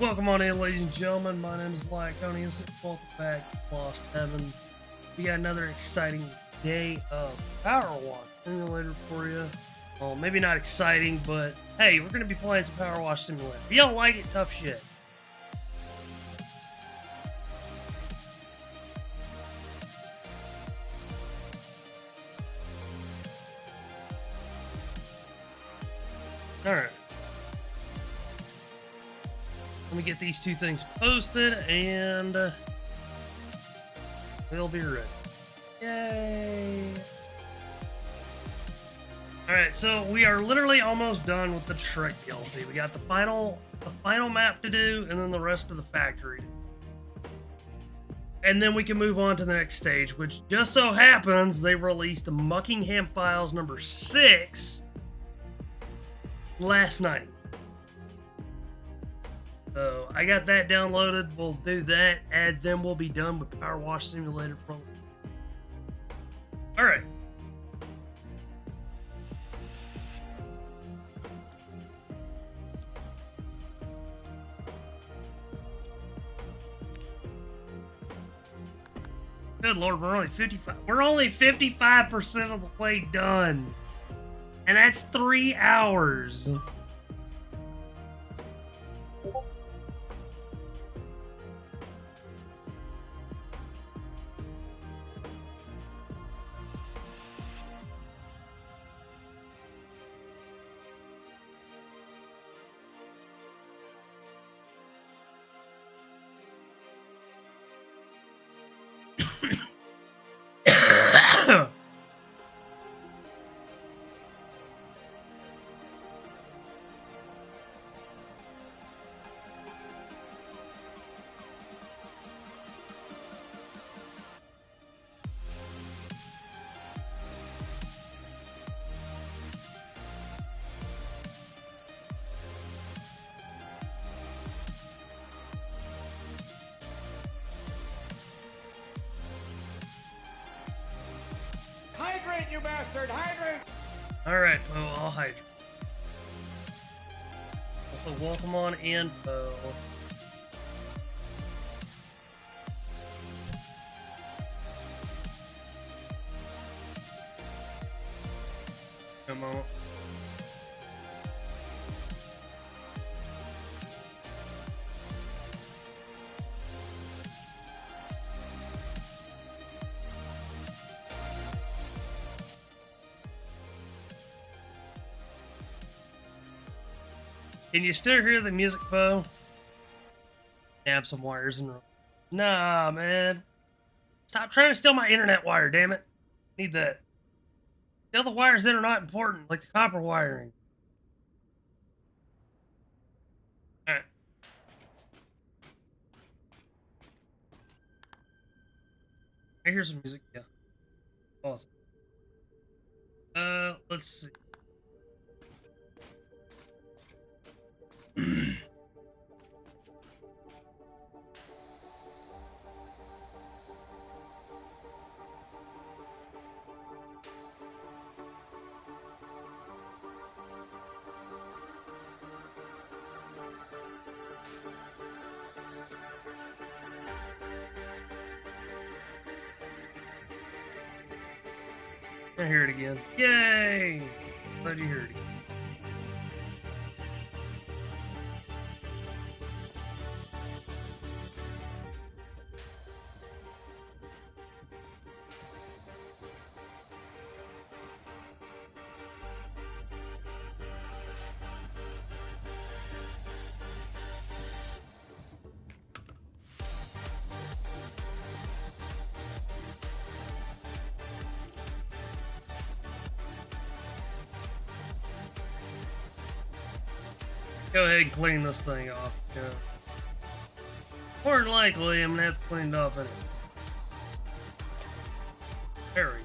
Welcome on in, ladies and gentlemen. My name is Lyconius. Welcome back to Lost Heaven. We got another exciting day of Powerwash Simulator for you. Well, maybe not exciting, but hey, we're going to be playing some Powerwash Simulator. If you don't like it, tough shit. Alright. Let me get these two things posted and we'll be ready. Yay! Alright, so we are literally almost done with the Shrek DLC. We got the final map to do and then the rest of the factory. And then we can move on to the next stage, which just so happens they released the Muckingham Files number 6 last night. So I got that downloaded. We'll do that, and then we'll be done with Powerwash Simulator Pro. All right. Good Lord, we're only 55. We're only 55% of the way done, and that's 3 hours. Hydrate, you bastard! Hydrate! Alright, well, I'll hydrate. Also, welcome on in, Poe. Come on. Can you still hear the music, Bo? Stab some wires and nah, man. Stop trying to steal my internet wire, damn it. Need that. Steal the wires that are not important, like the copper wiring. Alright. I hear some music, yeah. Awesome. Let's see. I hear it again. Yay! Glad you hear it again. Go ahead and clean this thing off. Yeah. More than likely, I'm gonna have to clean it off anyway. There we go.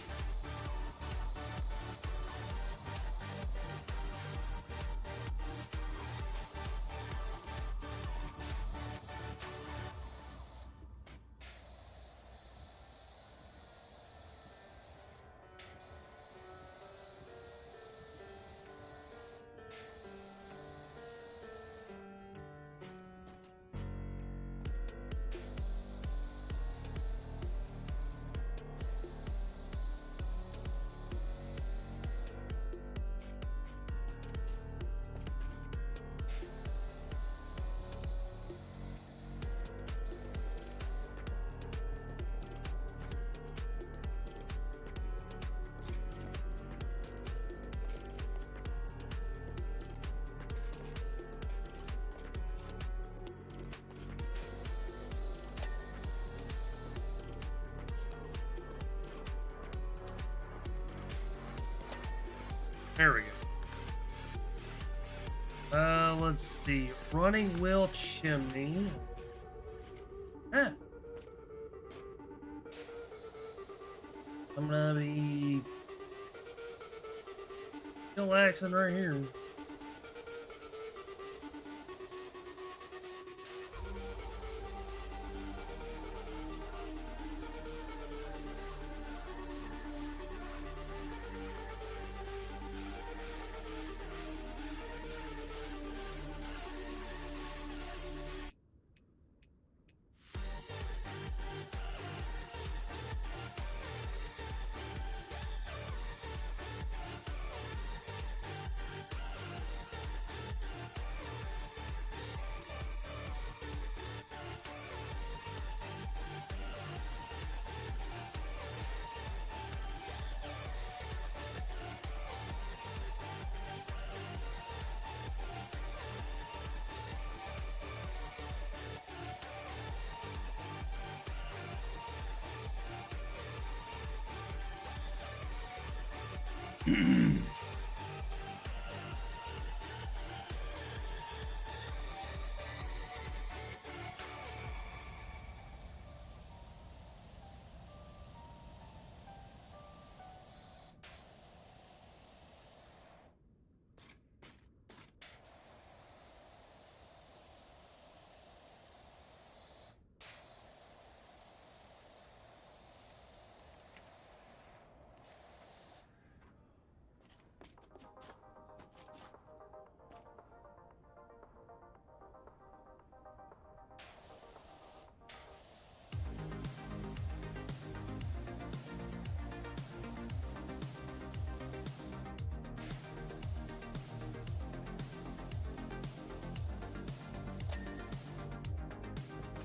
There we go. Let's see. Running wheel chimney. Ah. I'm gonna be chillaxing right here.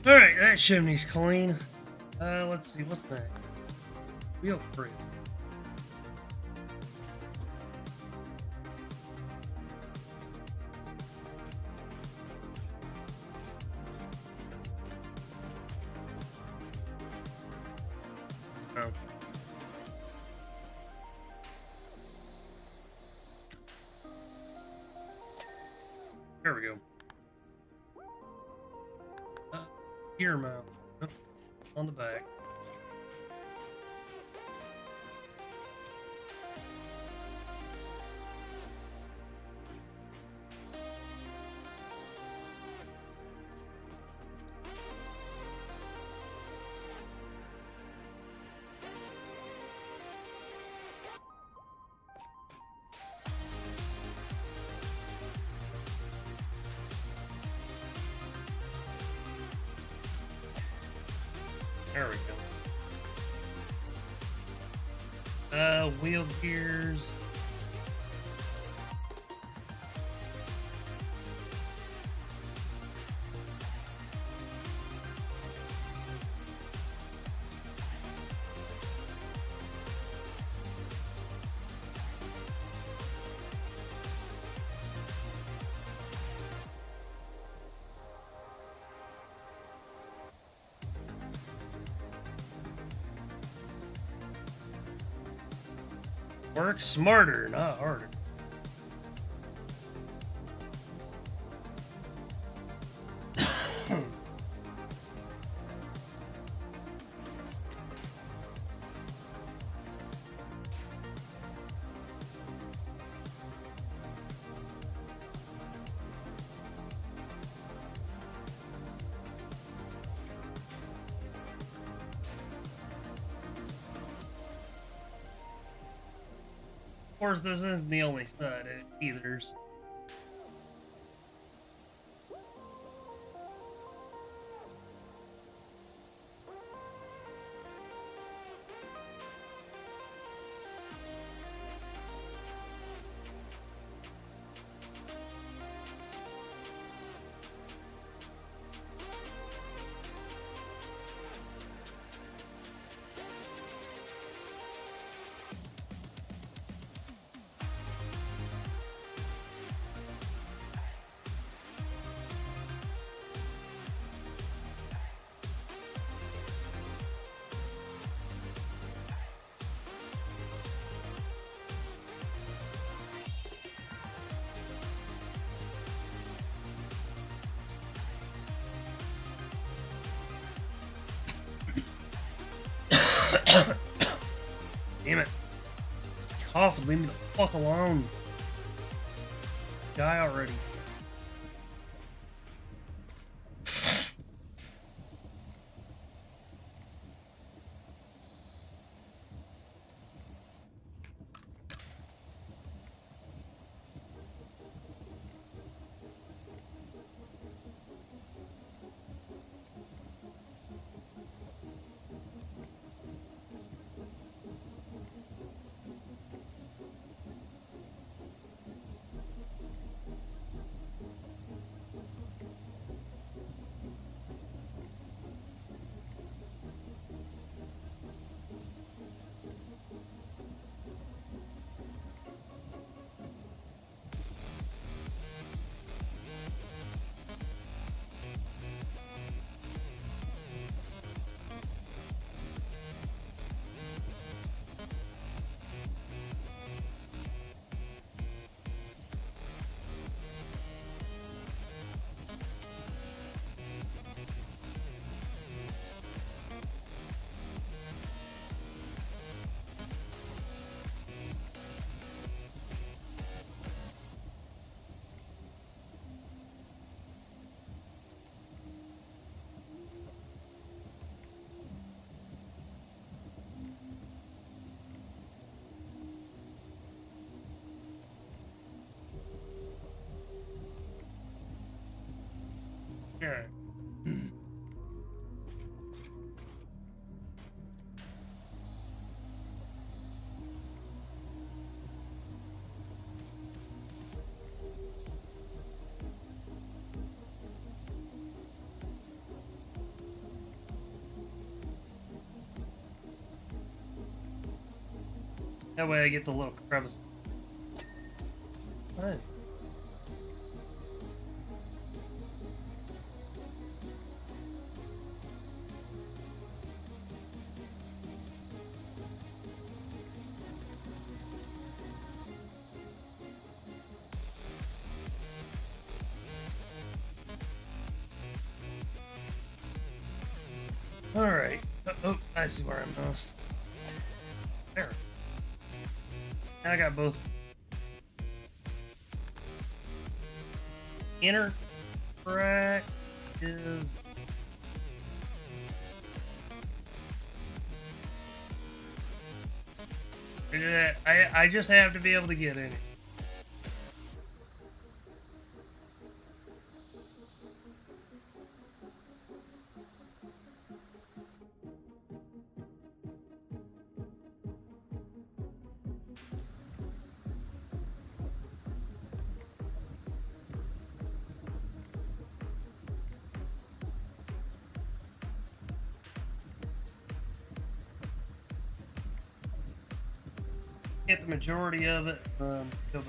Alright, that chimney's clean. Let's see, what's that? Wheel free. Oh. There we go. Gear mount. Oh, on the back. There we go. Wheel gears. Work smarter, not harder. Of course, this isn't the only stud either. Damn it. Cough, leave me the fuck alone. Die already. Yeah. That way I get the little crevice. Right. Alright. Oh, I see where I'm most. There. I got both. Inner track is I just have to be able to get in it. Get the majority of it. Go back.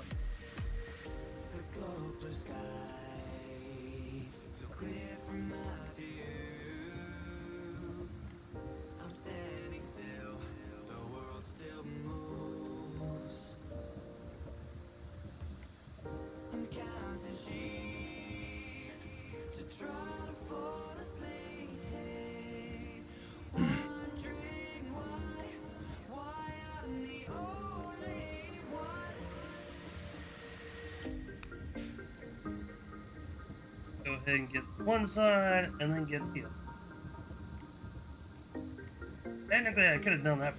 Go ahead and get one side and then get the other. Technically, I could have done that.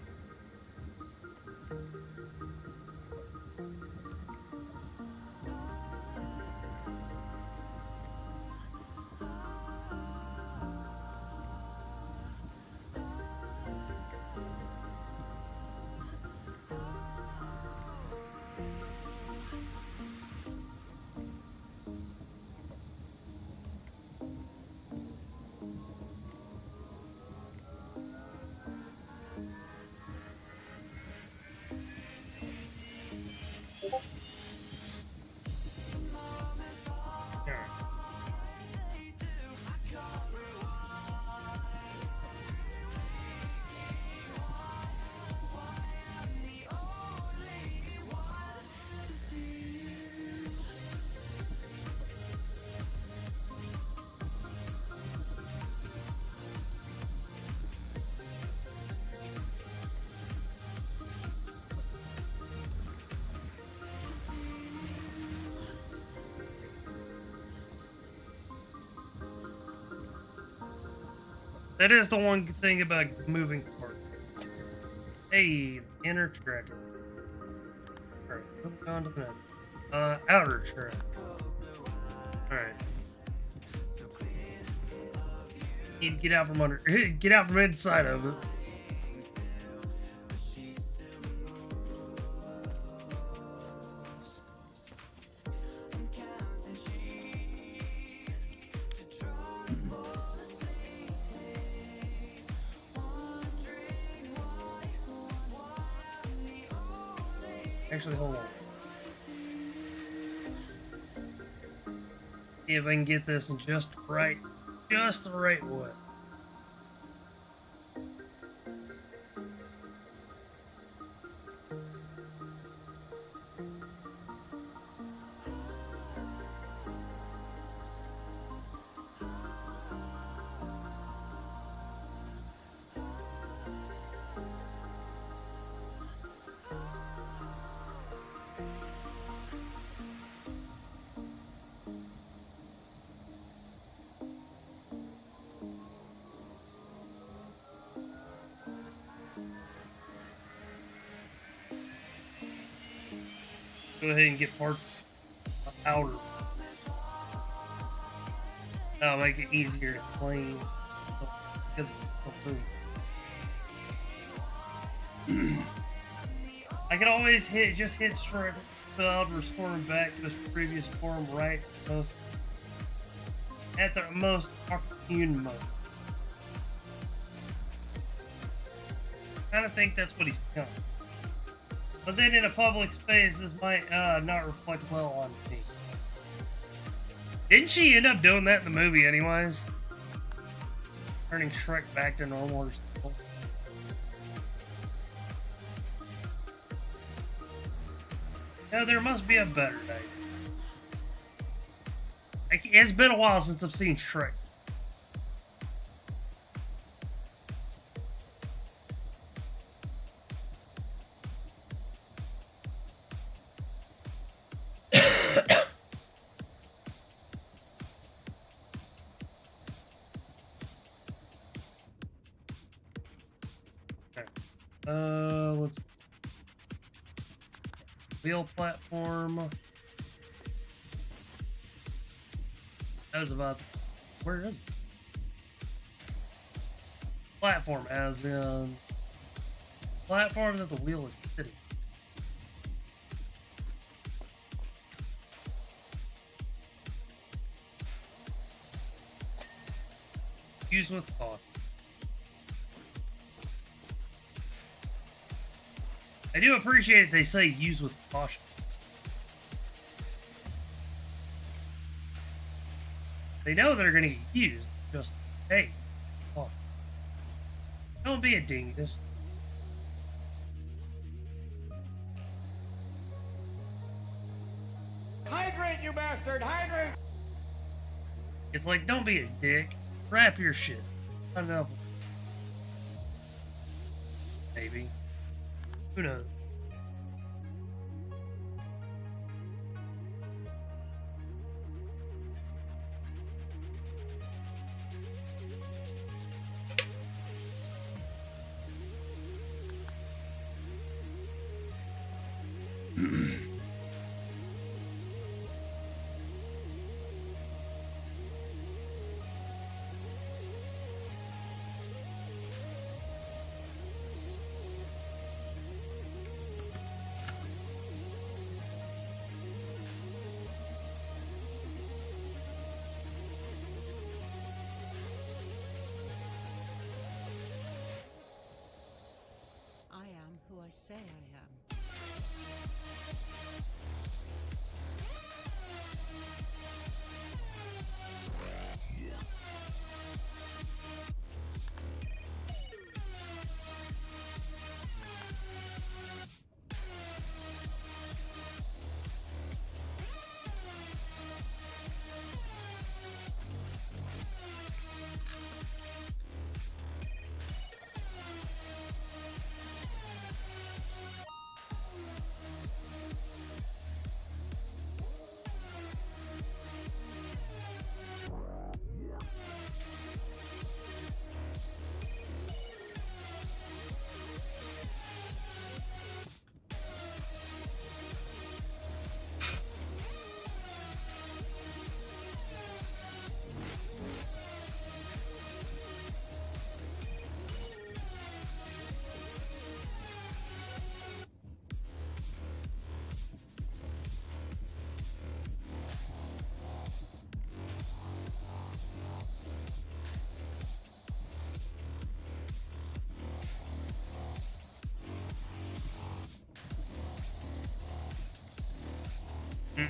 That is the one good thing about moving parts. Hey, inner track. Alright, moving on to the next. Outer track. Alright. Need to get out from under, get out from inside of it. Actually, hold on. See if I can get this in just the right way. Go ahead and get parts outer. That'll make it easier to clean. I can always hit Shrek without restoring back to its previous form at the most opportune moment. I kind of think that's what he's done. But then in a public space, this might not reflect well on me. Didn't she end up doing that in the movie anyways? Turning Shrek back to normal or something. No, there must be a better day. It's been a while since I've seen Shrek. Let's wheel platform. That was about, where is it? Platform, as in platform that the wheel is sitting. Use with caution. I do appreciate they say use with caution. They know they're going to get used. Just, hey, caution. Don't be a dingus. Hydrant, you bastard! Hydrant! It's like, don't be a dick. Wrap your shit. I don't know. Maybe. Who knows? I am who I say I am. All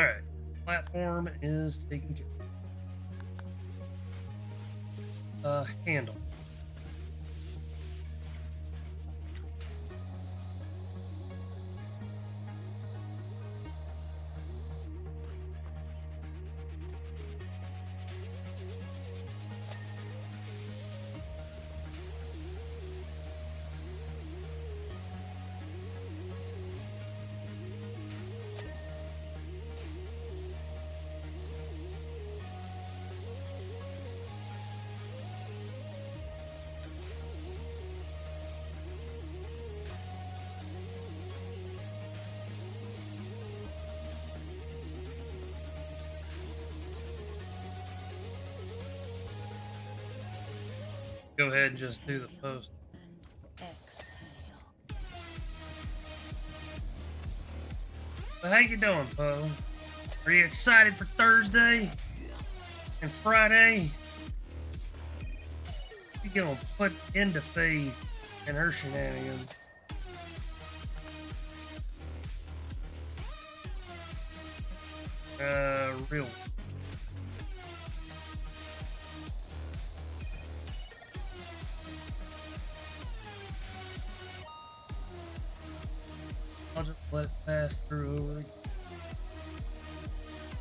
right, platform is taken care of. Handle. Go ahead and just do the post. And exhale. But how you doing, Poe? Are you excited for Thursday and Friday? You gonna put into Faith and her shenanigans. Real. I'll just let it pass through over again.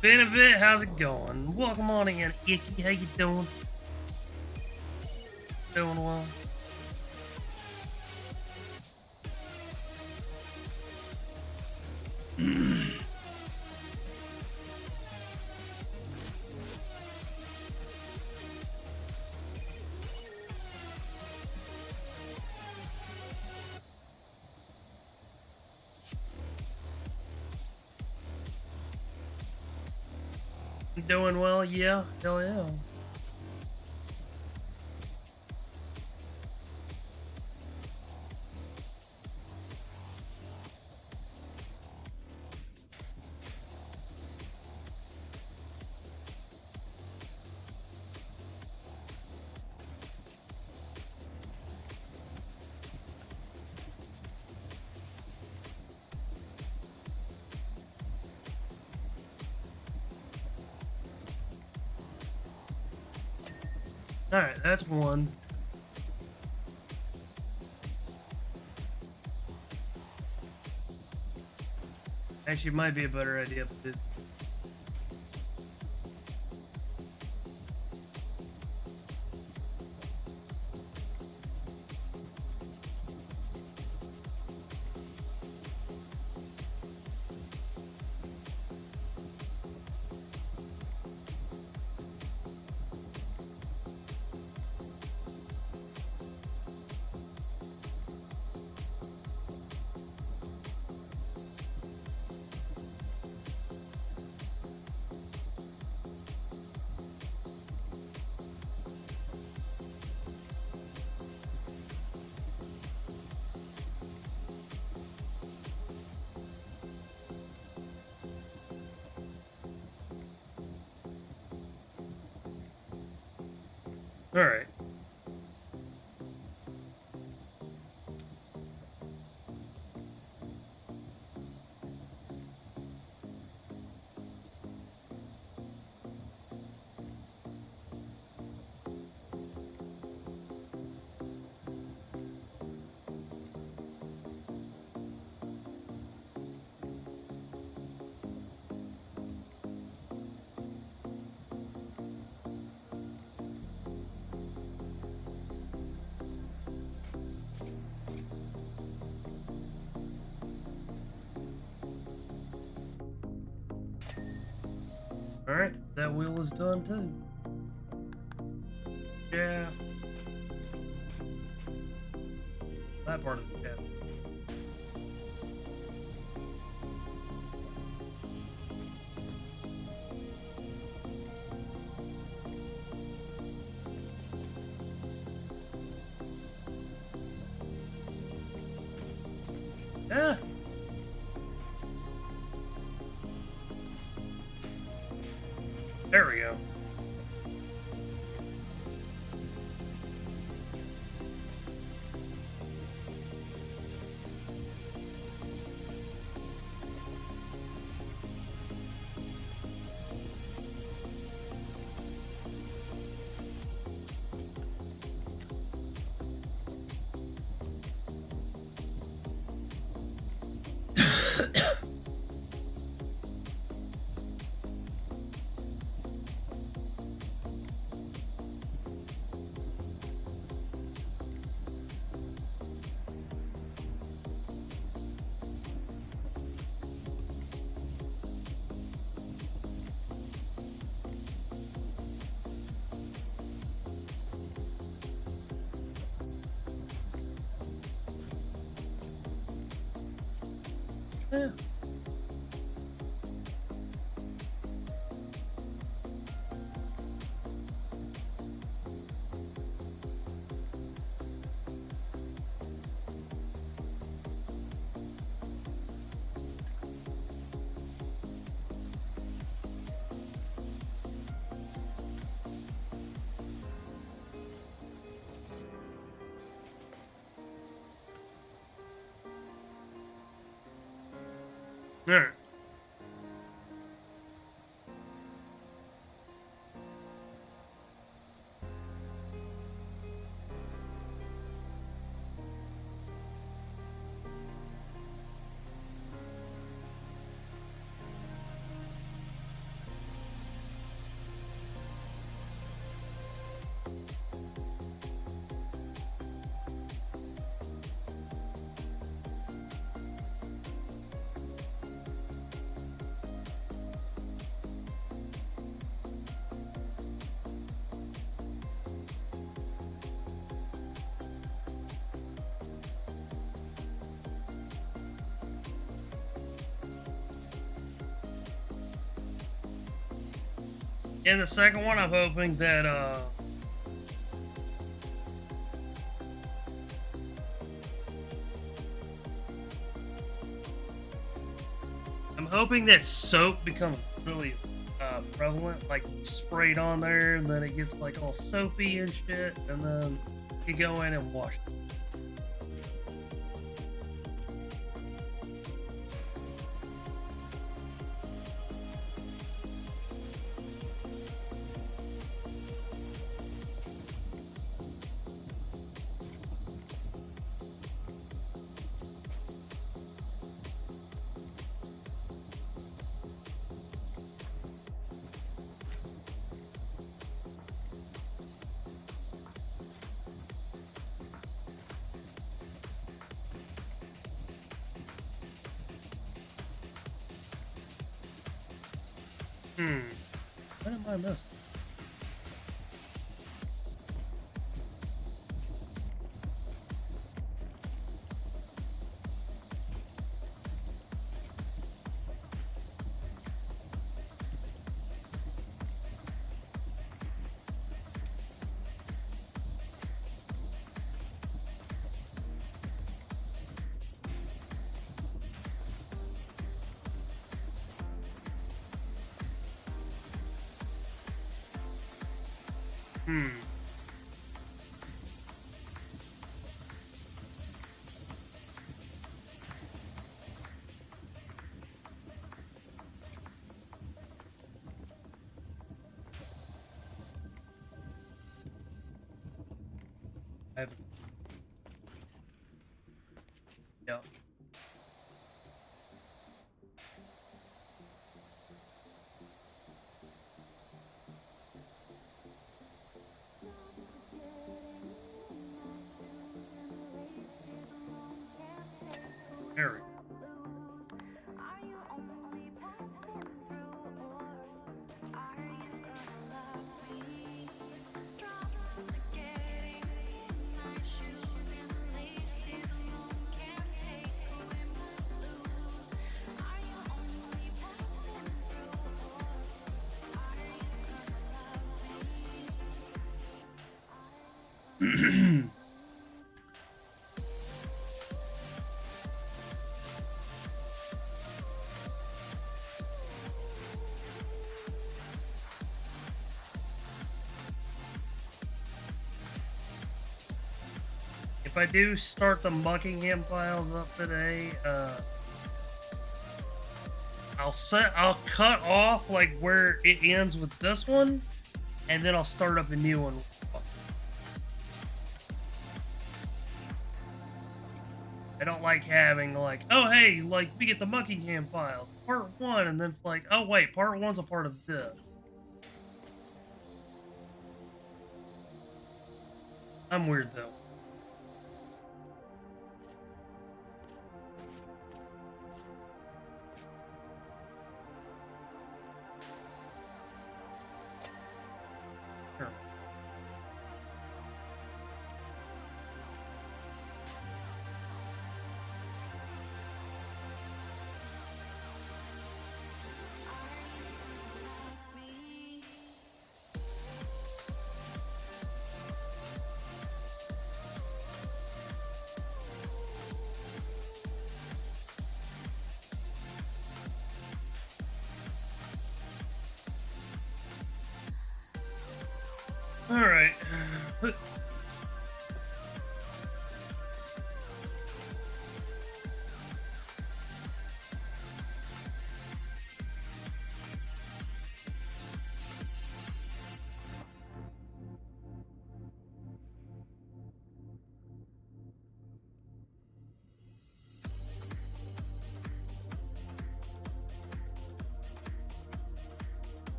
Been a bit, how's it going? Welcome on in, Icky. How you doing? Doing well. Doing well, yeah, hell yeah. Alright, that's one. Actually, it might be a better idea to Alright. Alright, that wheel is done too. Yeah. That part of the cap. Yeah. There we go. Yeah. All right. In the second one, I'm hoping that soap becomes really prevalent, like sprayed on there, and then it gets like all soapy and shit, and then you go in and wash it. What am I missing? I haven't. Yeah. There we go. if I do start the Buckingham files up today, I'll cut off like where it ends with this one, and then I'll start up a new one. I don't like having like, oh hey, like we get the Buckingham file, part 1, and then it's like, oh wait, part 1's a part of this. I'm weird though. Sure. All right.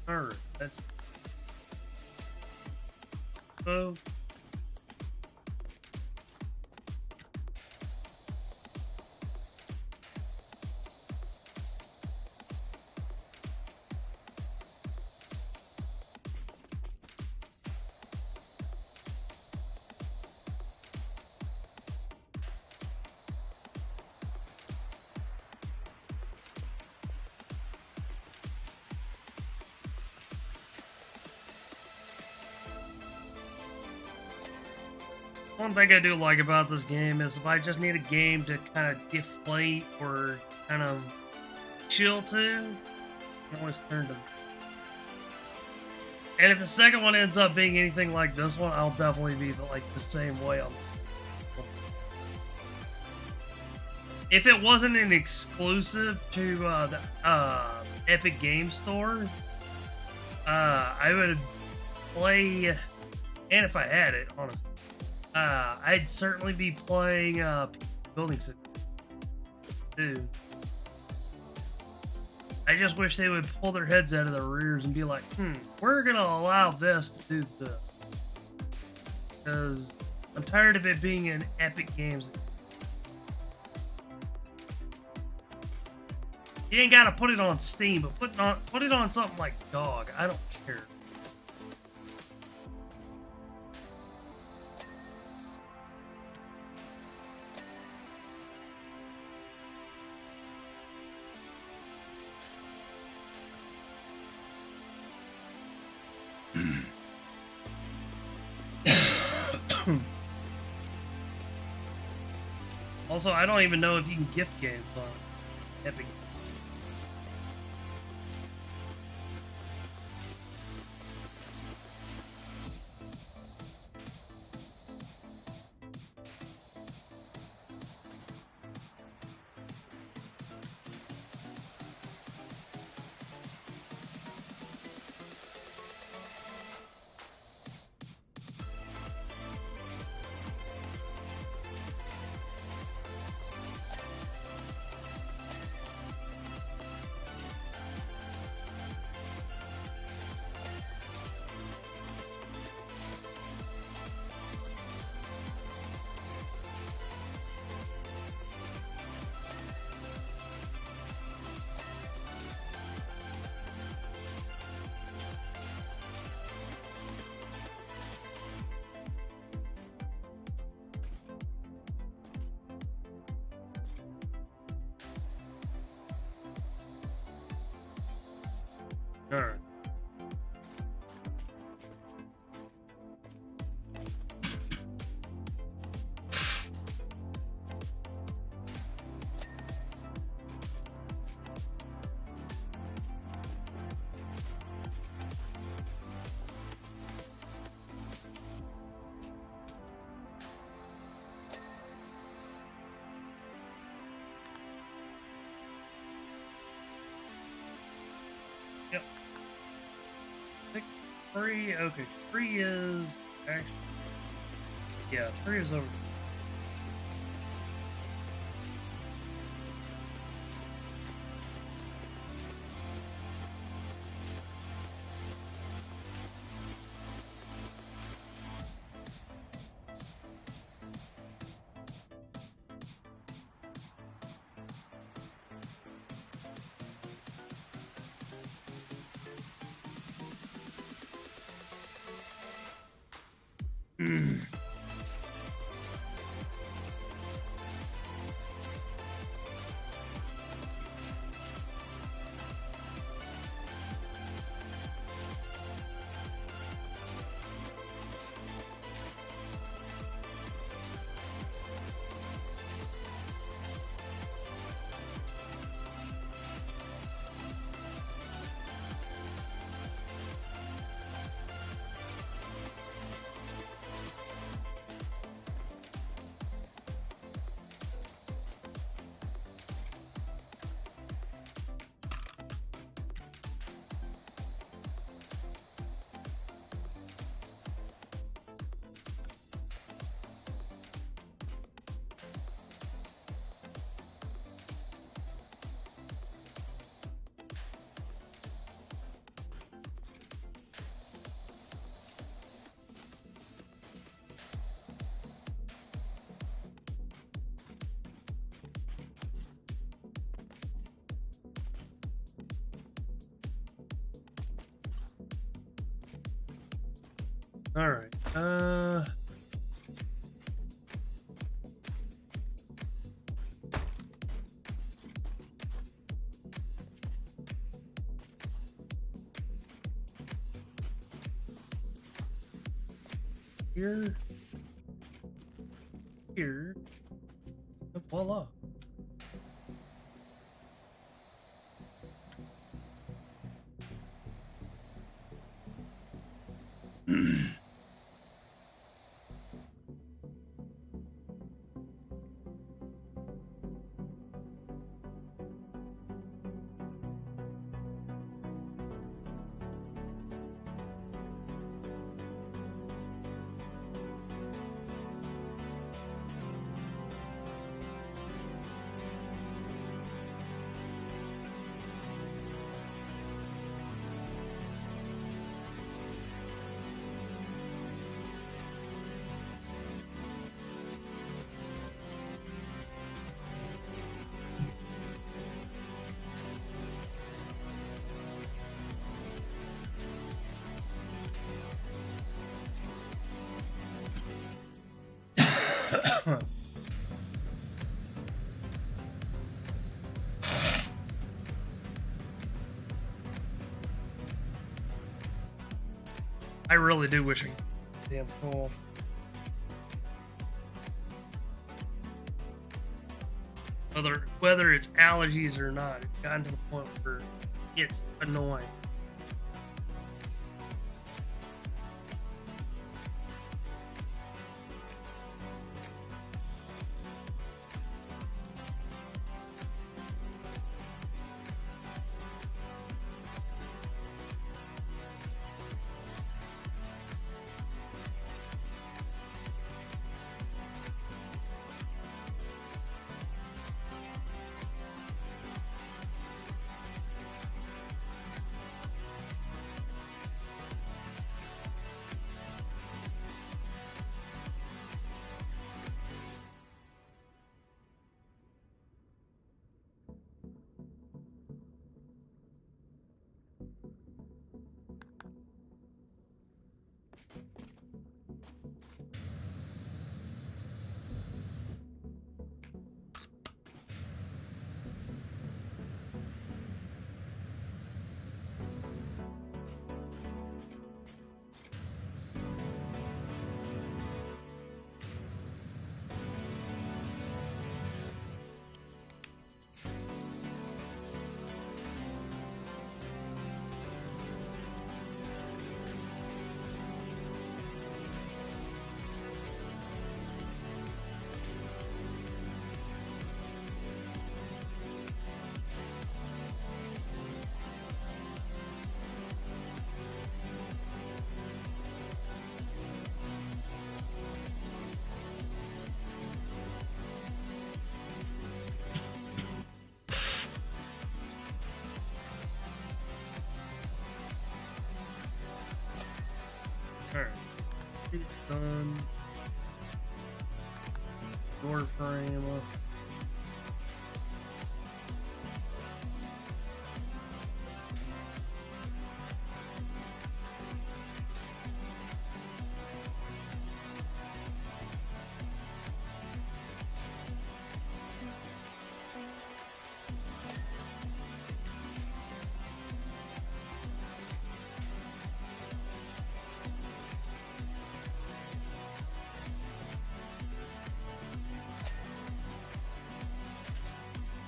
All right. That's so. One thing I do like about this game is if I just need a game to kind of deflate or kind of chill to, I can always turn to. And if the second one ends up being anything like this one, I'll definitely be like the same way on. If it wasn't an exclusive to the Epic Game Store, I would play, and if I had it, honestly. I'd certainly be playing Building Simulator too. I just wish they would pull their heads out of their rears and be like, we're gonna allow this to do this. Because I'm tired of it being in Epic Games. You ain't gotta put it on Steam, but put it on something like Dog. I don't care. Also, I don't even know if you can gift games on Epic. Alright. Free, okay. Free is actually, yeah, free is over. All right. Here. Here. And voila. I really do wish I could. Damn cool. Whether it's allergies or not, it's gotten to the point where it's annoying. Alright. Get it done. Door frame.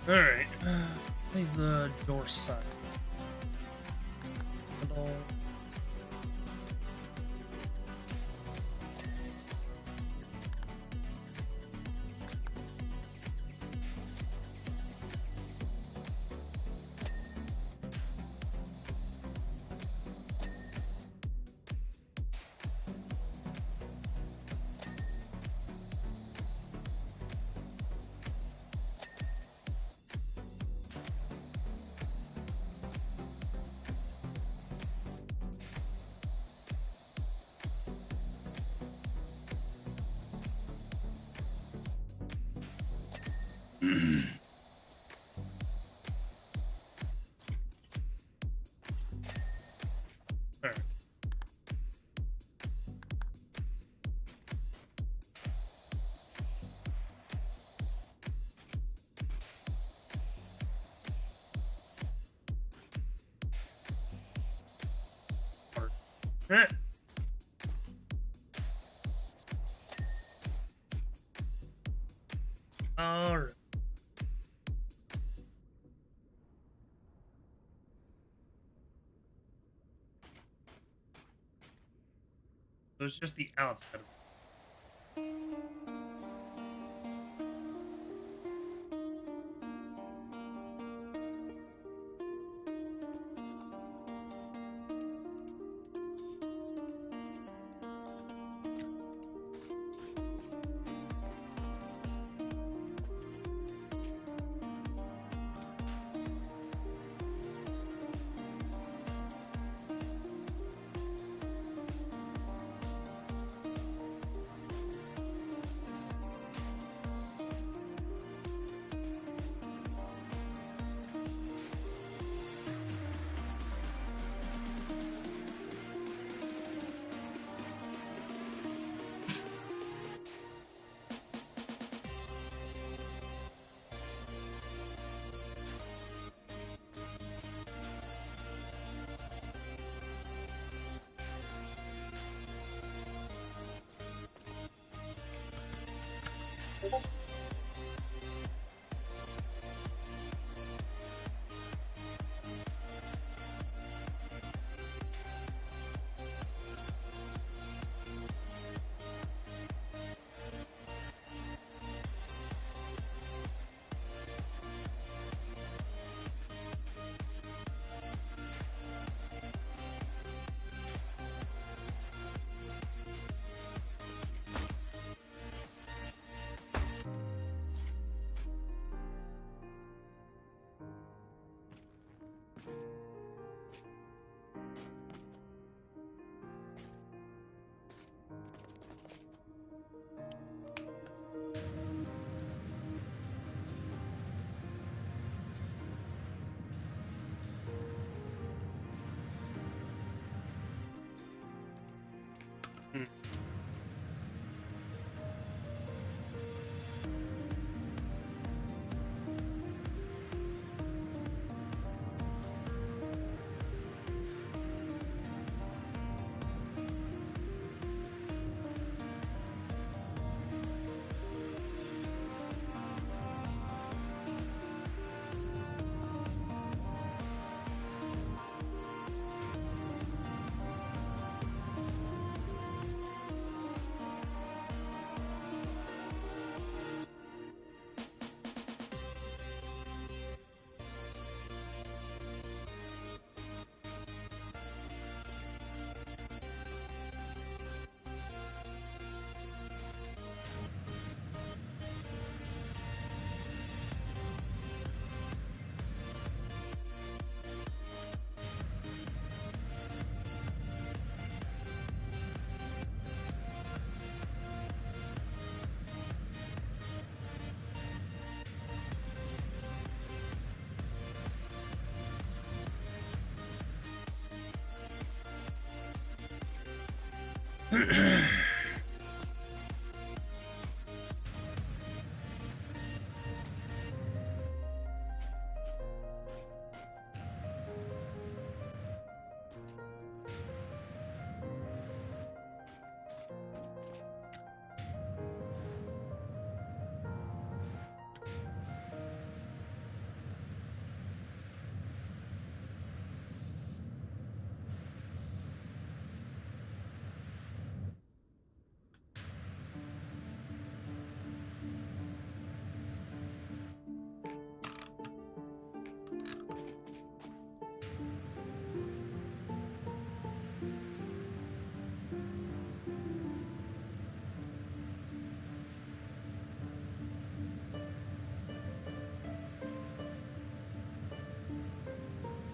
Alright, leave the door side. Handle. Alright. Alright. Alright. So it's just the outside of it. Hmm.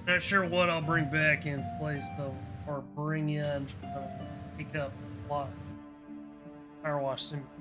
Not sure what I'll bring back in place though, or bring in, pick up a lot. Powerwash Simulator.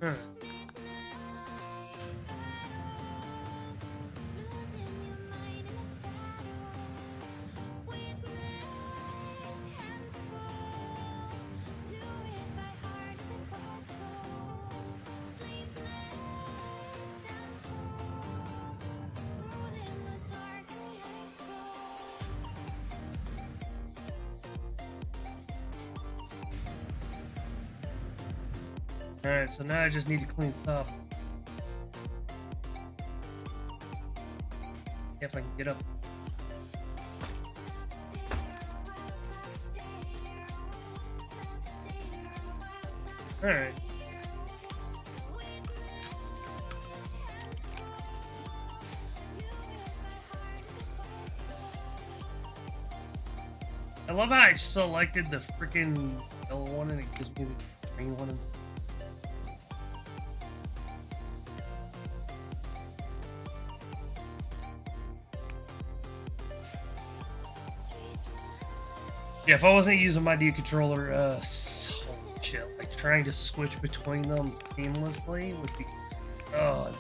Huh. Alright, so now I just need to clean the top. See if I can get up. Alright. I love how I selected the freaking yellow one and it gives me the green one instead. Yeah, if I wasn't using my D controller, so shit, like trying to switch between them seamlessly would be, oh.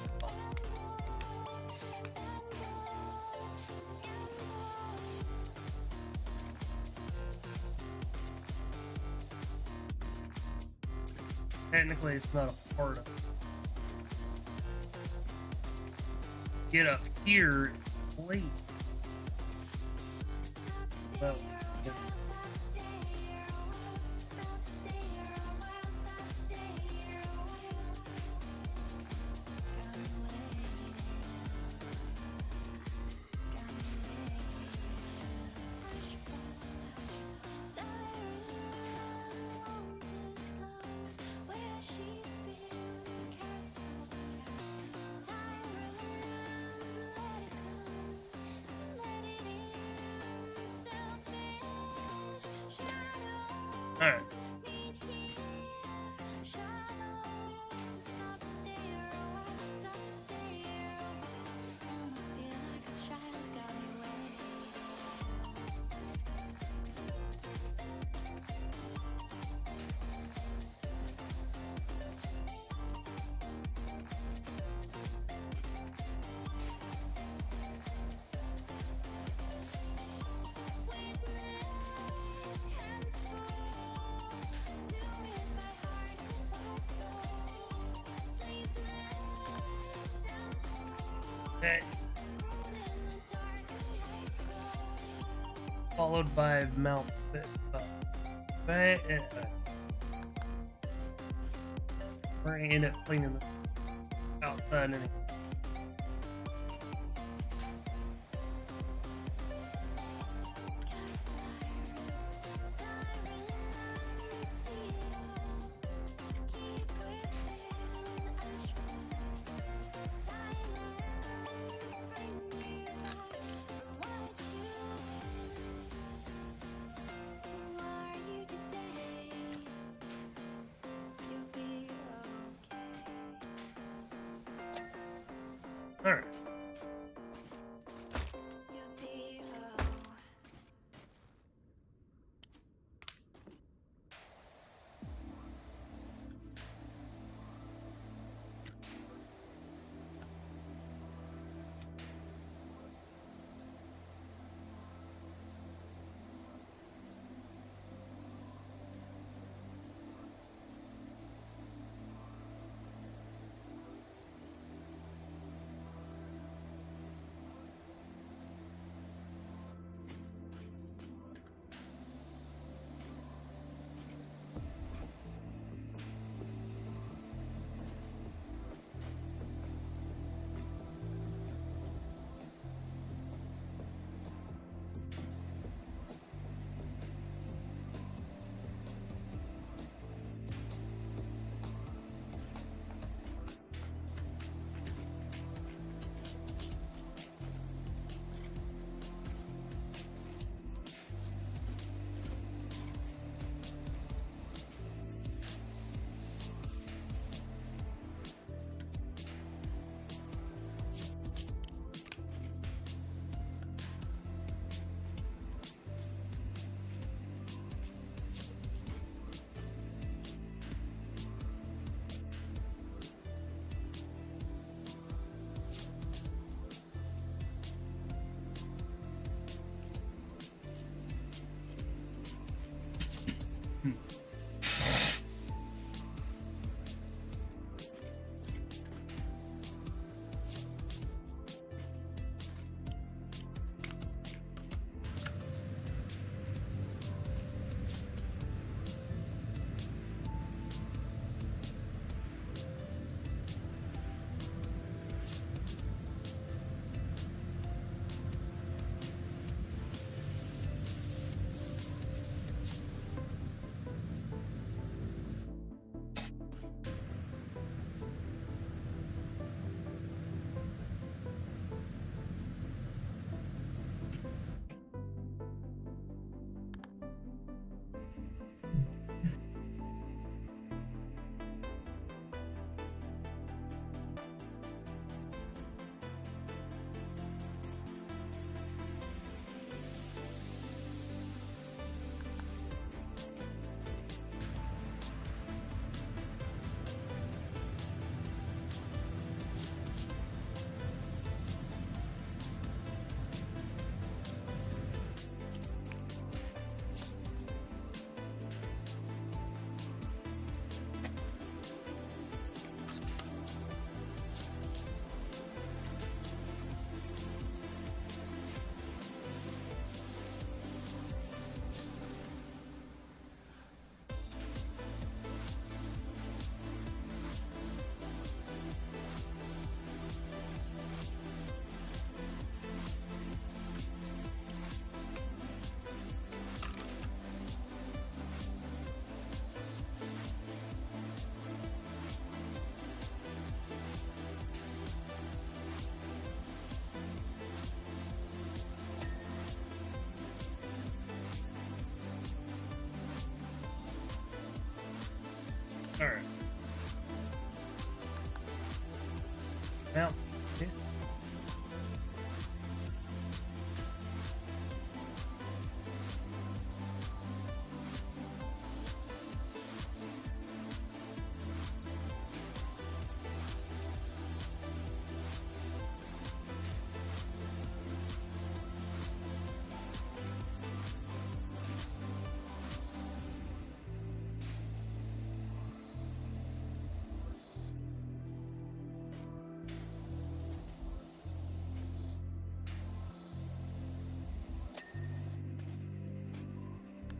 Technically, it's not a part of it. Get up here, please. So, yeah. All right. Okay. Followed by Mount Fit. We're gonna end up cleaning the outside anyway. All right.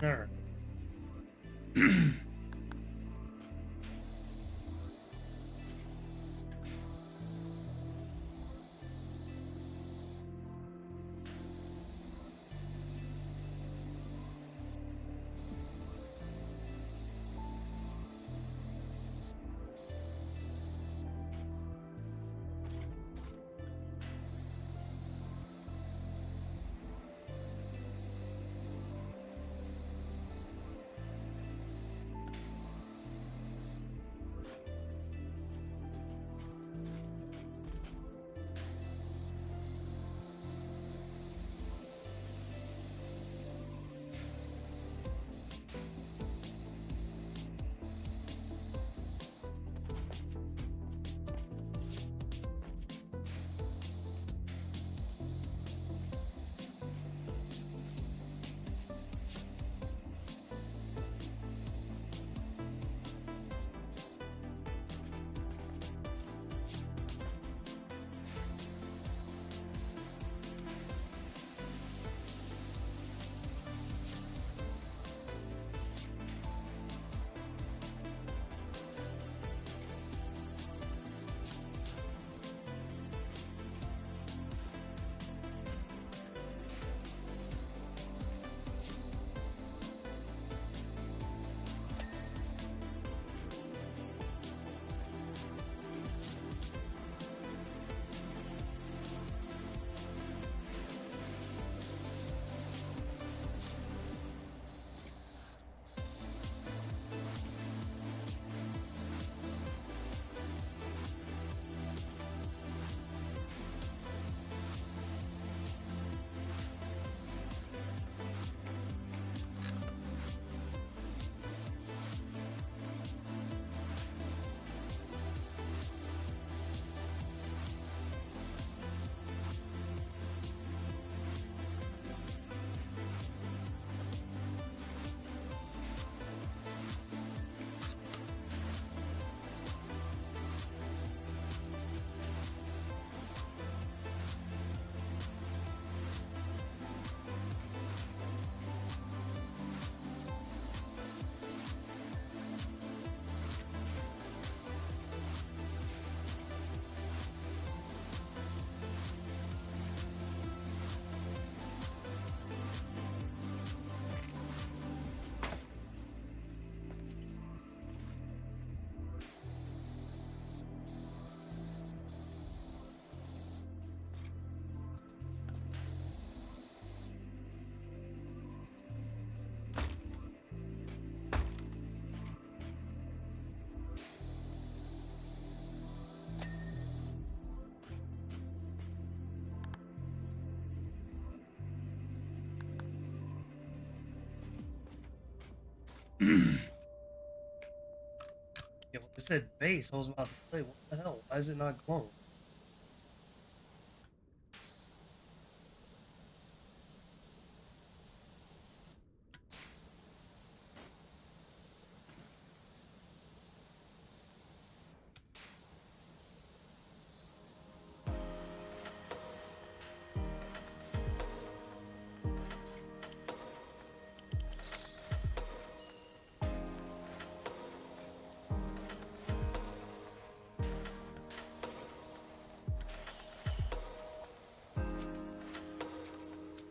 All right. Yeah, well, it said base. I was about to say, what the hell? Why is it not glowing?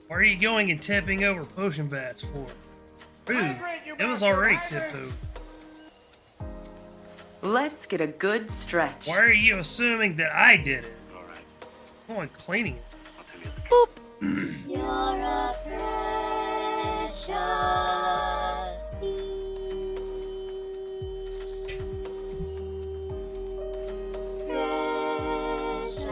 Why are you going and tipping over potion bats for? Rude. Hydrate, you It was bastard, already hydrate! tipped over. Let's get a good stretch. Why are you assuming that I did it? All right, I'm going cleaning it. I'll tell you the You're a precious thing. Precious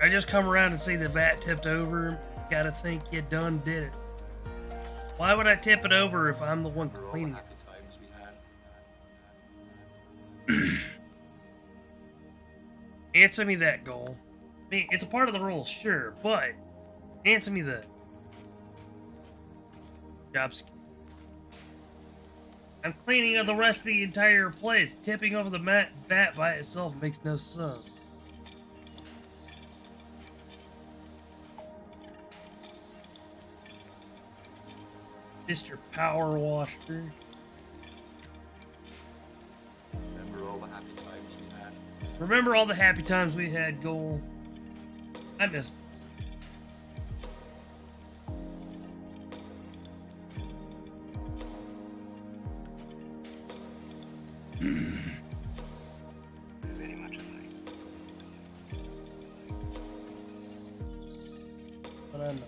I just come around and see the vat tipped over. Gotta think you done did it. Why would I tip it over if I'm the one cleaning it? Answer me that, goal. I mean, it's a part of the rules, sure, but answer me that. Job secure. I'm cleaning up the rest of the entire place. Tipping over the vat by itself makes no sense. Mr. Power Washer. Remember all the happy times we had. Remember all the happy times we had, goal. I missed. Very much alike. But I know.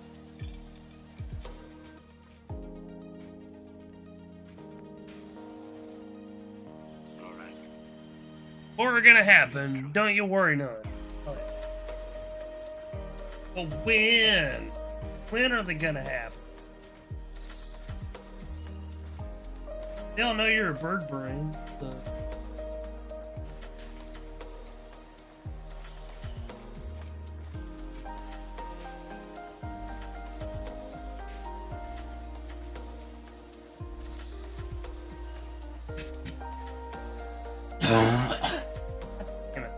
All right. More gonna happen. Don't you worry none. Well, when? When are they gonna happen? They all know you're a bird brain. So. Damn it.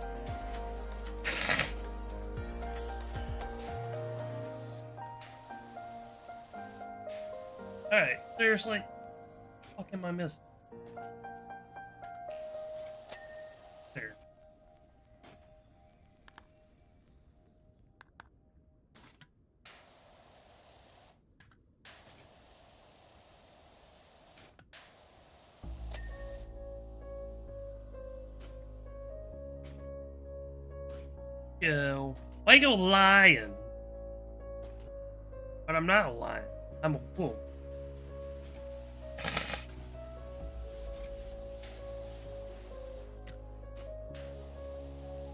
Alright, seriously? What am I missing? There. Yo, why you go lion? But I'm not a lion. I'm a wolf.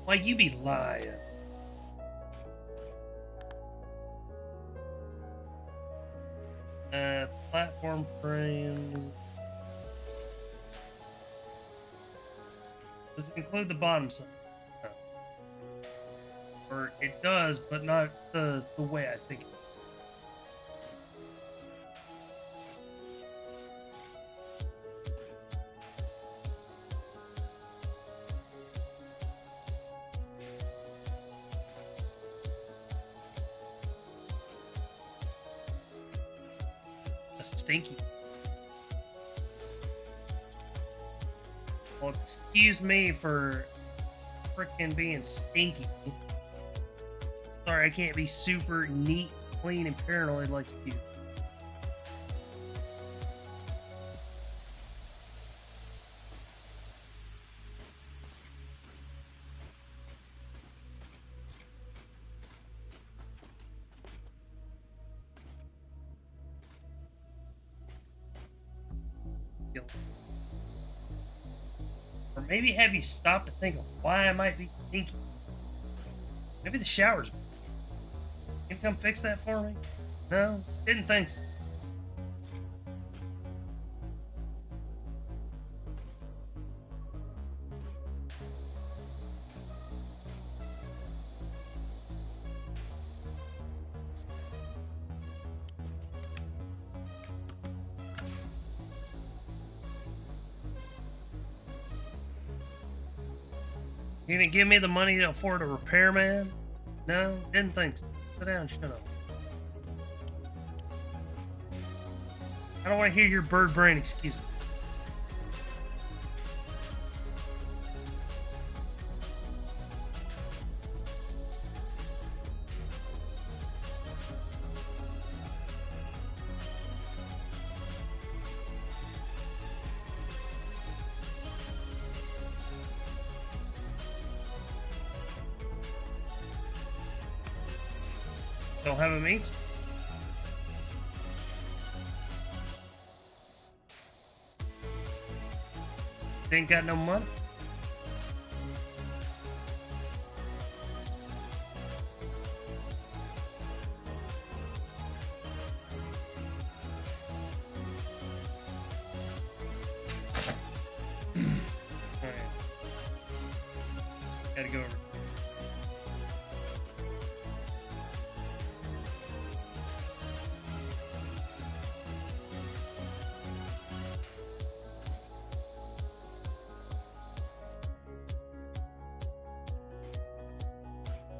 Why you be lying? Platform frames. Does it include the bottom side? No. Or it does, but not the way I think it does. Stinky. Well, excuse me for freaking being stinky. Sorry, I can't be super neat, clean, and paranoid like you. Or maybe have you stop to think of why I might be stinky. Maybe the shower's. Can you come fix that for me? No? Didn't think so. You gonna give me the money to afford a repairman? No? Didn't think so. Sit down, shut up. I don't want to hear your bird brain excuses. Don't have a meat? Ain't got no money? Gotta go over.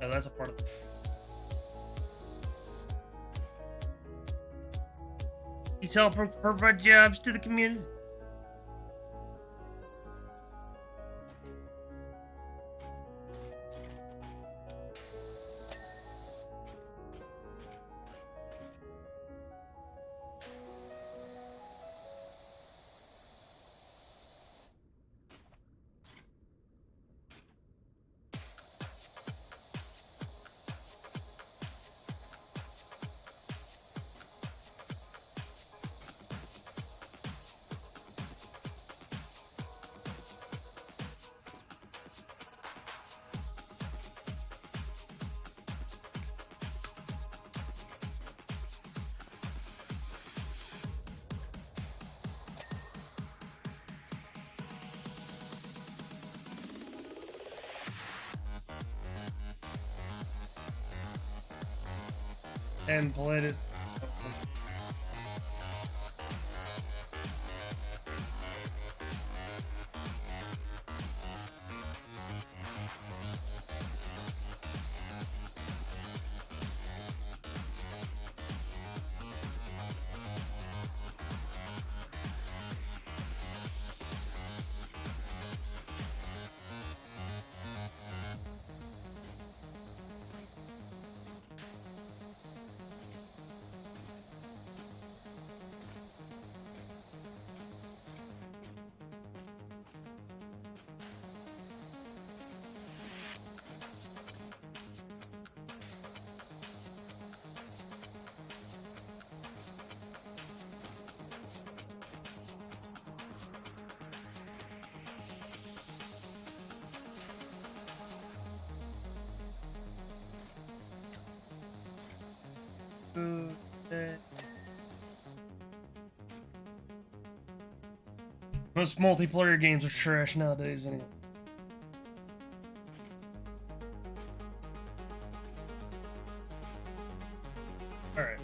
Oh, that's a part of the... He's helping provide jobs to the community. And played it. Most multiplayer games are trash nowadays anyway. Alright.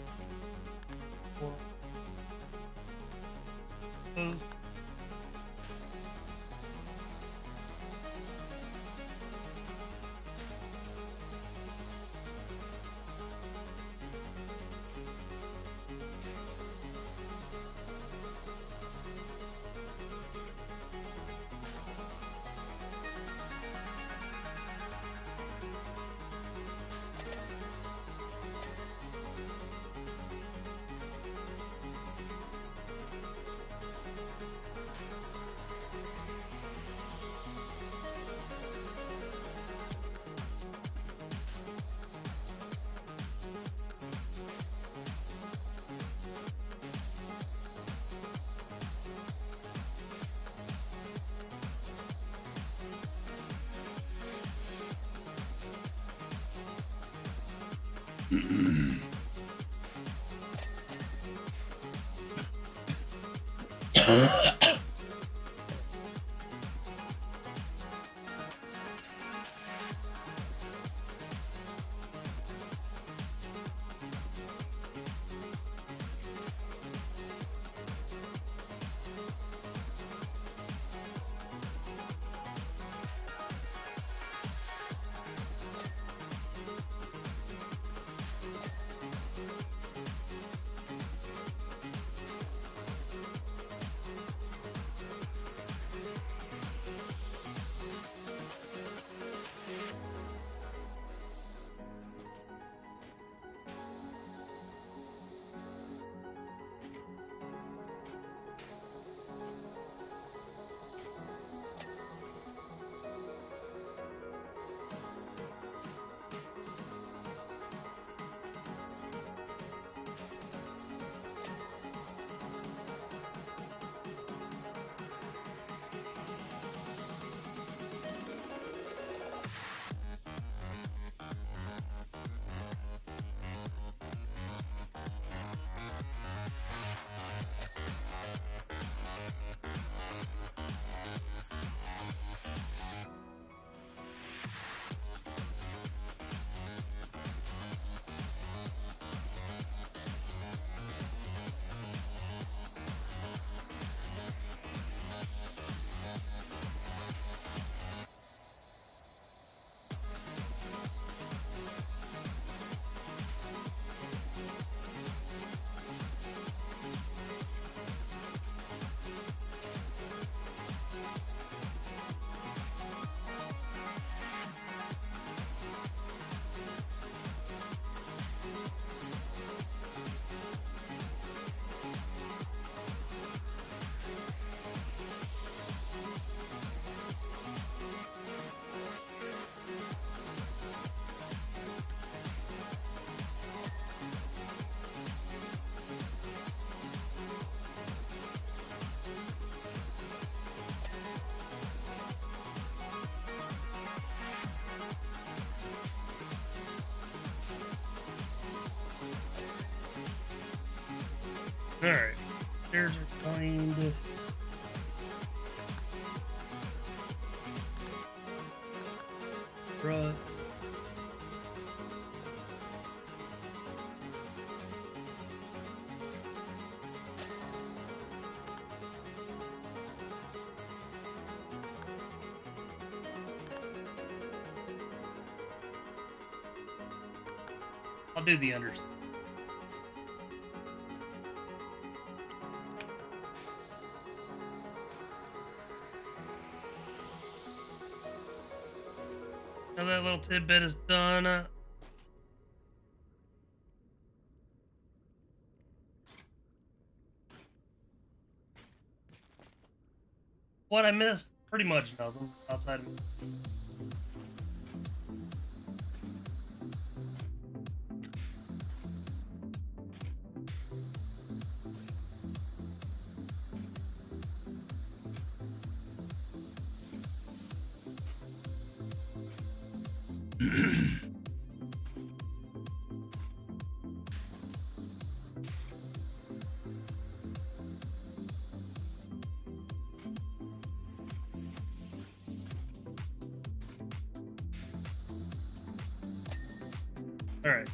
Alright. Stairs are cleaned. Right. I'll do the unders. Now that little tidbit is done. What I missed? Pretty much nothing outside of all right.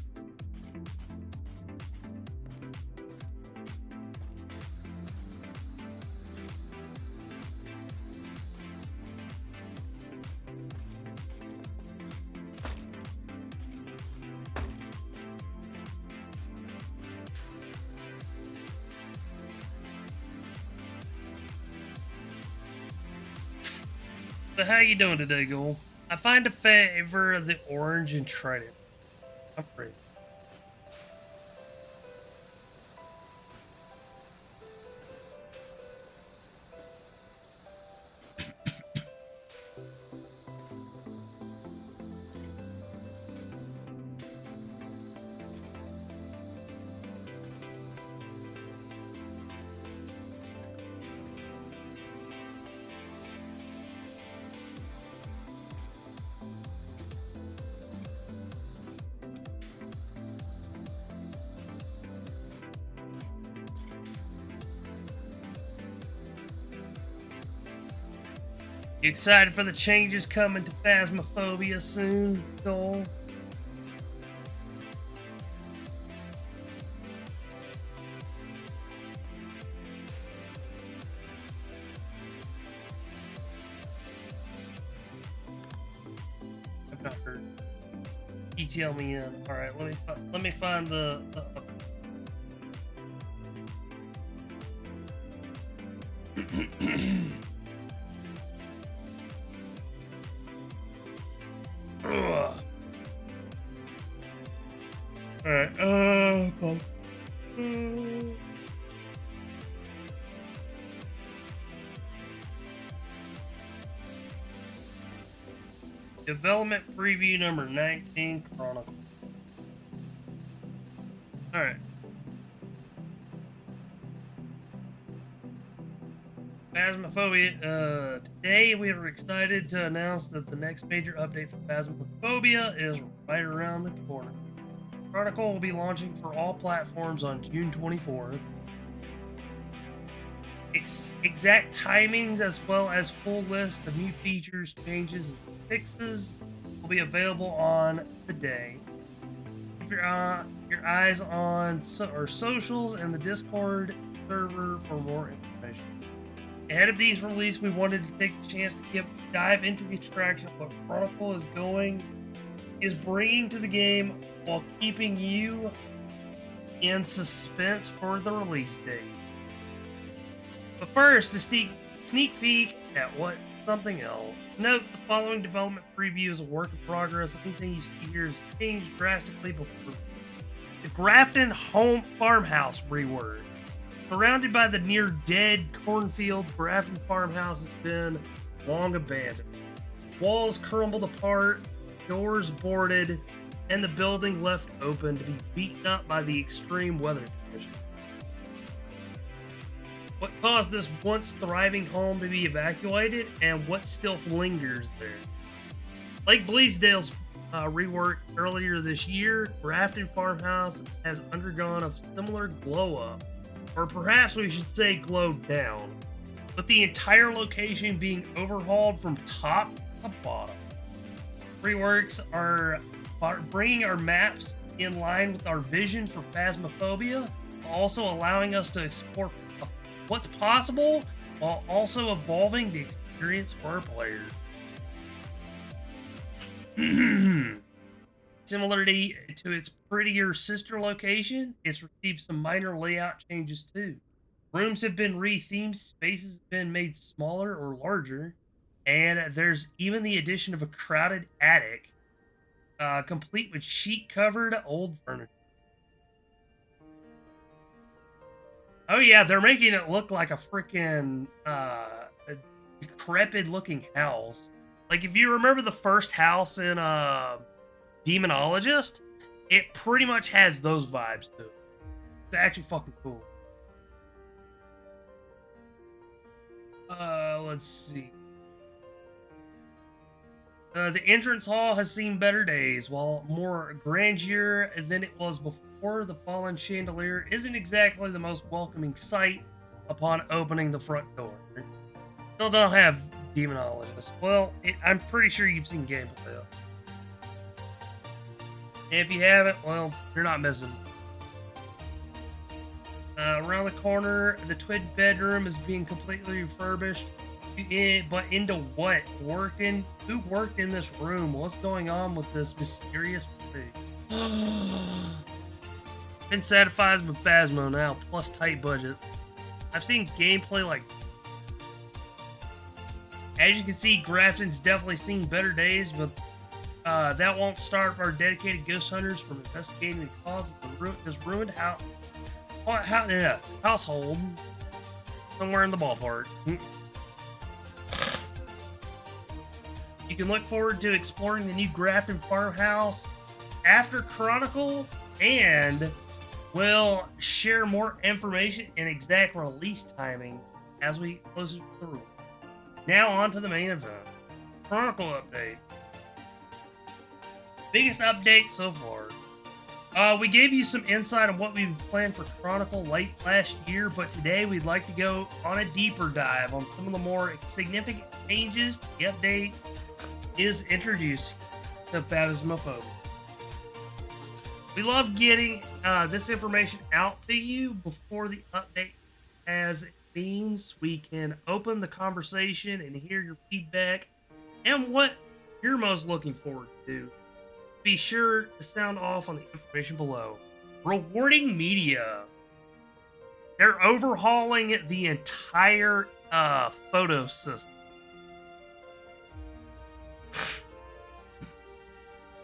So how you doing today, Goal? I find a favor of the orange and trident. I'm pretty. You excited for the changes coming to Phasmophobia soon, Joel? I've not heard. ETL me in. All right, let me find the Ugh. Alright, Development preview number 19 Chronicle. Alright. Phasmophobia. Today we are excited to announce that the next major update for Phasmophobia is right around the corner. Chronicle will be launching for all platforms on June 24th. Exact timings as well as full list of new features, changes, and fixes will be available on the day. Keep your eyes on our socials and the Discord server for more information. Ahead of these releases, we wanted to take the chance to dive into the attraction of what Chronicle is bringing to the game while keeping you in suspense for the release date. But first, a sneak peek at something else. Note the following development preview is a work in progress. Anything you see here has changed drastically before. The Grafton Home Farmhouse rework. Surrounded by the near-dead cornfield, Grafton Farmhouse has been long abandoned. Walls crumbled apart, doors boarded, and the building left open to be beaten up by the extreme weather conditions. What caused this once thriving home to be evacuated, and what still lingers there? Like Bleasdale's rework earlier this year, Grafton Farmhouse has undergone a similar glow-up. or perhaps we should say glowed down, with the entire location being overhauled from top to bottom. Dreamworks are bringing our maps in line with our vision for Phasmophobia, also allowing us to explore what's possible while also evolving the experience for our players. Similarly to its prettier sister location, it's received some minor layout changes too. Rooms have been rethemed, spaces have been made smaller or larger, and there's even the addition of a crowded attic, complete with sheet-covered old furniture. Oh yeah, they're making it look like a freaking decrepit-looking house. Like, if you remember the first house in Demonologist, it pretty much has those vibes to it. It's actually fucking cool. Let's see. The entrance hall has seen better days. While more grandeur than it was before, the fallen chandelier isn't exactly the most welcoming sight upon opening the front door. Still don't have Demonologist. Well, I'm pretty sure you've seen gameplay though. And if you haven't, well, you're not missing. Around the corner, the twin bedroom is being completely refurbished. But into what? Who worked in this room? What's going on with this mysterious thing? Been satisfied with Phasmo now, plus tight budget. I've seen gameplay like... As you can see, Grafton's definitely seen better days, but that won't stop our dedicated ghost hunters from investigating the cause of this ruined household somewhere in the ballpark. You can look forward to exploring the new Grafton farmhouse after Chronicle, and we'll share more information and exact release timing as we closer to the release. Now on to the main event. Chronicle update. Biggest update so far. We gave you some insight on what we've planned for Chronicle late last year, but today we'd like to go on a deeper dive on some of the more significant changes the update is introduced to Phasmophobia. We love getting this information out to you before the update, as it means we can open the conversation and hear your feedback and what you're most looking forward to. Be sure to sound off on the information below. Rewarding media. They're overhauling the entire photo system.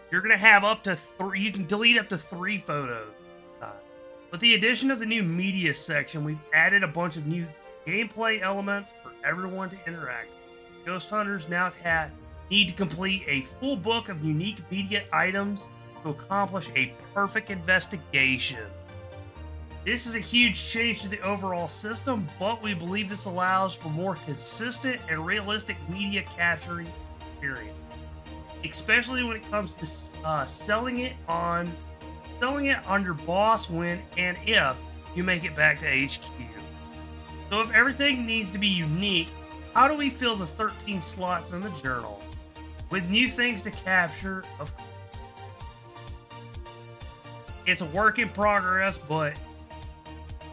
You're going to have up to 3, you can delete up to 3 photos. With the addition of the new media section, we've added a bunch of new gameplay elements for everyone to interact with. Ghost Hunters now need to complete a full book of unique media items to accomplish a perfect investigation. This is a huge change to the overall system, but we believe this allows for more consistent and realistic media capturing experience, especially when it comes to selling it on your boss when and if you make it back to HQ. So if everything needs to be unique, how do we fill the 13 slots in the journal with new things to capture? It's a work in progress, but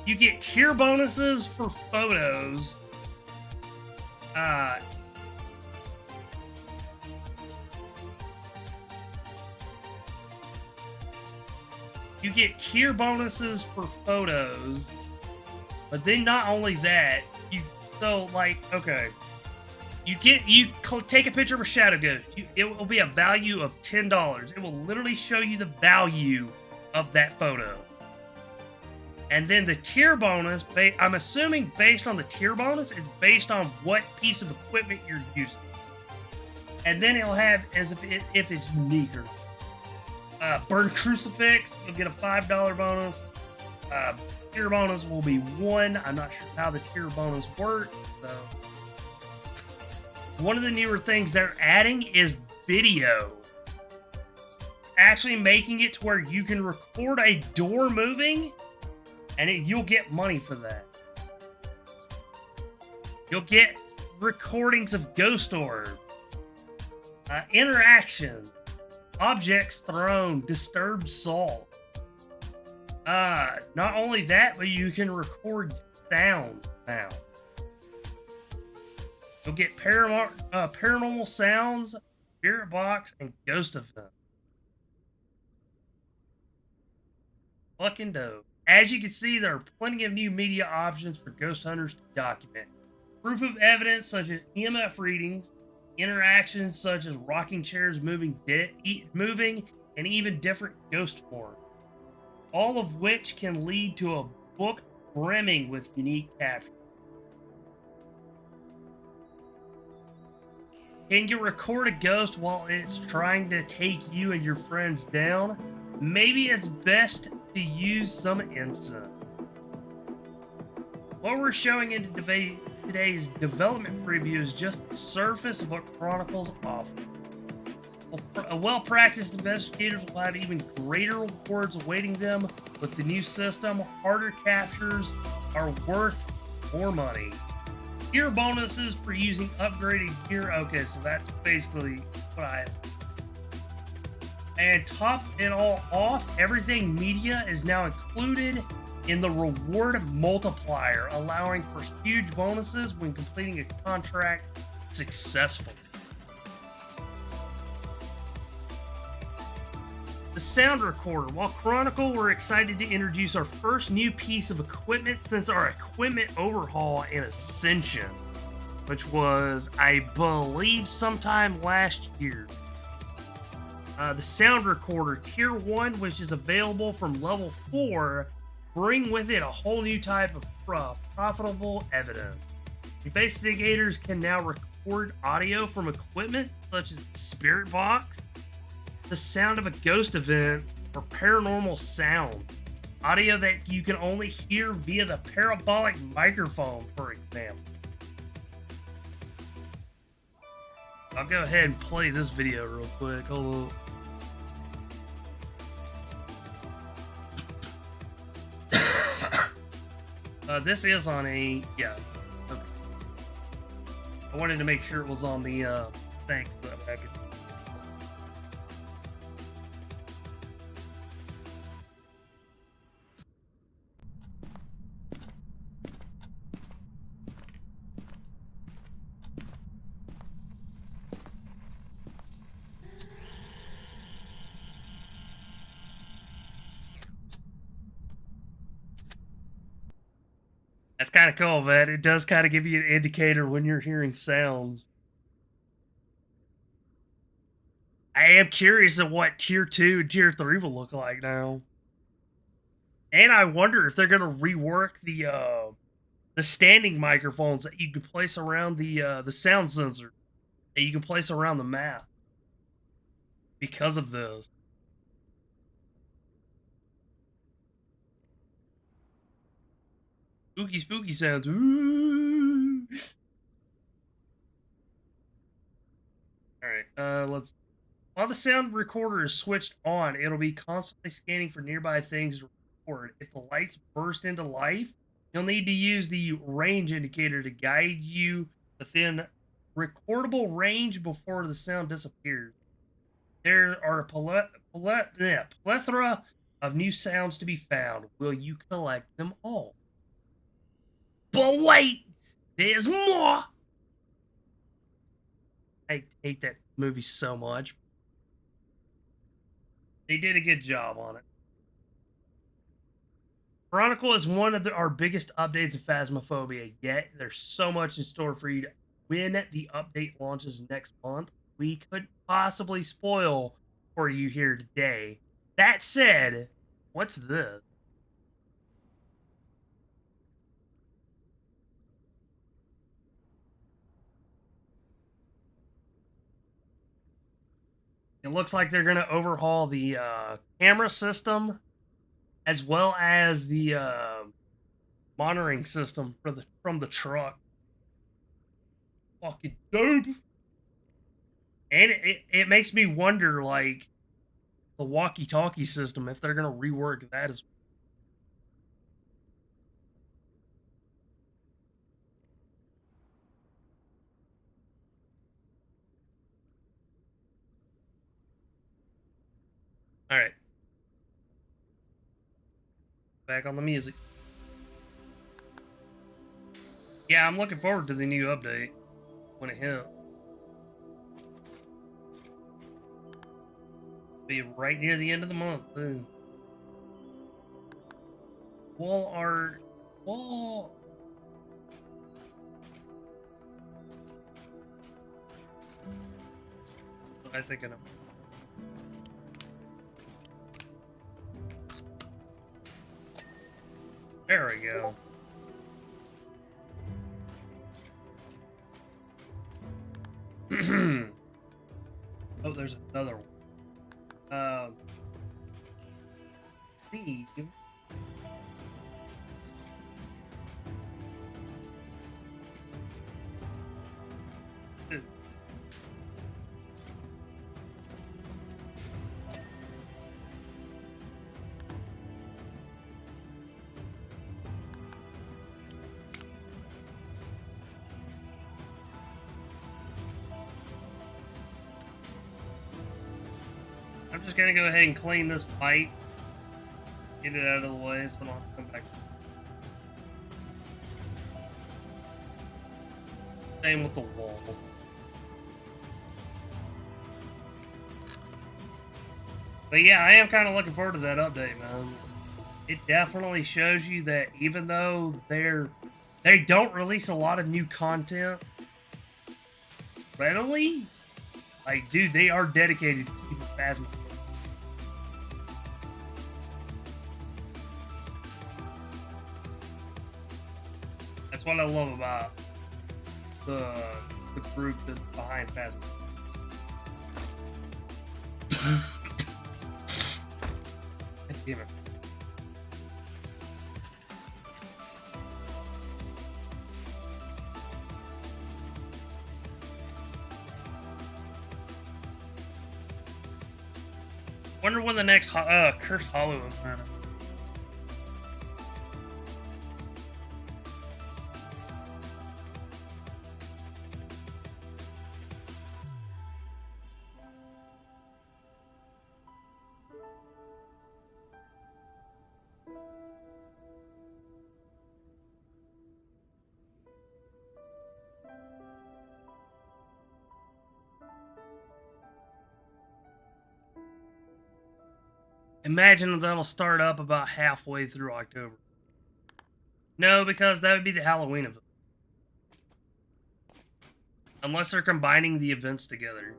you get tier bonuses for photos. You get tier bonuses for photos, but then not only that, you take a picture of a shadow ghost. It will be a value of $10. It will literally show you the value of that photo. And then the tier bonus, I'm assuming based on the tier bonus, it's based on what piece of equipment you're using. And then it'll have as if it's unique. Or burn crucifix, you'll get a $5 bonus. Tier bonus will be 1. I'm not sure how the tier bonus works. So one of the newer things they're adding is video. Actually making it to where you can record a door moving and you'll get money for that. You'll get recordings of ghost orbs, interactions, objects thrown, disturbed salt. Not only that, but you can record sound now. You'll get paranormal sounds, spirit box, and ghost event. Fucking dope. As you can see, there are plenty of new media options for ghost hunters to document. Proof of evidence such as EMF readings, interactions such as rocking chairs moving, and even different ghost forms. All of which can lead to a book brimming with unique captions. Can you record a ghost while it's trying to take you and your friends down? Maybe it's best to use some incense. What we're showing in today's development preview is just the surface of what Chronicles offers. Well-practiced investigators will have even greater rewards awaiting them with the new system. Harder captures are worth more money. Gear bonuses for using upgraded gear. Okay, so that's basically what I have. And top it all off, everything media is now included in the reward multiplier, allowing for huge bonuses when completing a contract successfully. The sound recorder. While Chronicle, we're excited to introduce our first new piece of equipment since our equipment overhaul in Ascension, which was, I believe, sometime last year. The sound recorder tier 1, which is available from level 4, bring with it a whole new type of profitable evidence. Investigators can now record audio from equipment such as the spirit box, the sound of a ghost event, or paranormal sound. Audio that you can only hear via the parabolic microphone, for example. I'll go ahead and play this video real quick. Hold on. This is on a... yeah. Okay. I wanted to make sure it was on the thing so that I could... That's kind of cool, man. It does kind of give you an indicator when you're hearing sounds. I am curious of what tier 2 and tier 3 will look like now. And I wonder if they're going to rework the standing microphones that you can place around the sound sensor that you can place around the map because of this. Spooky sounds. Ooh. Alright, let's... While the sound recorder is switched on, it'll be constantly scanning for nearby things to record. If the lights burst into life, you'll need to use the range indicator to guide you within recordable range before the sound disappears. There are a plethora of new sounds to be found. Will you collect them all? But wait, there's more! I hate that movie so much. They did a good job on it. Chronicle is one of our biggest updates of Phasmophobia yet. There's so much in store for you when the update launches next month. We couldn't possibly spoil for you here today. That said, what's this? It looks like they're going to overhaul the camera system as well as the monitoring system for from the truck. Fucking dope. And it makes me wonder, like, the walkie-talkie system, if they're going to rework that as well. Back on the music. Yeah, I'm looking forward to the new update when it hits. Be right near the end of the month. Boom. Wall art. Wall. I think I know. There we go. Oh, there's another one. Steve. I'm just gonna go ahead and clean this pipe. Get it out of the way so I don't have to come back. Same with the wall. But yeah, I am kind of looking forward to that update, man. It definitely shows you that even though they don't release a lot of new content readily, like, dude, they are dedicated to keeping Phasma. That's what I love about the group that's behind Phasma. Damn it. Wonder when the next Cursed Hollow is coming. Imagine that'll start up about halfway through October. No, because that would be the Halloween event. Unless they're combining the events together.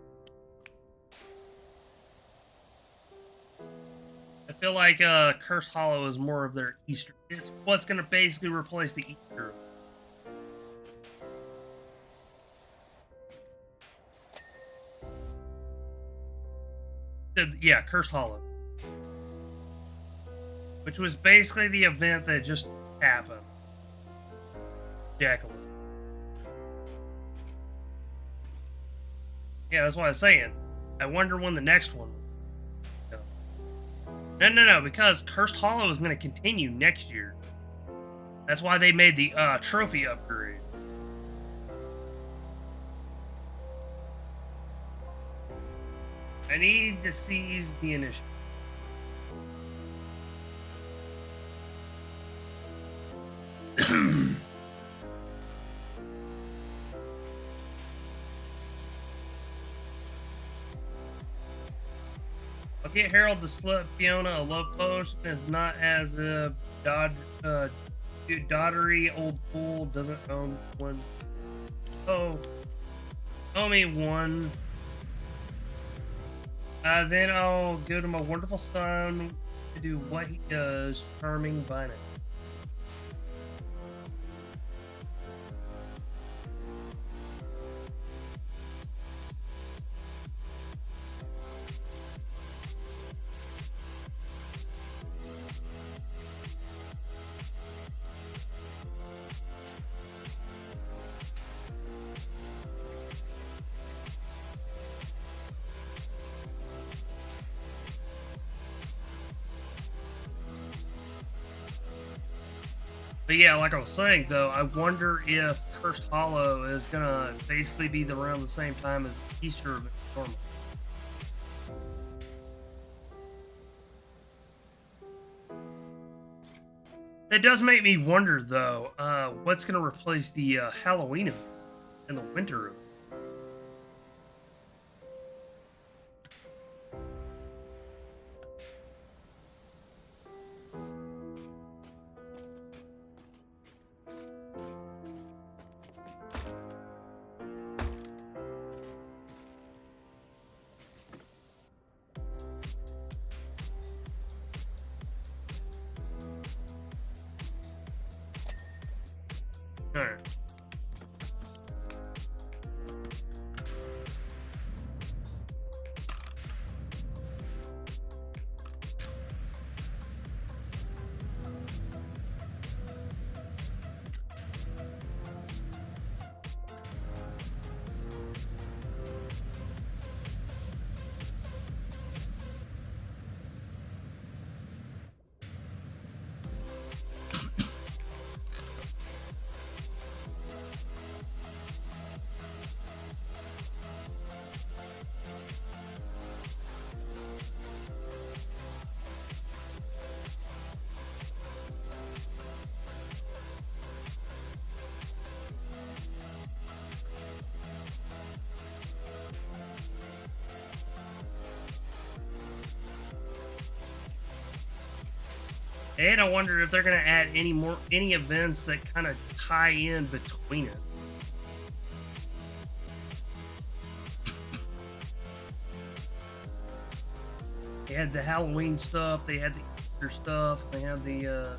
I feel like Cursed Hollow is more of their Easter. It's what's going to basically replace the Easter. Yeah, Cursed Hollow. Which was basically the event that just happened. Jacqueline. Yeah, that's what I was saying. I wonder when the next one will go. No, because Cursed Hollow is going to continue next year. That's why they made the trophy upgrade. I need to seize the initiative. I'll get Harold to slip Fiona a love potion. It's not as a doddery old fool doesn't own one. Oh, owe me one. Then I'll go to my wonderful son to do what he does, charming by now. But yeah, like I was saying though, I wonder if Cursed Hollow is gonna basically be around the same time as Easter event normal. That does make me wonder, though, what's going to replace the Halloween event and the winter event? Alright. And I wonder if they're going to add any events that kind of tie in between it. They had the Halloween stuff, they had the Easter stuff, they had the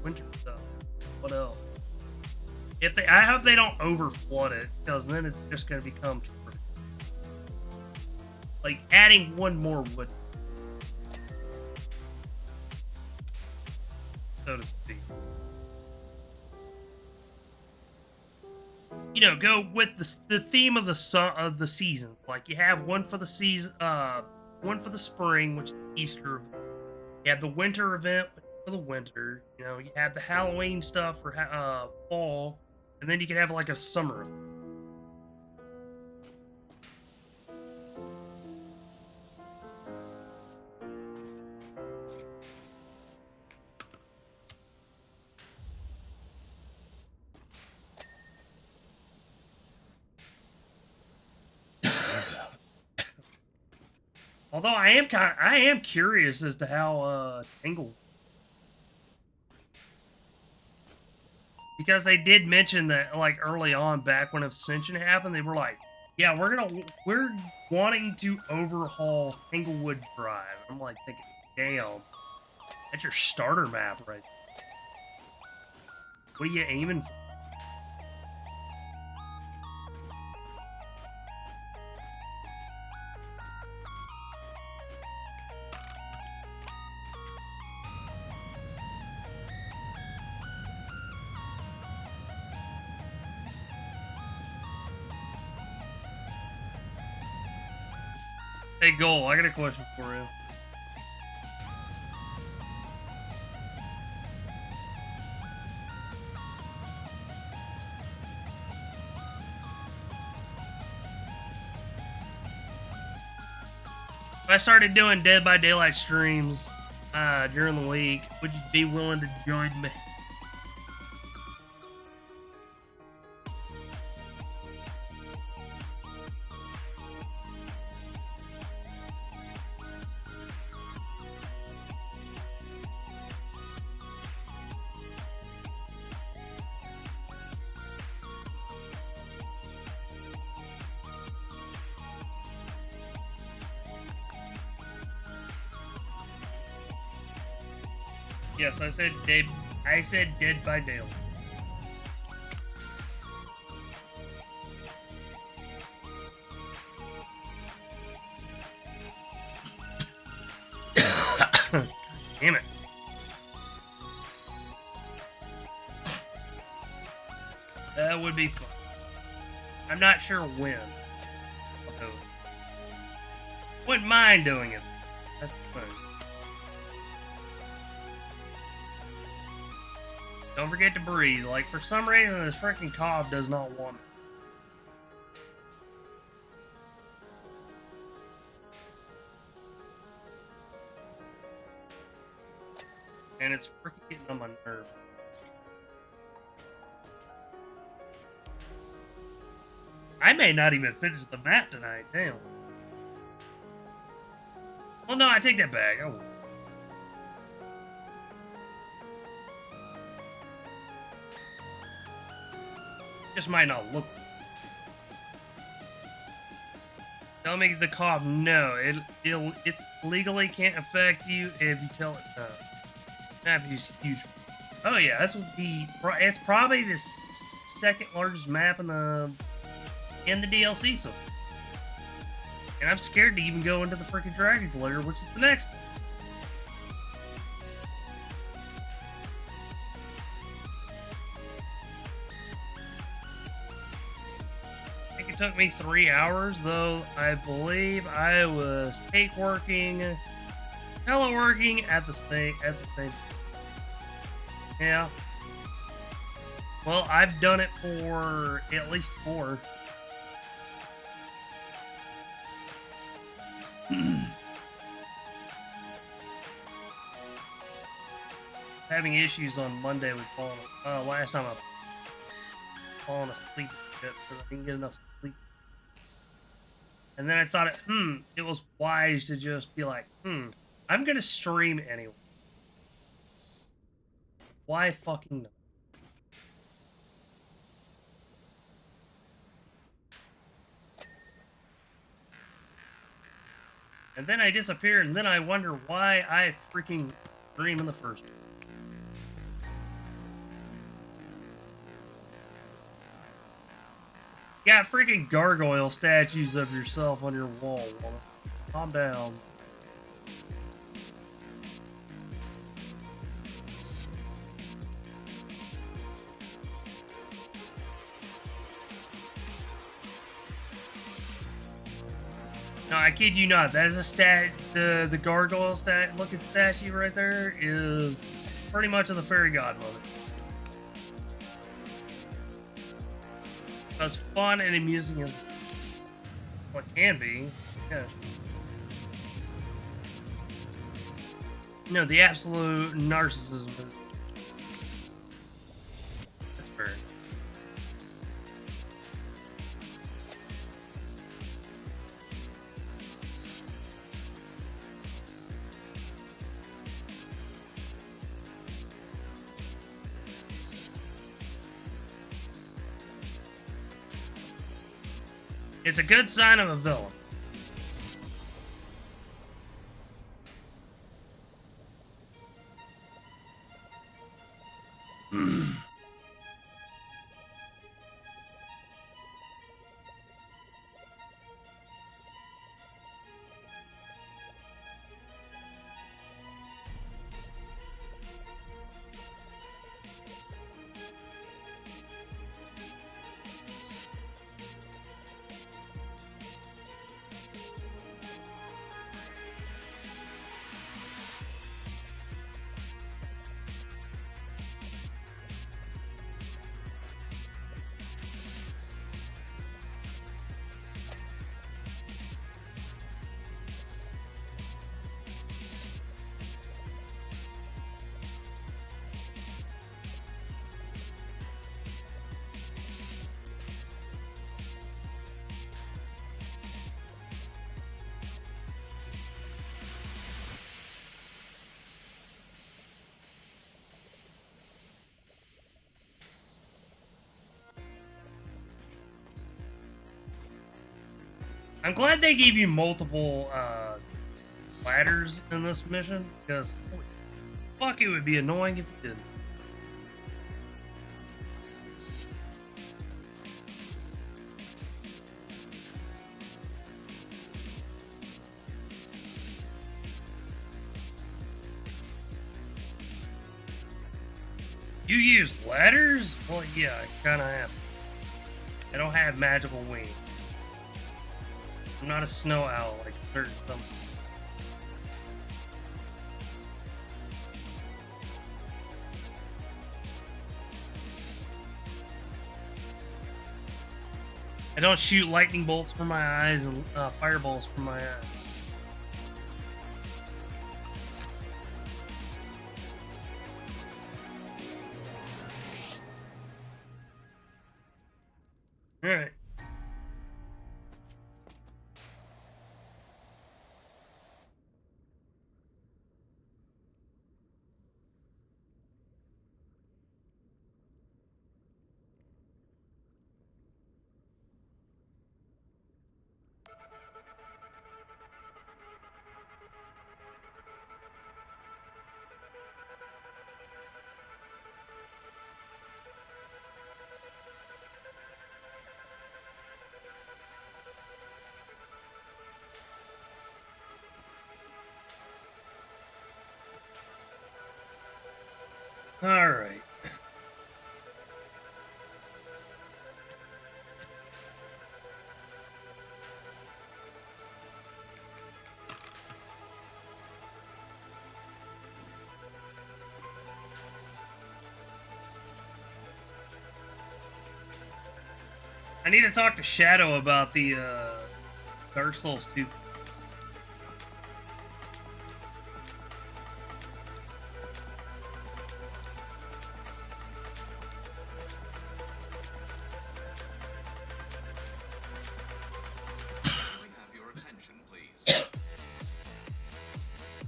winter stuff. What else? I hope they don't over flood it, because then it's just going to become like adding one more wood, so to speak. You know, go with the theme of the season. Like you have one for the season, one for the spring, which is Easter. You have the winter event for the winter. You know, you have the Halloween stuff for fall, and then you can have like a summer event. Although I am curious as to how Tangle, because they did mention that like early on, back when Ascension happened, they were like, "Yeah, we're wanting to overhaul Tanglewood Drive." I'm like thinking, "Damn, that's your starter map, right? What are you aiming for?" Hey, Goal, I got a question for you. If I started doing Dead by Daylight streams during the week, would you be willing to join me? Yes, I said Dead. I said Dead by Daylight. God damn it! That would be fun. I'm not sure when. I'll do it. Wouldn't mind doing it. That's the thing. Don't forget to breathe. Like, for some reason, this freaking cob does not want it. and it's freaking getting on my nerves. I may not even finish the map tonight. Damn. Well, no, I take that back. I won't. Just might not look. Tell me the cough. No, it's legally can't affect you if you tell it no. Map is huge. Oh yeah, that's what it's probably the second largest map in the DLC. So, and I'm scared to even go into the freaking Dragon's Lair, which is the next one. It took me 3 hours, though I believe I was working, teleworking at the same. Yeah. Well, I've done it for at least 4. Having issues on Monday with falling. Last time I falling asleep because I didn't get enough sleep. And then I thought it was wise to just be like, I'm gonna stream anyway. Why fucking not? And then I disappear, and then I wonder why I freaking stream in the first place. You got freaking gargoyle statues of yourself on your wall, woman. Calm down. No, I kid you not. That is a the gargoyle looking statue right there is pretty much of the fairy godmother. As fun and amusing as what can be, yeah. No, the absolute narcissism. That's fair. It's a good sign of a villain. I'm glad they gave you multiple ladders in this mission, because fuck, it would be annoying if you didn't. You use ladders? Well, yeah, I kind of have. I don't have magical wings. I'm not a snow owl like certain some. I don't shoot lightning bolts from my eyes and fireballs from my eyes. All right. All right. I need to talk to Shadow about the Dark Souls 2. We have your attention, please.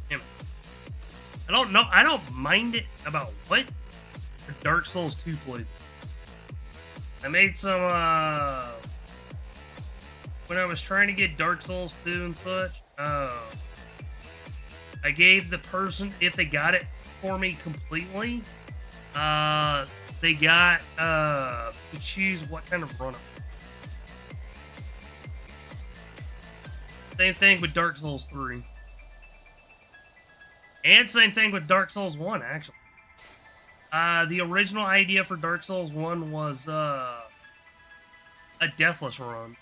Damn. I don't know. I don't mind it about what? The Dark Souls 2 played. I made some, when I was trying to get Dark Souls 2 and such, I gave the person, if they got it for me completely, they got, to choose what kind of run it. Same thing with Dark Souls 3. And same thing with Dark Souls 1, actually. The original idea for Dark Souls 1 was, a deathless run.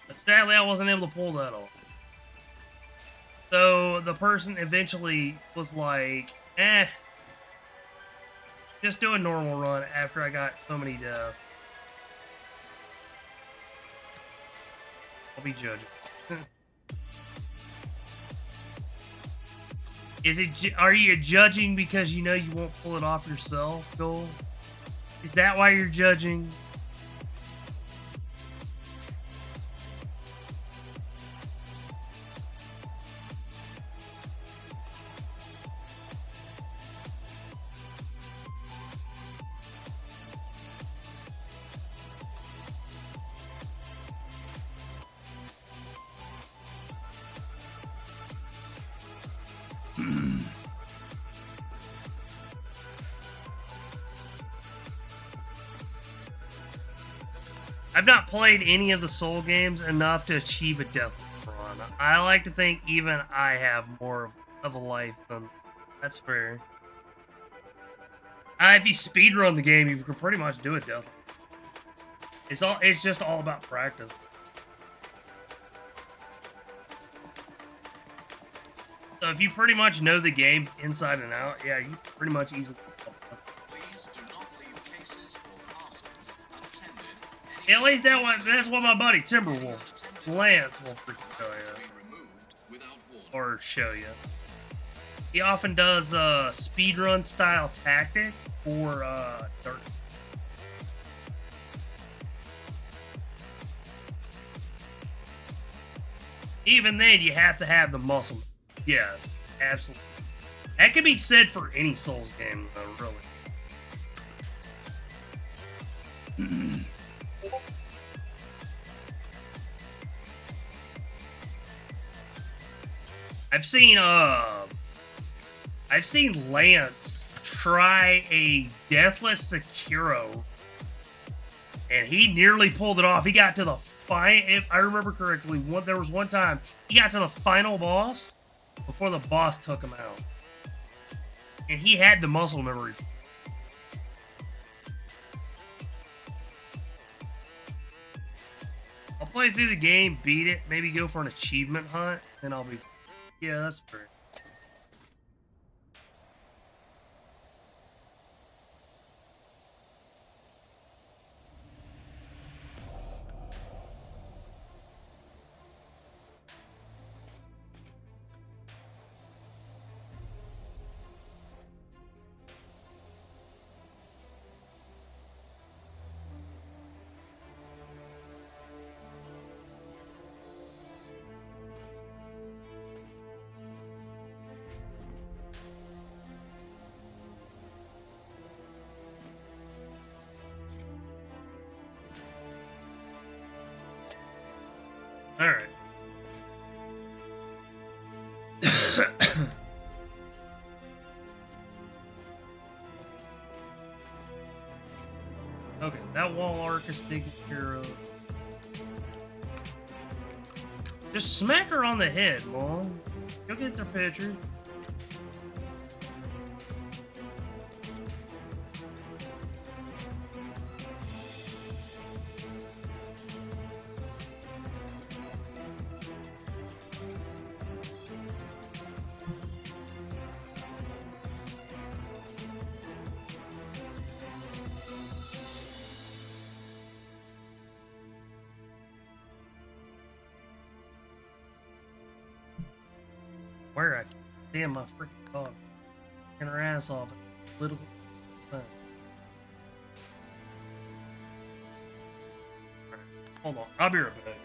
But sadly, I wasn't able to pull that off. So, the person eventually was like, just do a normal run after I got so many deaths. I'll be judging. Are you judging because you know you won't pull it off yourself, Gold? Is that why you're judging? I've not played any of the Soul games enough to achieve a death run. I like to think even I have more of a life than... That's fair. If you speedrun the game, you can pretty much do it death. It's just all about practice. So if you pretty much know the game inside and out, yeah, you pretty much easily... Please do not leave cases or parcels unattended. At least that's what my buddy Timberwolf, Lance, will freaking show you. Be removed without warning. Or show you. He often does a speedrun style tactic for Dark. Even then, you have to have the muscle. Yes, absolutely. That can be said for any Souls game, though, really. I've seen Lance try a deathless Sekiro, and he nearly pulled it off. He got to the if I remember correctly, there was one time he got to the final boss before the boss took him out, and he had the muscle memory. I'll play through the game, beat it, maybe go for an achievement hunt, then I'll be... Yeah, that's fair. All right. Okay, that wall arc is taken care of. Just smack her on the head, Mom. Go get their picture. Where I damn my freaking dog. Taking her ass off a little time. Alright, hold on. I'll be right back.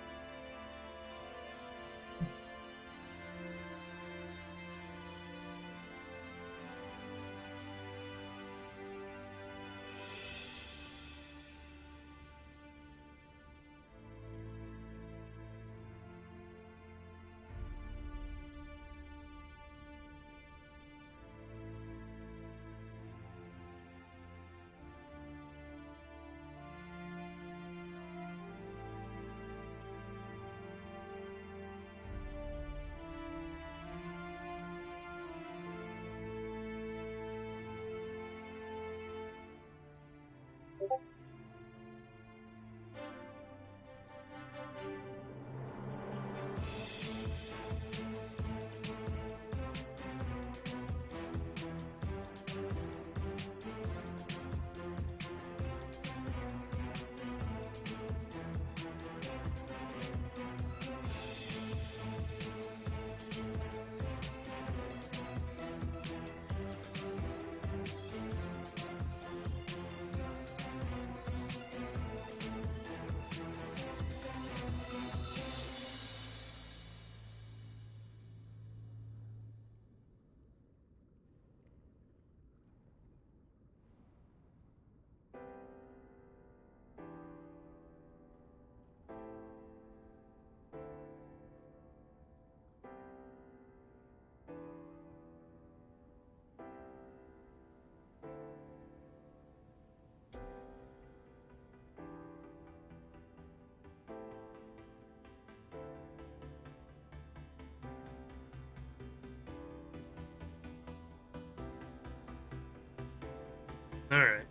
Alright.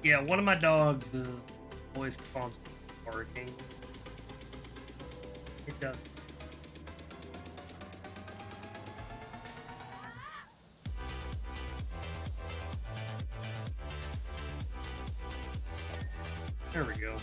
Yeah, one of my dogs is always constantly barking. It does. There we go.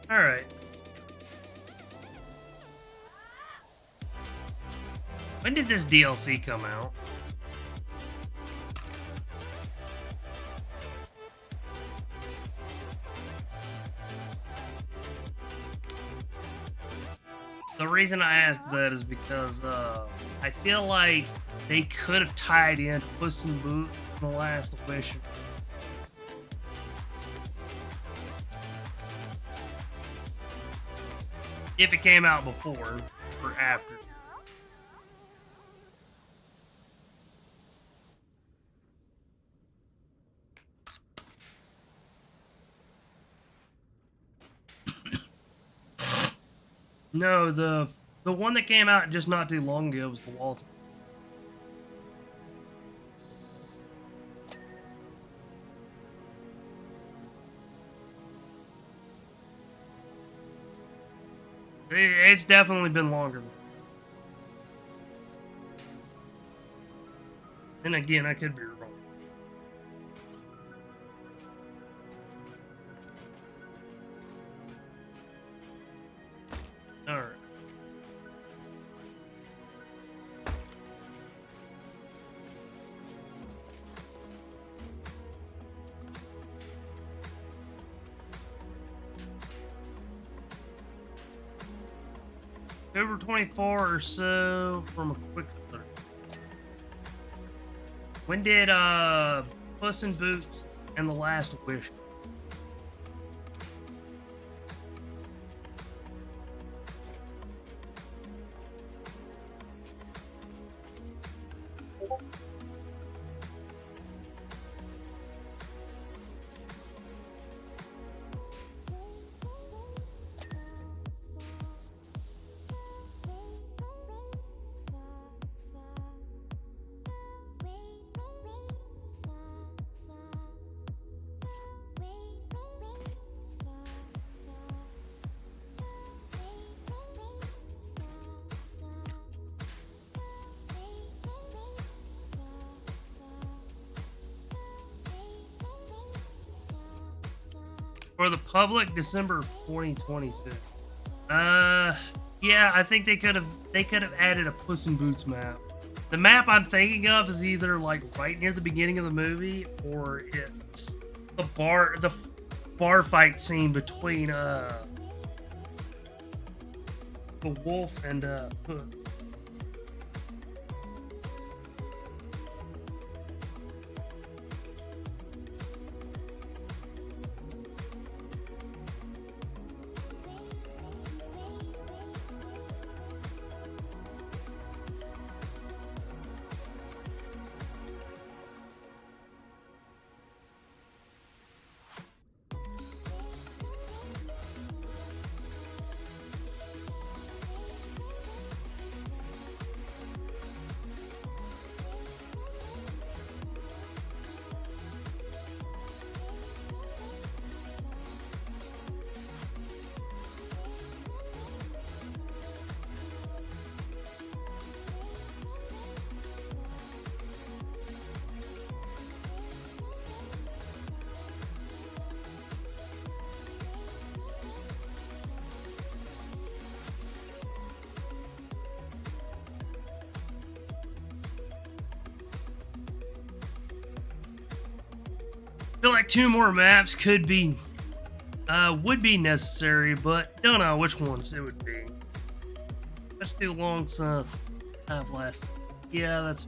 Alright. When did this DLC come out? The reason I ask that is because I feel like they could have tied in Puss in Boots in The Last Wish. If it came out before or after. No, the one that came out just not too long ago was the Waltz. It's definitely been longer. And again, I could be wrong. All right. October 24 or so from a quick search. When did Puss in Boots and The Last Wish? For the public, December 2022. Yeah, I think they could have added a Puss in Boots map. The map I'm thinking of is either like right near the beginning of the movie, or it's the bar fight scene between the wolf and Puss. I feel like 2 more maps would be necessary, but don't know which ones it would be. That's too long since I've last. Yeah, that's.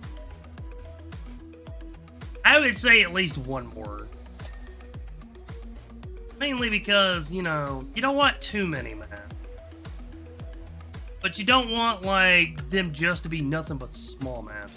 I would say at least 1 more. Mainly because, you don't want too many maps. But you don't want, like, them just to be nothing but small maps.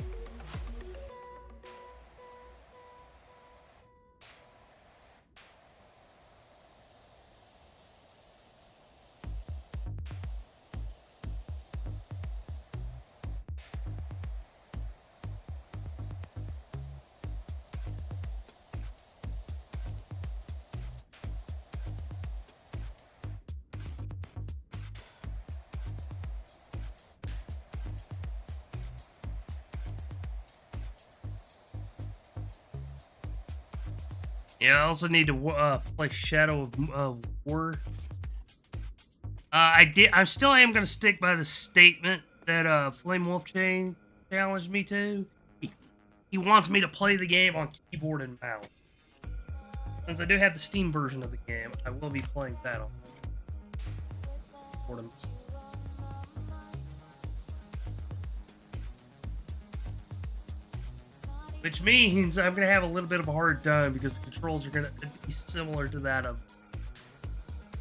Yeah, I also need to play Shadow of War. I still am gonna stick by the statement that Flame Wolf Chain challenged me to. He wants me to play the game on keyboard and mouse. Since I do have the Steam version of the game, I will be playing that on keyboard and mouse. Which means I'm gonna have a little bit of a hard time because the controls are gonna be similar to that of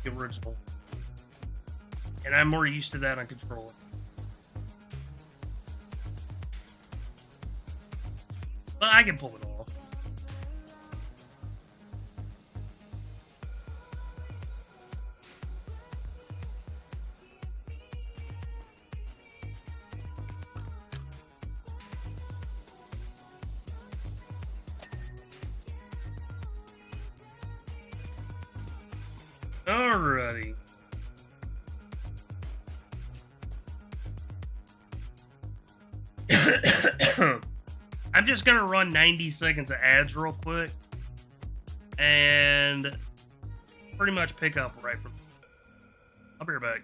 the original. And I'm more used to that on controller. But I can pull it off. Alrighty. I'm just gonna run 90 seconds of ads real quick and pretty much pick up right from. I'll be right back.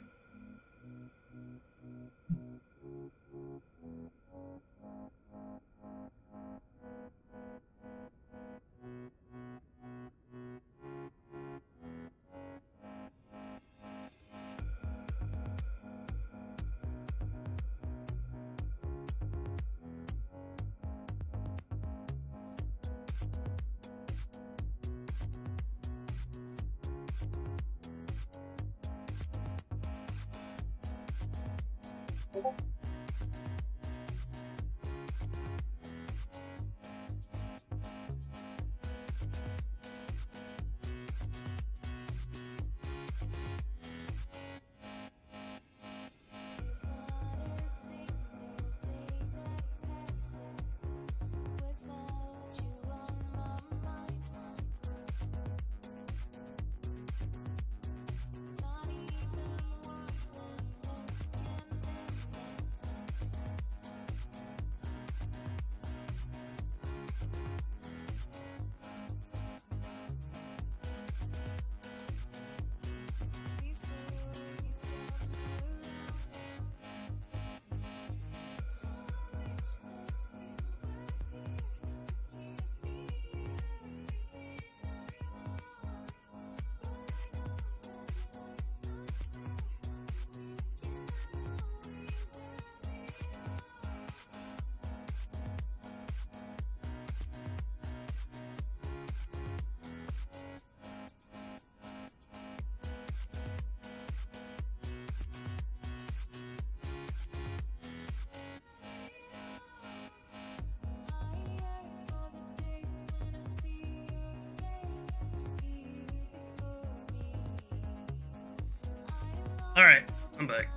Alright, I'm back.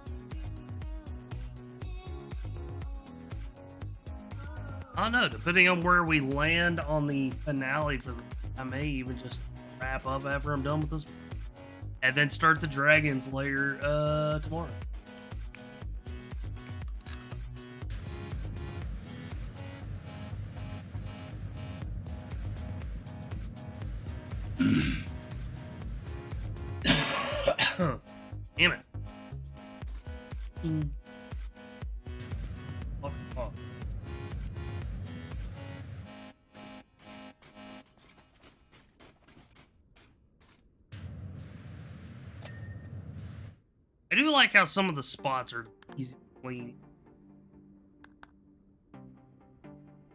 I don't know, depending on where we land on the finale, I may even just wrap up after I'm done with this. And then start the Dragon's Lair tomorrow. Damn it. What the fuck? I do like how some of the spots are easy to clean.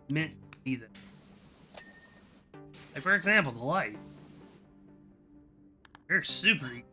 Meant to be there. Like, for example, the light. They're super easy.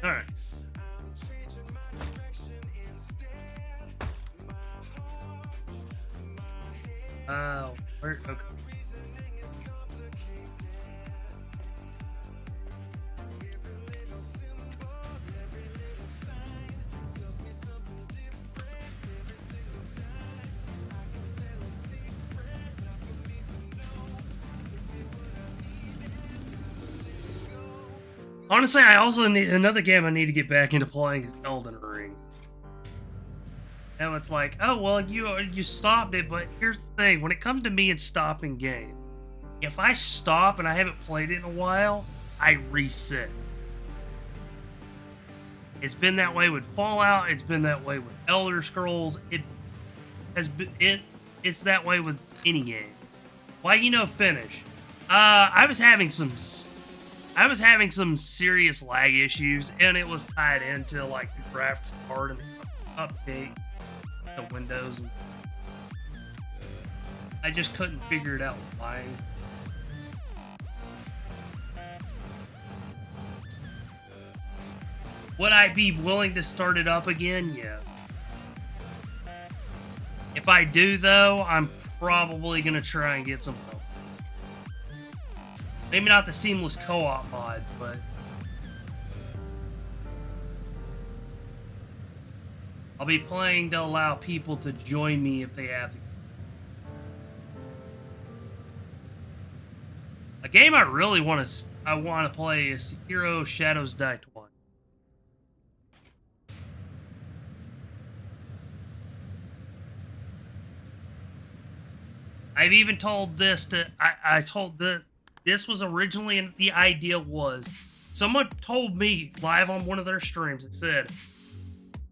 All right. Where? Okay. Honestly, I also need another game I need to get back into playing is Elden Ring. Now it's like, oh well, you stopped it, but here's the thing: when it comes to me and stopping game, if I stop and I haven't played it in a while, I reset. It's been that way with Fallout. It's been that way with Elder Scrolls. It's that way with any game. Why finish? I was having some serious lag issues, and it was tied into like the graphics card and the update the Windows. And I just couldn't figure it out why. Would I be willing to start it up again? Yeah. If I do, though, I'm probably gonna try and get some help. Maybe not the seamless co-op mod, but I'll be playing to allow people to join me if they have to. A game I really want to play is Sekiro Shadows Die Twice. I've even told this to I told that this was originally the idea was someone told me live on one of their streams and said,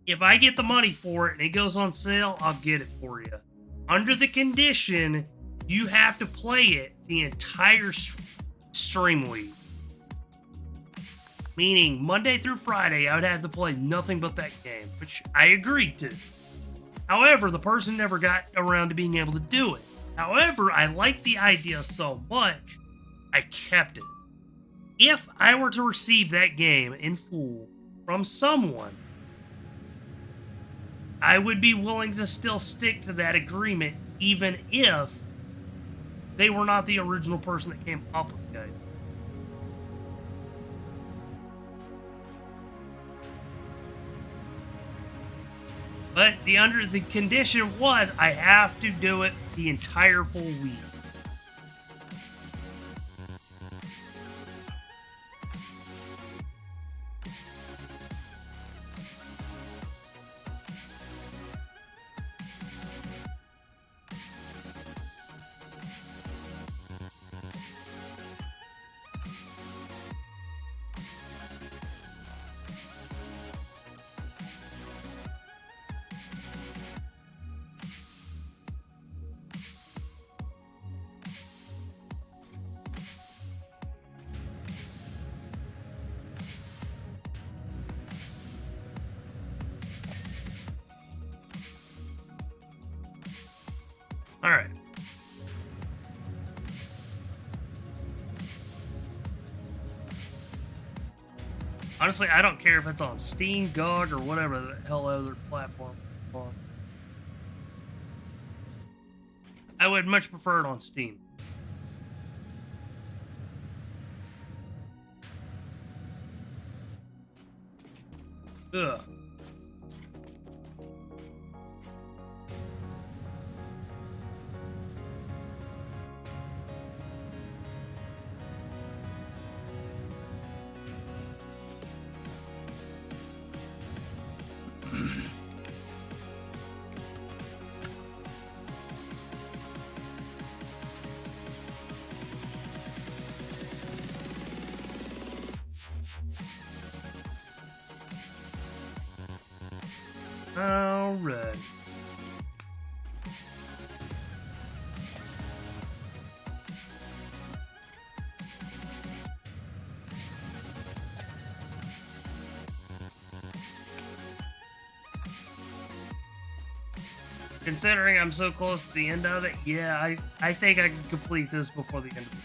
if I get the money for it and it goes on sale, I'll get it for you. Under the condition, you have to play it the entire stream week. Meaning, Monday through Friday, I would have to play nothing but that game, which I agreed to. However, the person never got around to being able to do it. However, I liked the idea so much, I kept it. If I were to receive that game in full from someone, I would be willing to still stick to that agreement, even if they were not the original person that came up with it. But the condition was I have to do it the entire full week. Alright. Honestly, I don't care if it's on Steam, GOG, or whatever the hell other platform it's on. I would much prefer it on Steam. Ugh. All right. Considering I'm so close to the end of it, yeah, I think I can complete this before the end of it.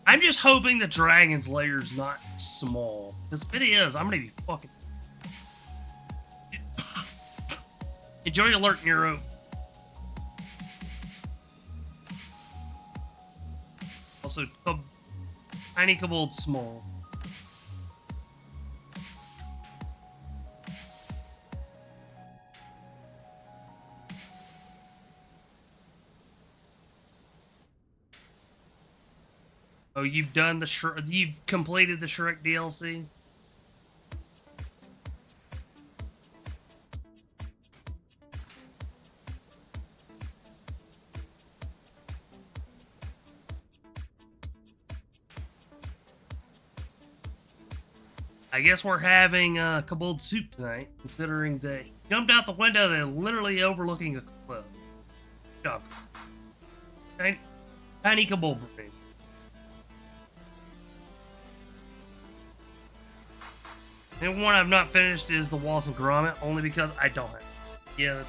I'm just hoping the Dragon's Lair's not small. Because if it is, I'm gonna be fucking... Enjoy your alert, Nero. Also, tiny kobold small. Oh, you've done the you've completed the Shrek DLC? I guess we're having kobold soup tonight, considering they jumped out the window. They're literally overlooking a cliff. Good job. Tiny kobold brain. And one I've not finished is the Wallace and Gromit, only because I don't have it. Yeah,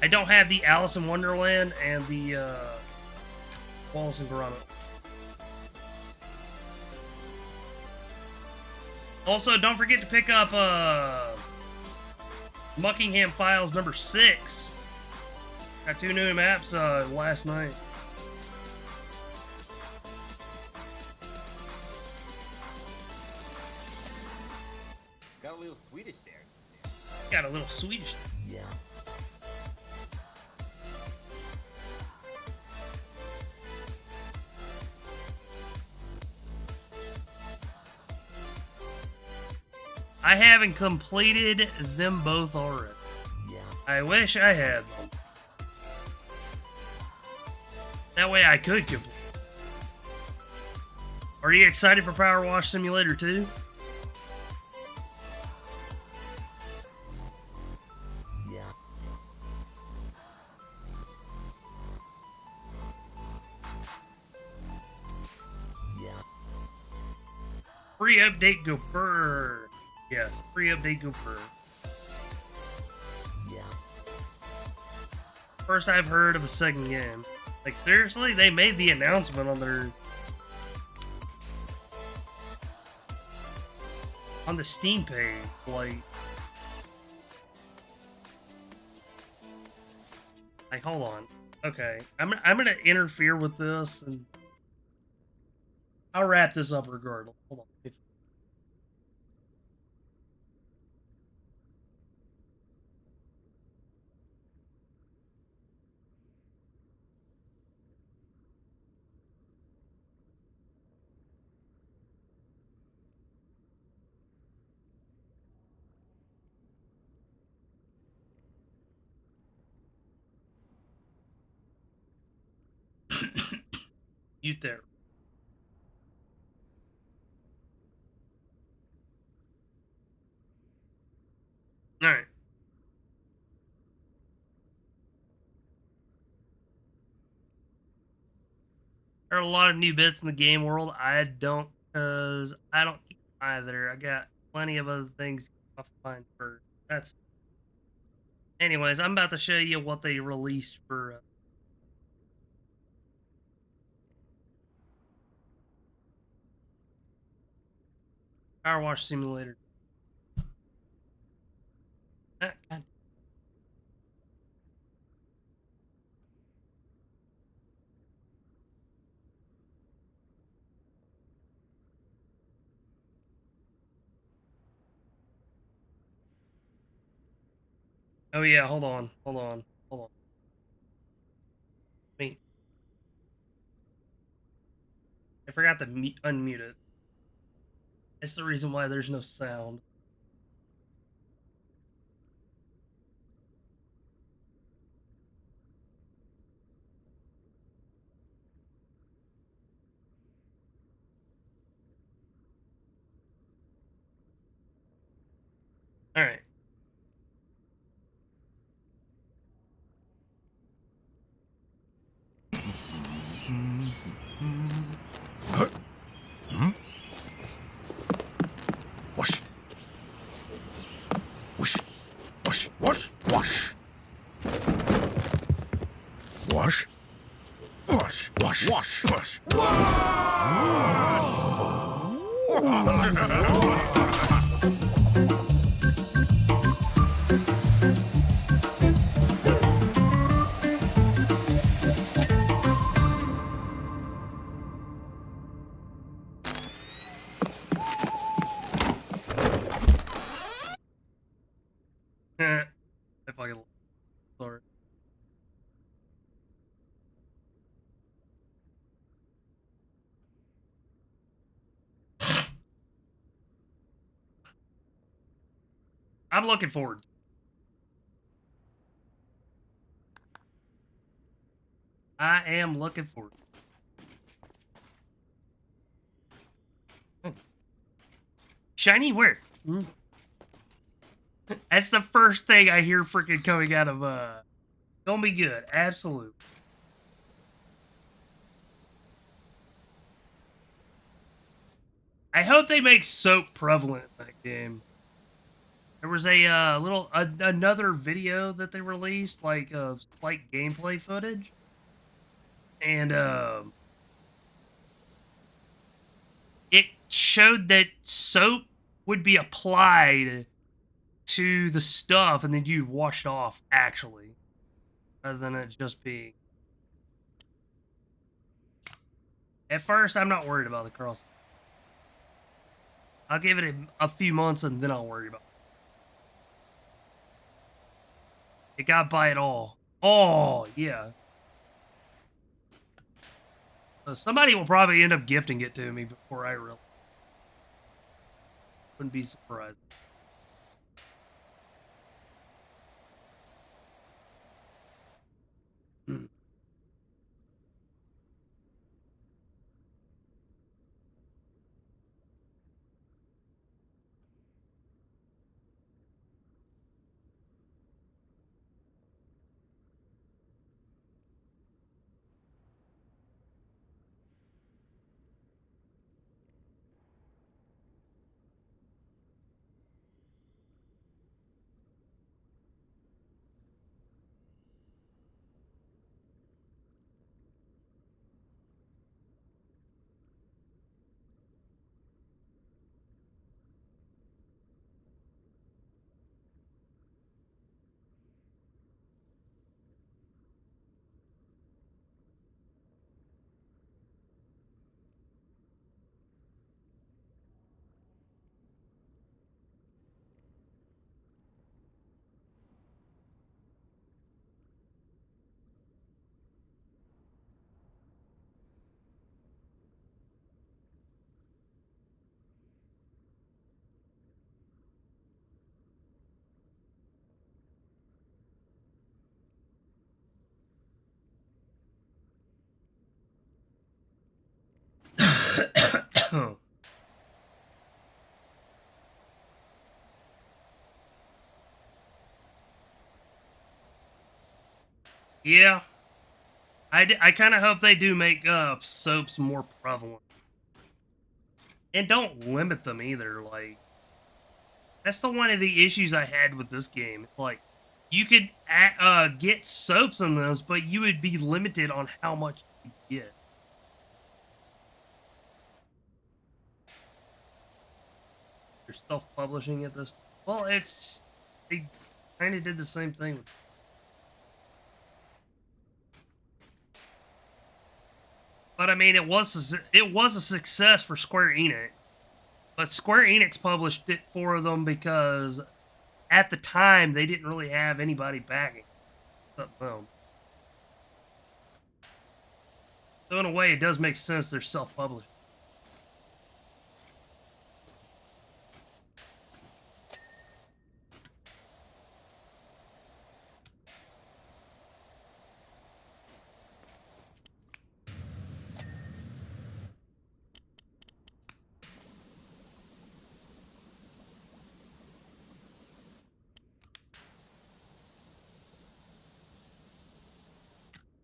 I don't have the Alice in Wonderland and the Wallace and Gromit. Also, don't forget to pick up Muckingham Files number 6. Got 2 new maps last night. Got a little Swedish there. Got a little Swedish. Yeah. I haven't completed them both already. Yeah. I wish I had them. That way I could complete. Are you excited for Powerwash Simulator 2? Yeah. Yeah. Free update go burr. Yes, free update go burr. Yeah. First I've heard of a second game. Like, seriously? They made the announcement on their... on the Steam page, like... Like, hold on. Okay, I'm gonna interfere with this, and... I'll wrap this up regardless. Hold on. You there. Alright. There are a lot of new bits in the game world. I don't either. I got plenty of other things off mine first. That's... Anyways, I'm about to show you what they released for... Powerwash Simulator. God. Oh yeah, hold on. Wait. I forgot to unmute it. That's the reason why there's no sound. Alright. Wash. Wash. Wash. Wash. Wash, wash, wash, wash. I fucking sorry. I'm looking forward. I am looking forward. Oh. Shiny where? That's the first thing I hear freaking coming out of gonna be good, absolute. I hope they make soap prevalent in that game. There was a another video that they released, like like gameplay footage, and it showed that soap would be applied to the stuff, and then you wash it off actually, rather than it just being. At first, I'm not worried about the cross. I'll give it a few months, and then I'll worry about it. It got by it all. Oh, yeah. So somebody will probably end up gifting it to me before I realize. Wouldn't be surprised. Yeah. I kind of hope they do make soaps more prevalent. And don't limit them either. Like, that's one of the issues I had with this game. It's like, you could get soaps in those, but you would be limited on how much you could get. You're self-publishing at this. Well, they kind of did the same thing. But I mean, it was a success for Square Enix. But Square Enix published it for them because at the time they didn't really have anybody backing. But boom. So in a way, it does make sense they're self-published.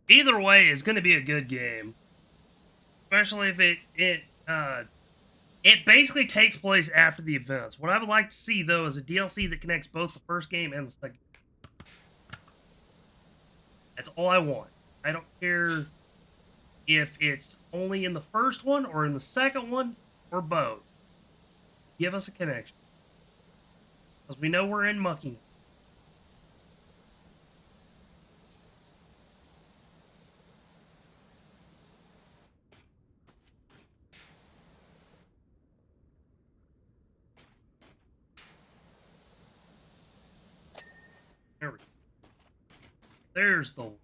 Either way, it's going to be a good game, especially if it basically takes place after the events. What I would like to see though is a DLC that connects both the first game and the second. That's all I want. I don't care if it's only in the first one or in the second one or both. Give us a connection. Because we know we're in mucking. There we go. There's the wall.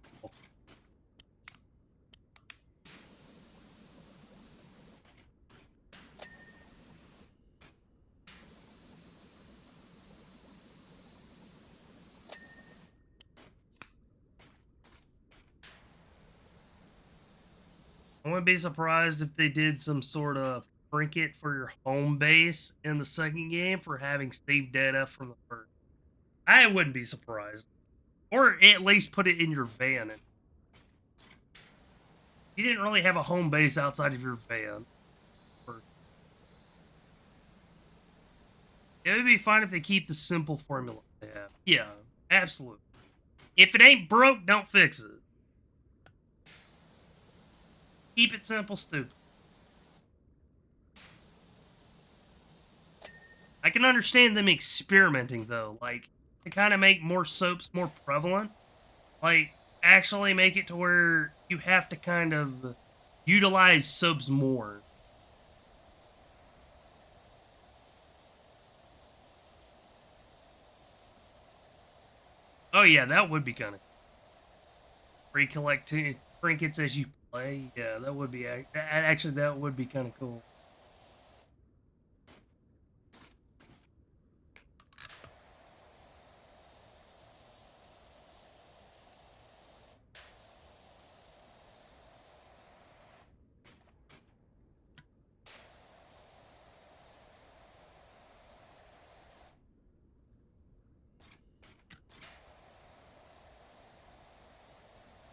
I wouldn't be surprised if they did some sort of trinket for your home base in the second game for having saved data from the first. I wouldn't be surprised. Or at least put it in your van. You didn't really have a home base outside of your van. It would be fine if they keep the simple formula they have. Yeah, absolutely. If it ain't broke, don't fix it. Keep it simple, stupid. I can understand them experimenting, though. Like, to kind of make more soaps more prevalent. Like, actually make it to where you have to kind of utilize soaps more. Oh, yeah, that would be kind of free collecting trinkets as you play. Yeah, that would be actually that would be kind of cool.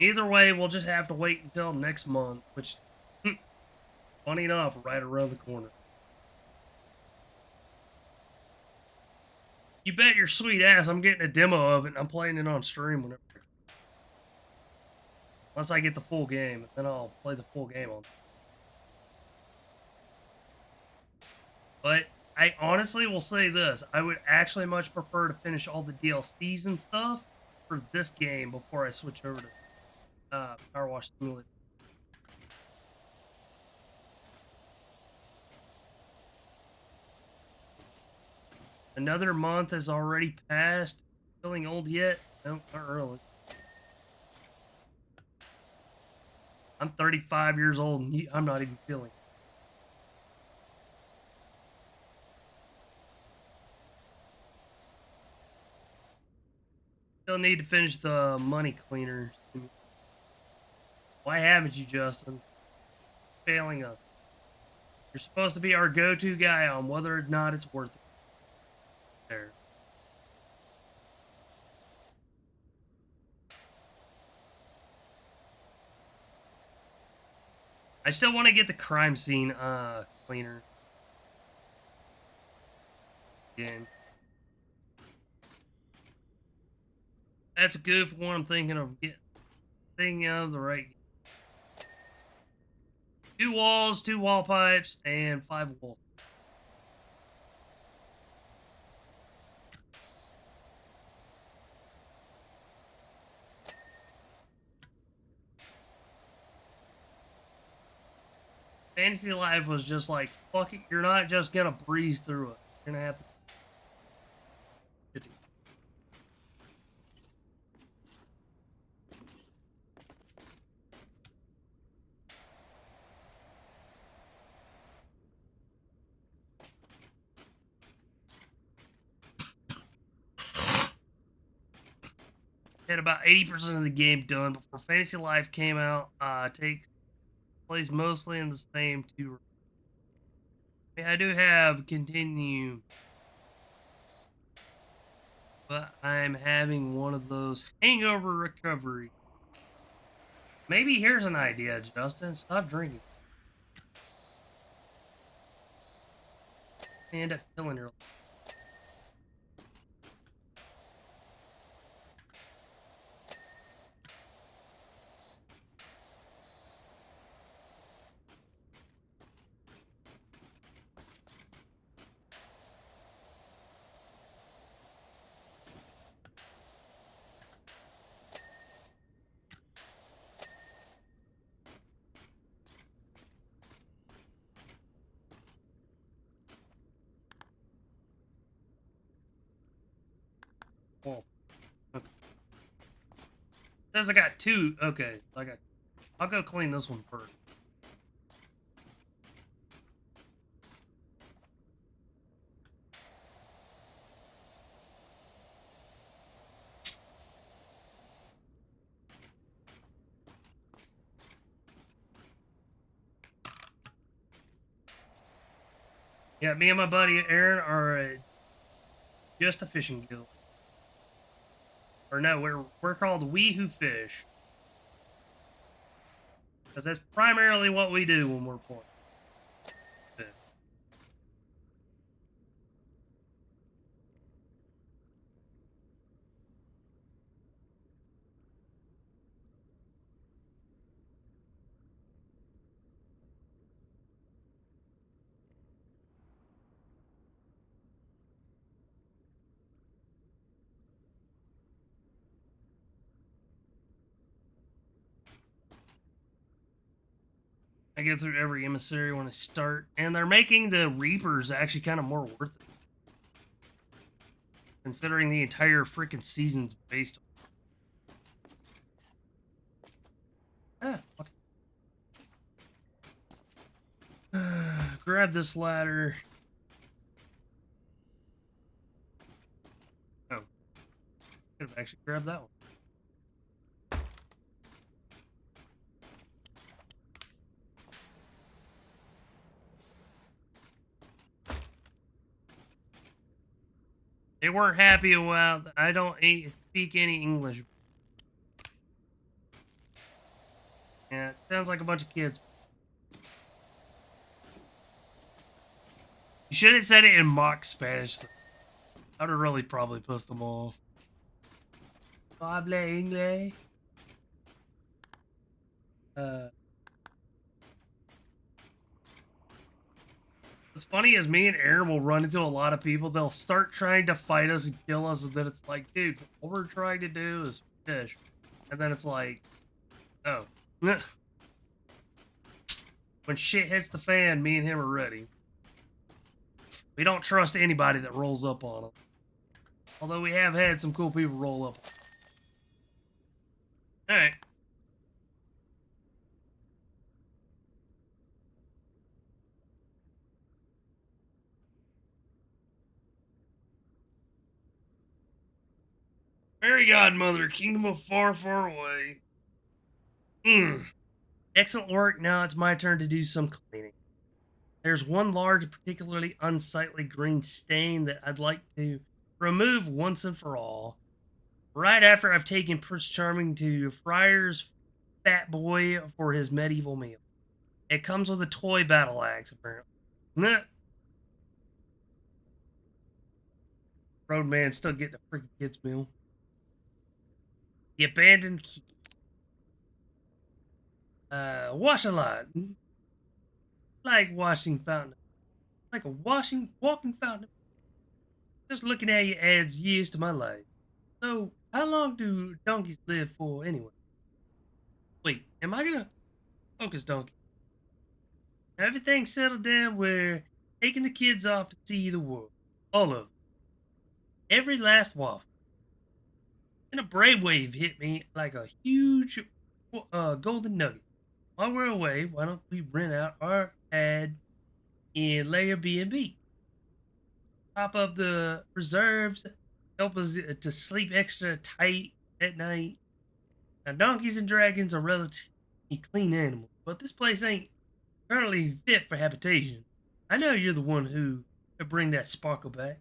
Either way, we'll just have to wait until next month, which, funny enough, right around the corner. You bet your sweet ass I'm getting a demo of it and I'm playing it on stream whenever. Unless I get the full game, then I'll play the full game on. But I honestly will say this. I would actually much prefer to finish all the DLCs and stuff for this game before I switch over to Powerwash Simulator. Another month has already passed. Feeling old yet? No, not really. I'm 35 years old and I'm not even feeling it. Still need to finish the money cleaner. Why haven't you, Justin? Failing us. You're supposed to be our go-to guy on whether or not it's worth it. There. I still want to get the crime scene cleaner game. That's a good one. I'm thinking of the right. 2 walls, 2 wall pipes, and 5 walls. Fantasy Life was just like, fuck it, you're not just gonna breeze through it. You're gonna have to. Had about 80% of the game done before Fantasy Life came out. Takes place mostly in the same 2. I do have continue, but I'm having one of those hangover recovery. Maybe here's an idea, Justin. Stop drinking. You end up killing your. Says I got two. Okay, I'll go clean this one first. Yeah, me and my buddy Aaron are just a fishing guild. Or no, we're called We Who Fish. Because that's primarily what we do when we're playing. I go through every emissary when I start, and they're making the Reapers actually kind of more worth it. Considering the entire freaking season's based on. Grab this ladder. Oh. Could have actually grabbed that one. They weren't happy about. I don't speak any English. Yeah, it sounds like a bunch of kids. You should have said it in mock Spanish. I would have really probably pissed them off. Habla inglés. What's funny is me and Aaron will run into a lot of people. They'll start trying to fight us and kill us, and then it's like, dude, all we're trying to do is fish. And then it's like, oh. When shit hits the fan, me and him are ready. We don't trust anybody that rolls up on them. Although we have had some cool people roll up. Alright. Fairy Godmother, Kingdom of Far, Far Away. Excellent work. Now it's my turn to do some cleaning. There's one large, particularly unsightly green stain that I'd like to remove once and for all. Right after I've taken Prince Charming to Friar's Fat Boy for his medieval meal. It comes with a toy battle axe, apparently. Roadman still getting a freaking kid's meal. The abandoned key. Wash a lot. Like washing fountain. Like a walking fountain. Just looking at you adds years to my life. So, how long do donkeys live for anyway? Wait, am I gonna focus donkey? Everything's settled down. We're taking the kids off to see the world. All of them. Every last waffle. And a brainwave hit me like a huge golden nugget. While we're away, why don't we rent out our pad in Layer B&B? Top up the reserves, help us to sleep extra tight at night. Now, donkeys and dragons are relatively clean animals, but this place ain't currently fit for habitation. I know you're the one who could bring that sparkle back.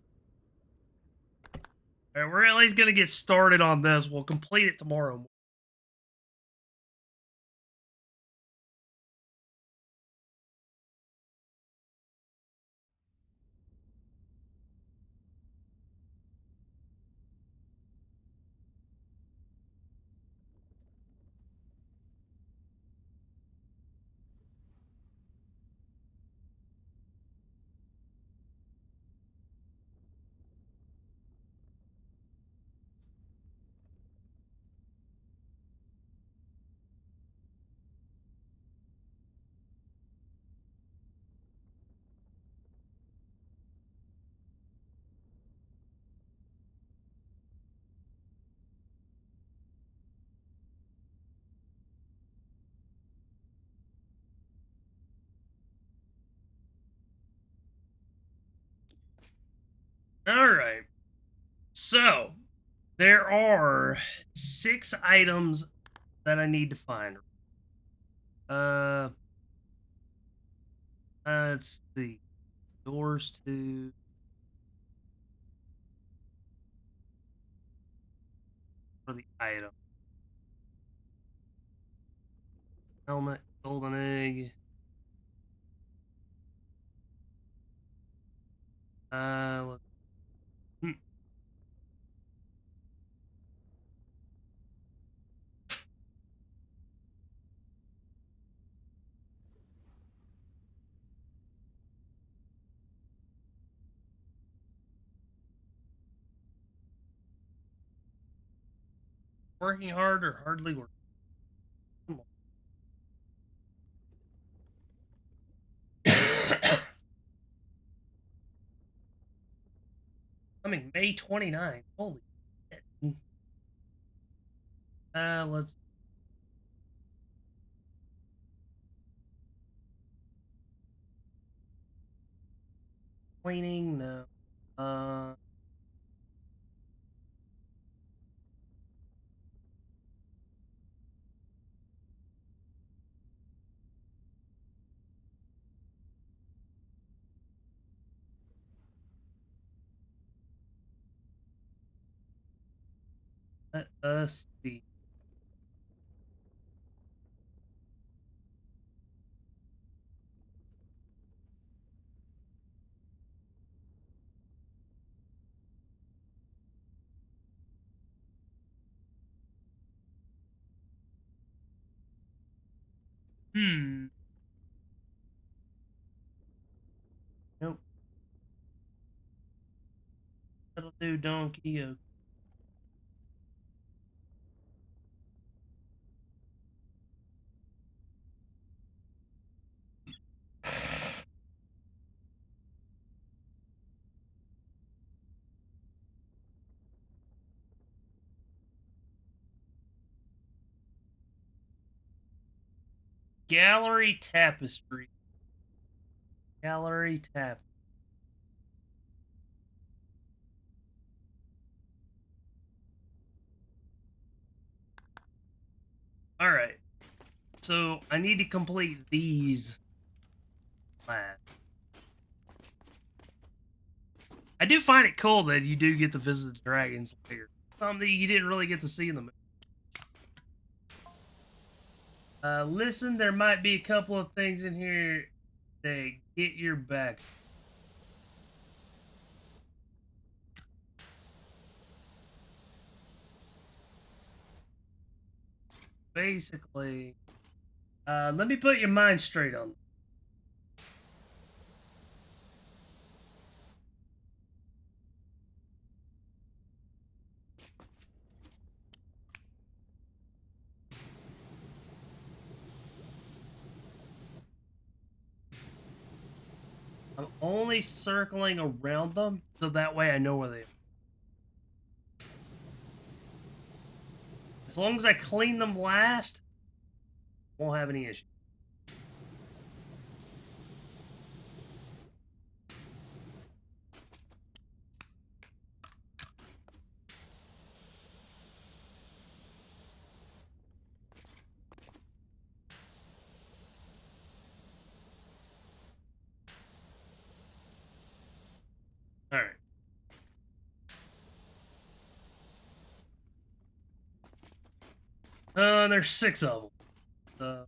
All right, we're at least gonna get started on this. We'll complete it tomorrow. All right. So there are 6 items that I need to find. Uh, let's see. Doors to for the item. Helmet, golden egg. Let's, hmm. Working hard or hardly working? Come on. Coming May 29th. Holy shit. Let's cleaning. No. Uh, let us see. Hmm. Nope. That'll do, donkey. Okay. Gallery tapestry. Gallery tap. All right. So I need to complete these last. I do find it cool that you do get to visit the dragons later. Something you didn't really get to see in the movie. Listen, there might be a couple of things in here that get your back. Basically, let me put your mind straight on. I'm only circling around them, so that way I know where they are. As long as I clean them last, won't have any issue. All right. There's 6 of them.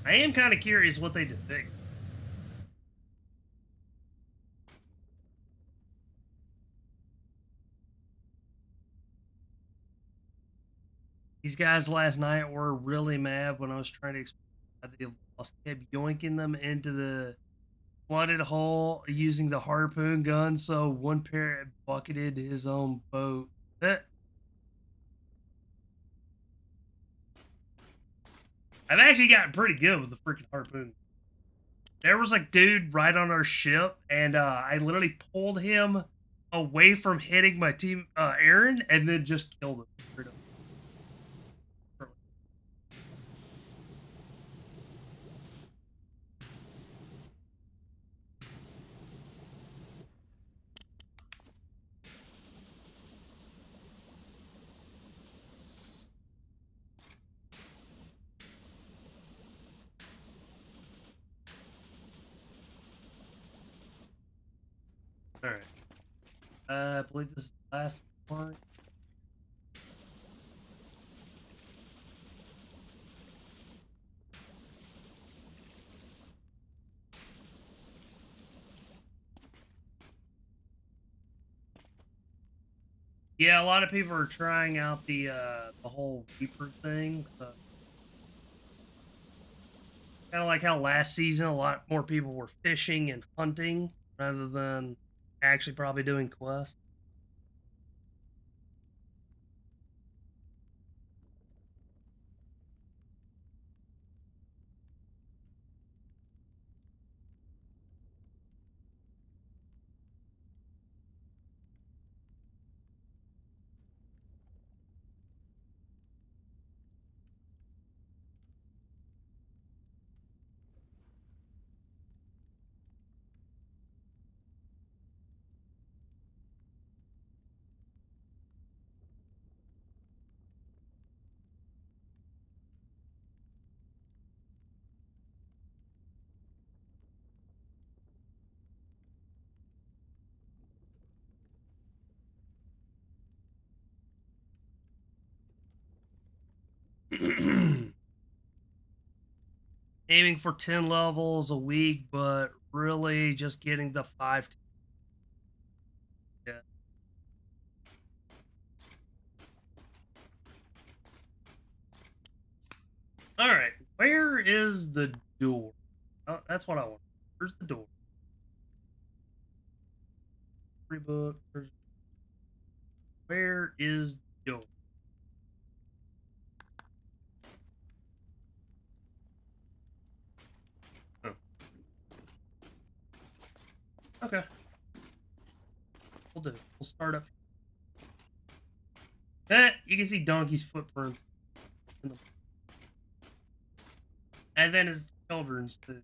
I am kind of curious what they depict. These guys last night were really mad when I was trying to explain how they lost. Kept yoinking them into the flooded hole using the harpoon gun, so one parrot bucketed his own boat. I've actually gotten pretty good with the freaking harpoon. There was a dude right on our ship, and I literally pulled him away from hitting my team, Aaron, and then just killed him. Straight up. All right. I believe this is the last one. Yeah, a lot of people are trying out the whole Reaper thing. So. Kind of like how last season a lot more people were fishing and hunting rather than actually probably doing quests. Aiming for 10 levels a week, but really just getting the 5. Yeah. All right. Where is the door? Oh, that's what I want. Where's the door? Reboot. Where is the door? Oh. Okay. We'll do. We'll start up. You can see Donkey's footprints. And then his children's too.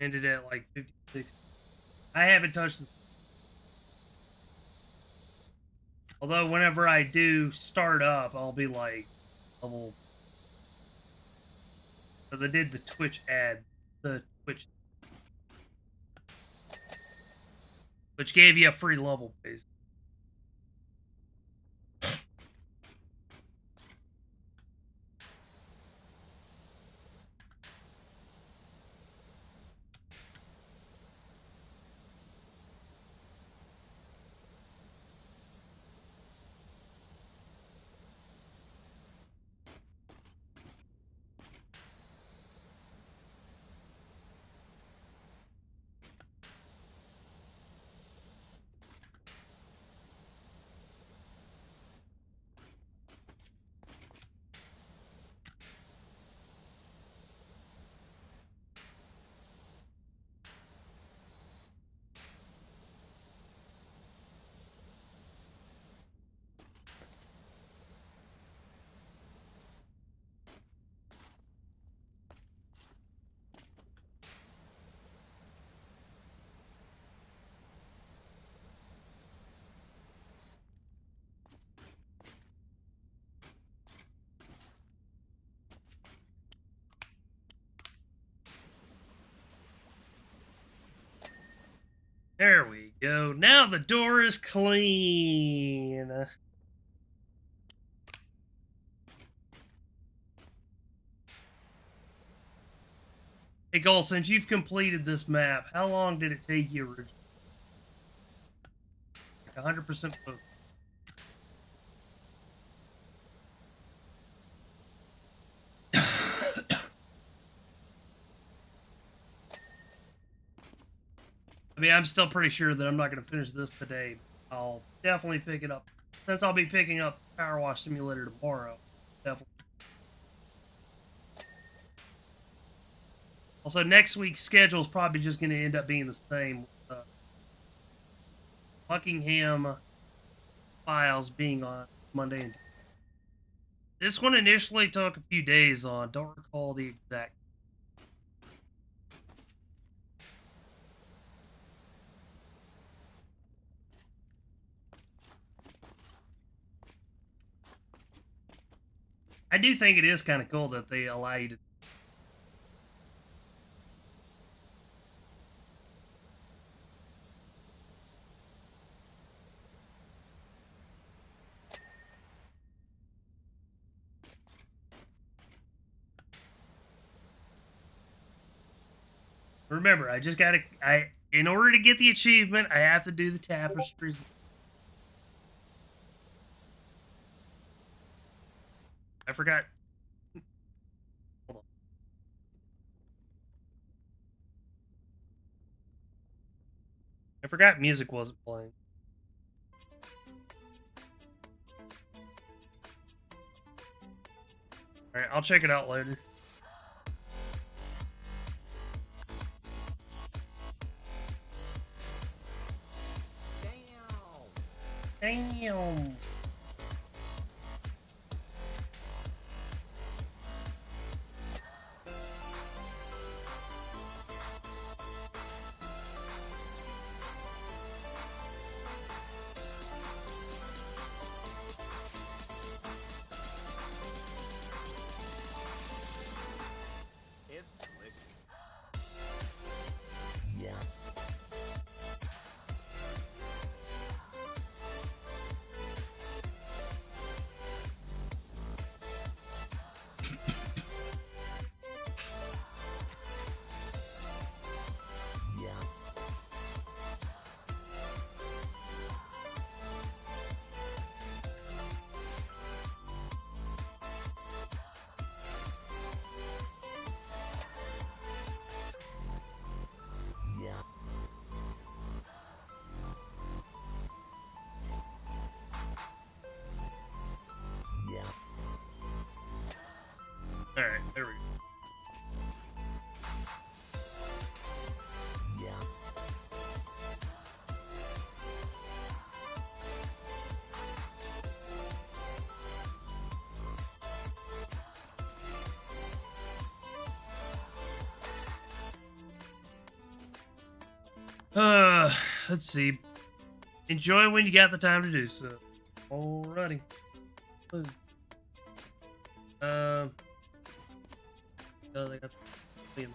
Ended at like 56. I haven't touched this. Although whenever I do start up, I'll be like level. Because I did the Twitch ad, the Twitch, which gave you a free level, basically. There we go. Now the door is clean. Hey, Goal, since you've completed this map, how long did it take you originally? Like 100% both. I mean, I'm still pretty sure that I'm not going to finish this today. I'll definitely pick it up. Since I'll be picking up Powerwash Simulator tomorrow. Definitely. Also, next week's schedule is probably just going to end up being the same. Buckingham Files being on Monday and Tuesday. This one initially took a few days on. Don't recall the exact. I do think it is kind of cool that they allow you to. Remember, I just gotta. In order to get the achievement, I have to do the tapestries. I forgot. Hold on. I forgot music wasn't playing. Alright, I'll check it out later. Damn. It's delicious. Alright, there we go. Let's see. Enjoy when you got the time to do so. Alrighty. Ooh. Oh, they got the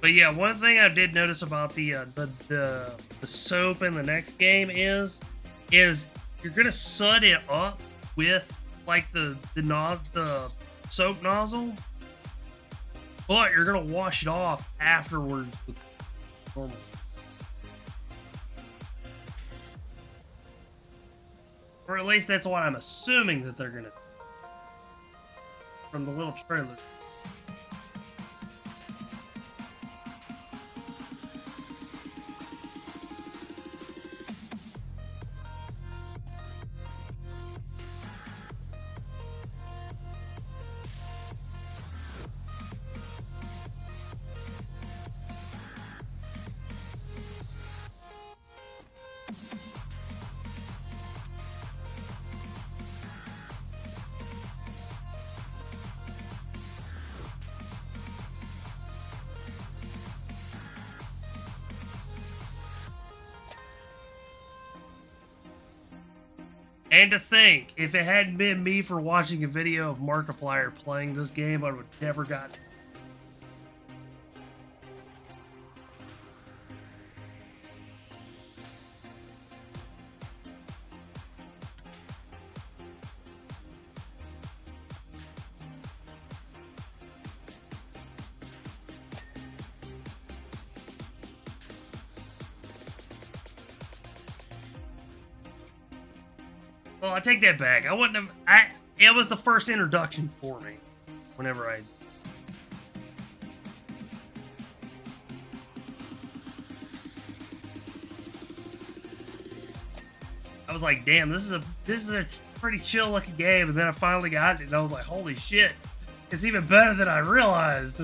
But yeah, one thing I did notice about the soap in the next game is you're gonna sud it up with like the soap nozzle, but you're gonna wash it off afterwards with normal. Or at least that's what I'm assuming that they're gonna do from the little trailer. And to think, if it hadn't been me for watching a video of Markiplier playing this game, I would have never gotten. Well, I take that back. I wouldn't have. It was the first introduction for me. Whenever I was like, damn, this is a pretty chill looking game, and then I finally got it, and I was like, holy shit, it's even better than I realized.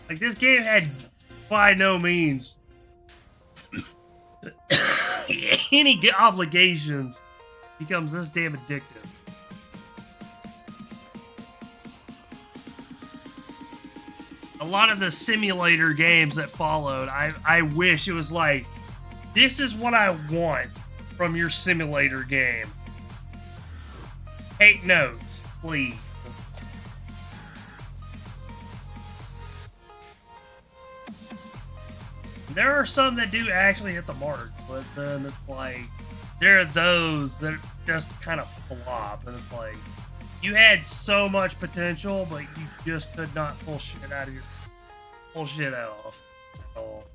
Like, this game had by no means any obligations becomes this damn addictive. A lot of the simulator games that followed, I wish it was like, this is what I want from your simulator game. Take notes, please. There are some that do actually hit the mark, but then it's like, there are those that just kind of flop, and it's like, you had so much potential, but you just could not pull shit out of pull shit off at all.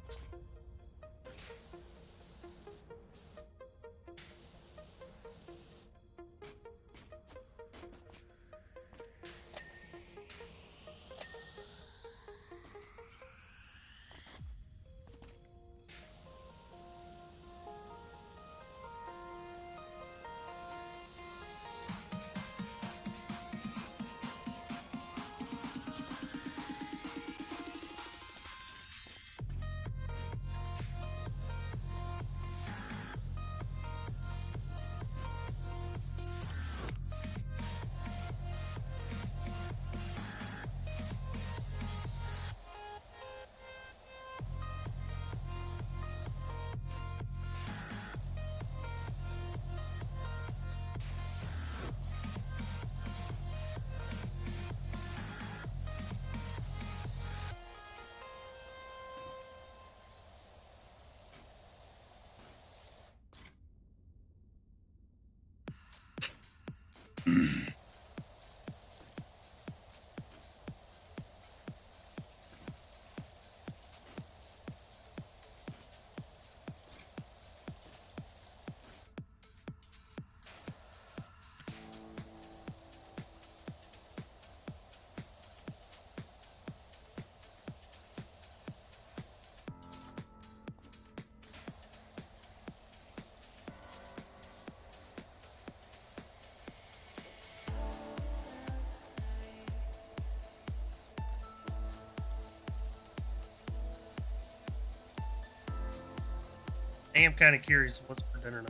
I am kind of curious what's for dinner now.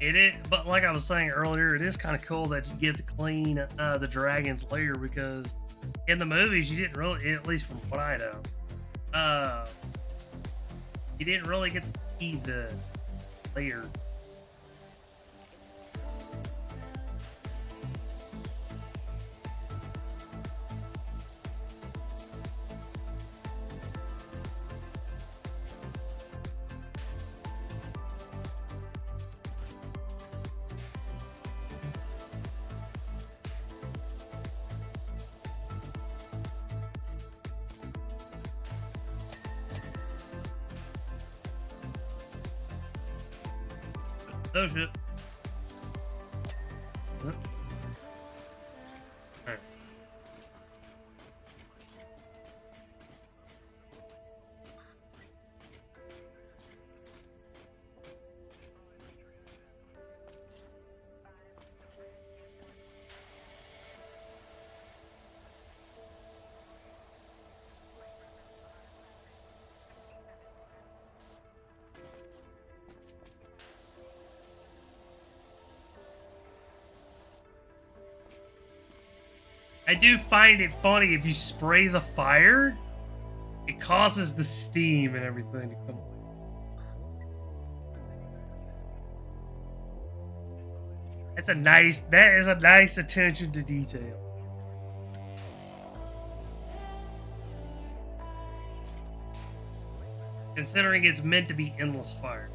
It is, but like I was saying earlier, it is kind of cool that you get to clean the dragon's lair, because in the movies you didn't really, at least from what I know, you didn't really get to see the lair. Oh shit. Huh? Alright. I do find it funny if you spray the fire, it causes the steam and everything to come. That is a nice attention to detail. Considering it's meant to be endless fire.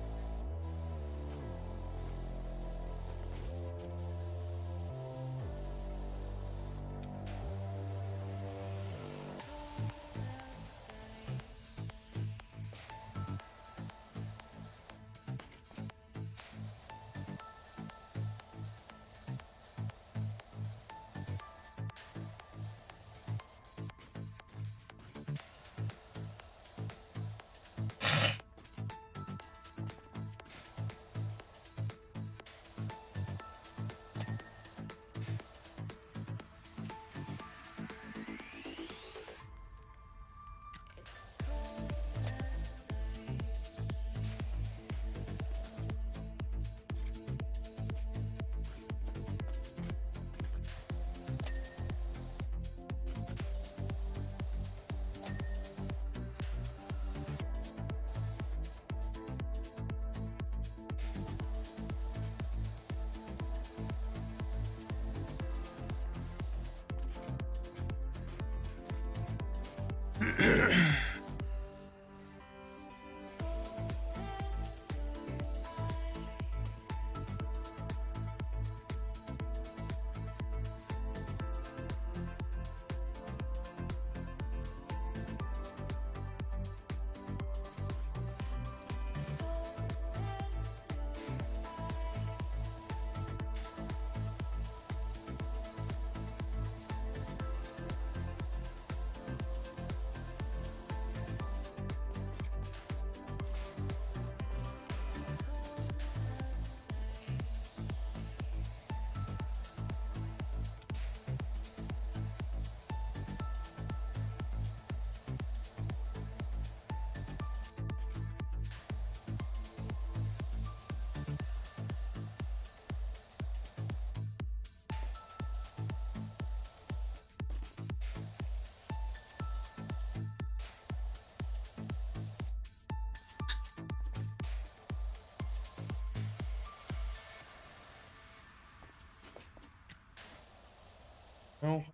Oh,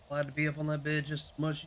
glad to be up on that bed just as much.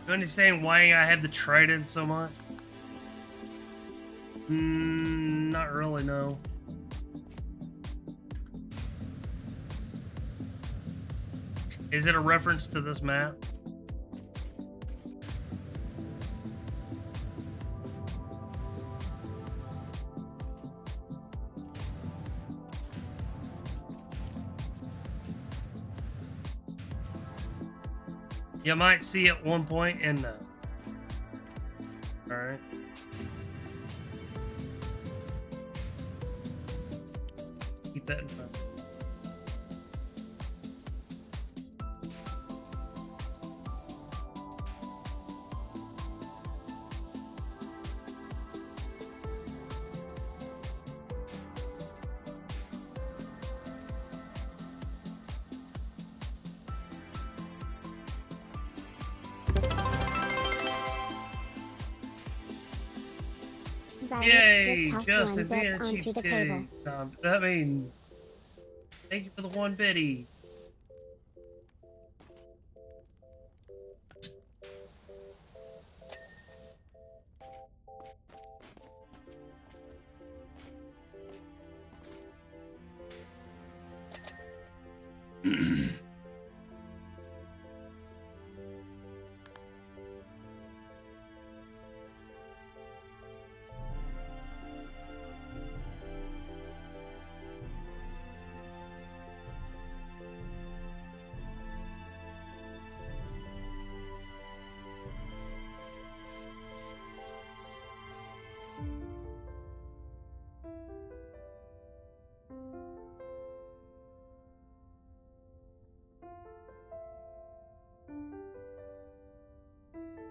You understand why I have the trident so much? Not really, no. Is it a reference to this map? You might see at one point and no. Alright. Keep that in mind. Yay! Justin being a cheapskate. I mean, thank you for the 1 biddy.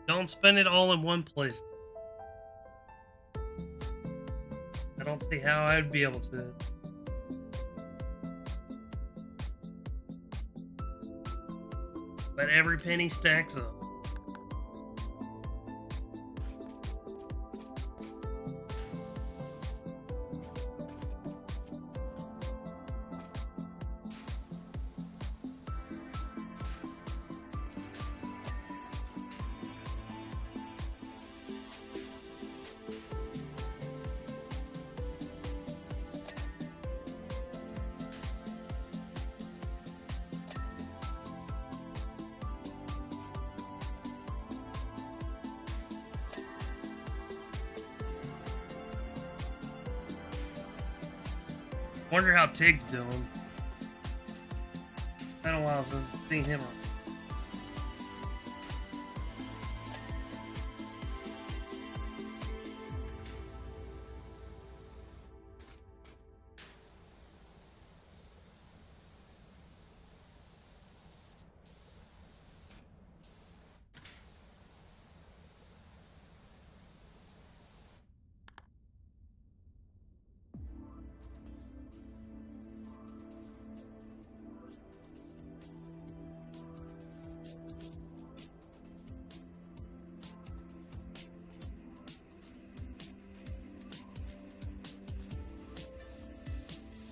Don't spend it all in one place. I don't see how I'd be able to. But every penny stacks up. Wonder how Tig's doing. Been a while since I've seen him.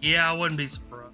Yeah, I wouldn't be surprised.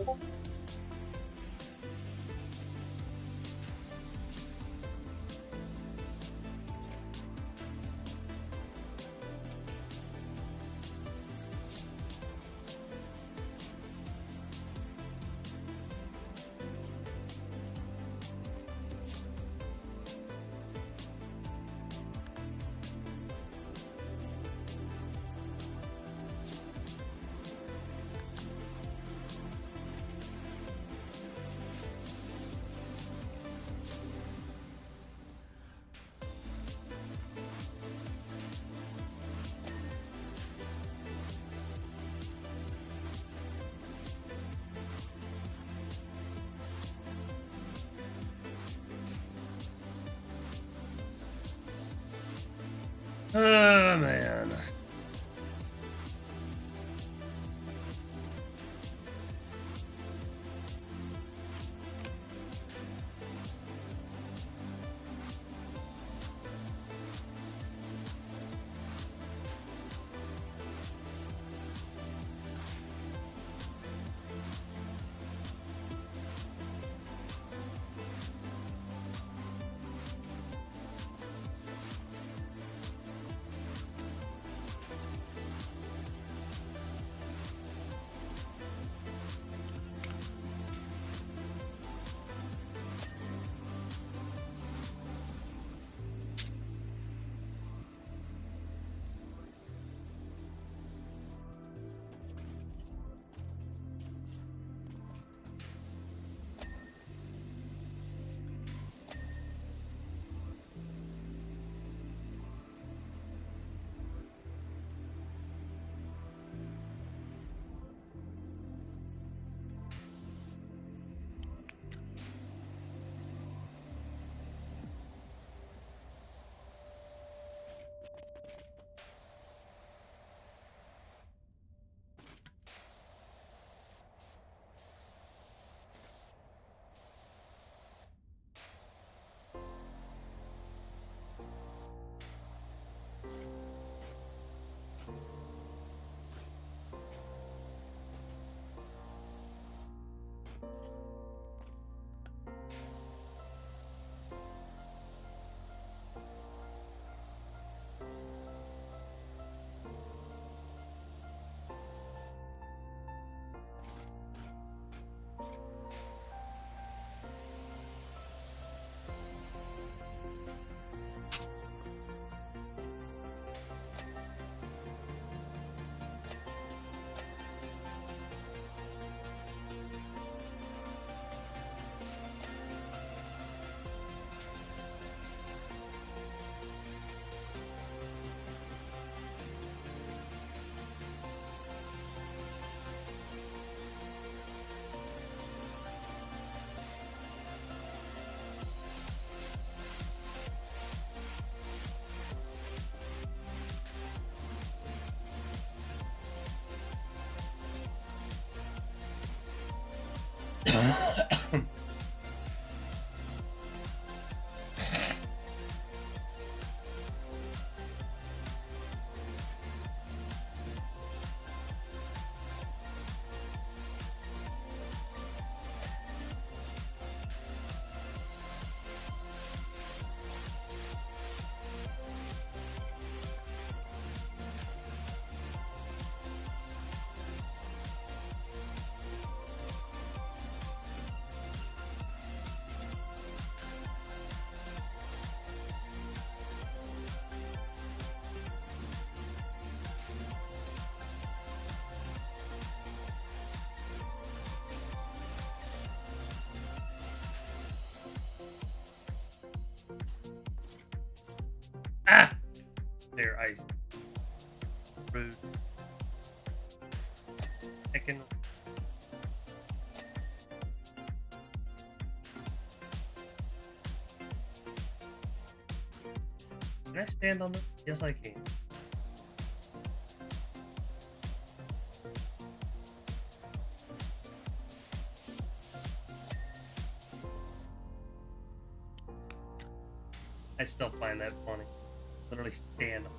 Oh, man. Ah! There, ice. Rude. Heckin'. Can I stand on this? Yes, I can. I still find that funny. Literally stand on it.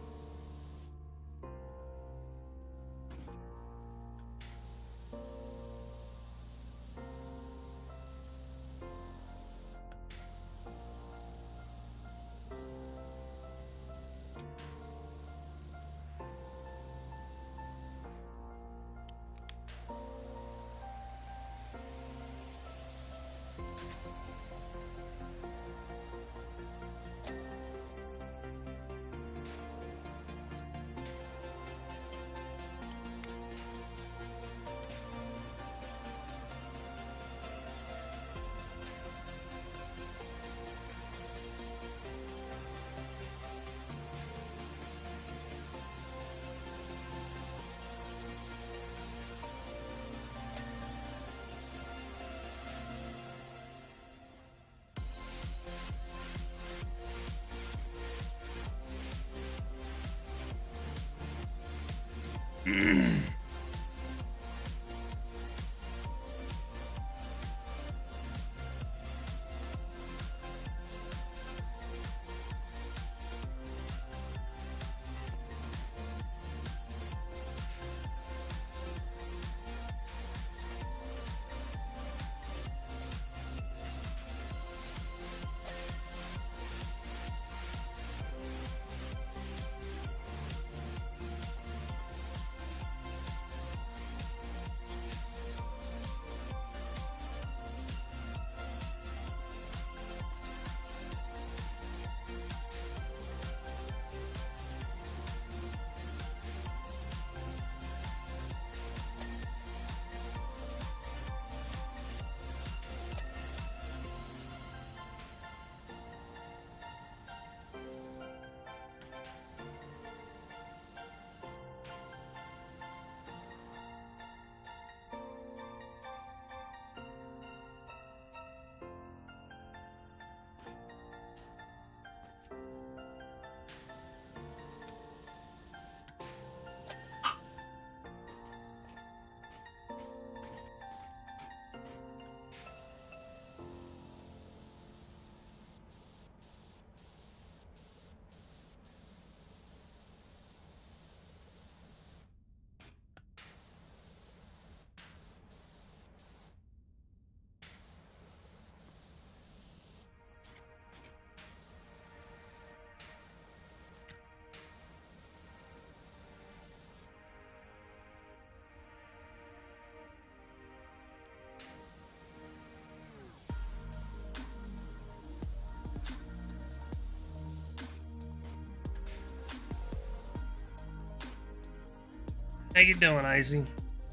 How you doing, Icy?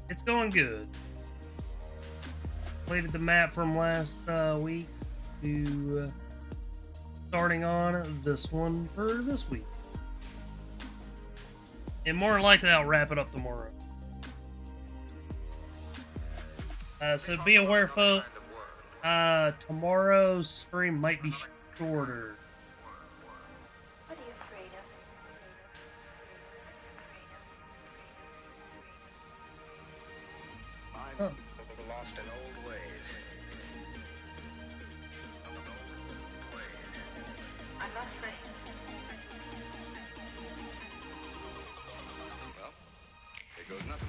It's going good. Completed the map from last week to starting on this one for this week. And more than likely, I'll wrap it up tomorrow. So be aware, folks. Tomorrow's stream might be shorter. What are you afraid of? Huh. Lost in old ways. I'm not afraid. Well, here goes nothing.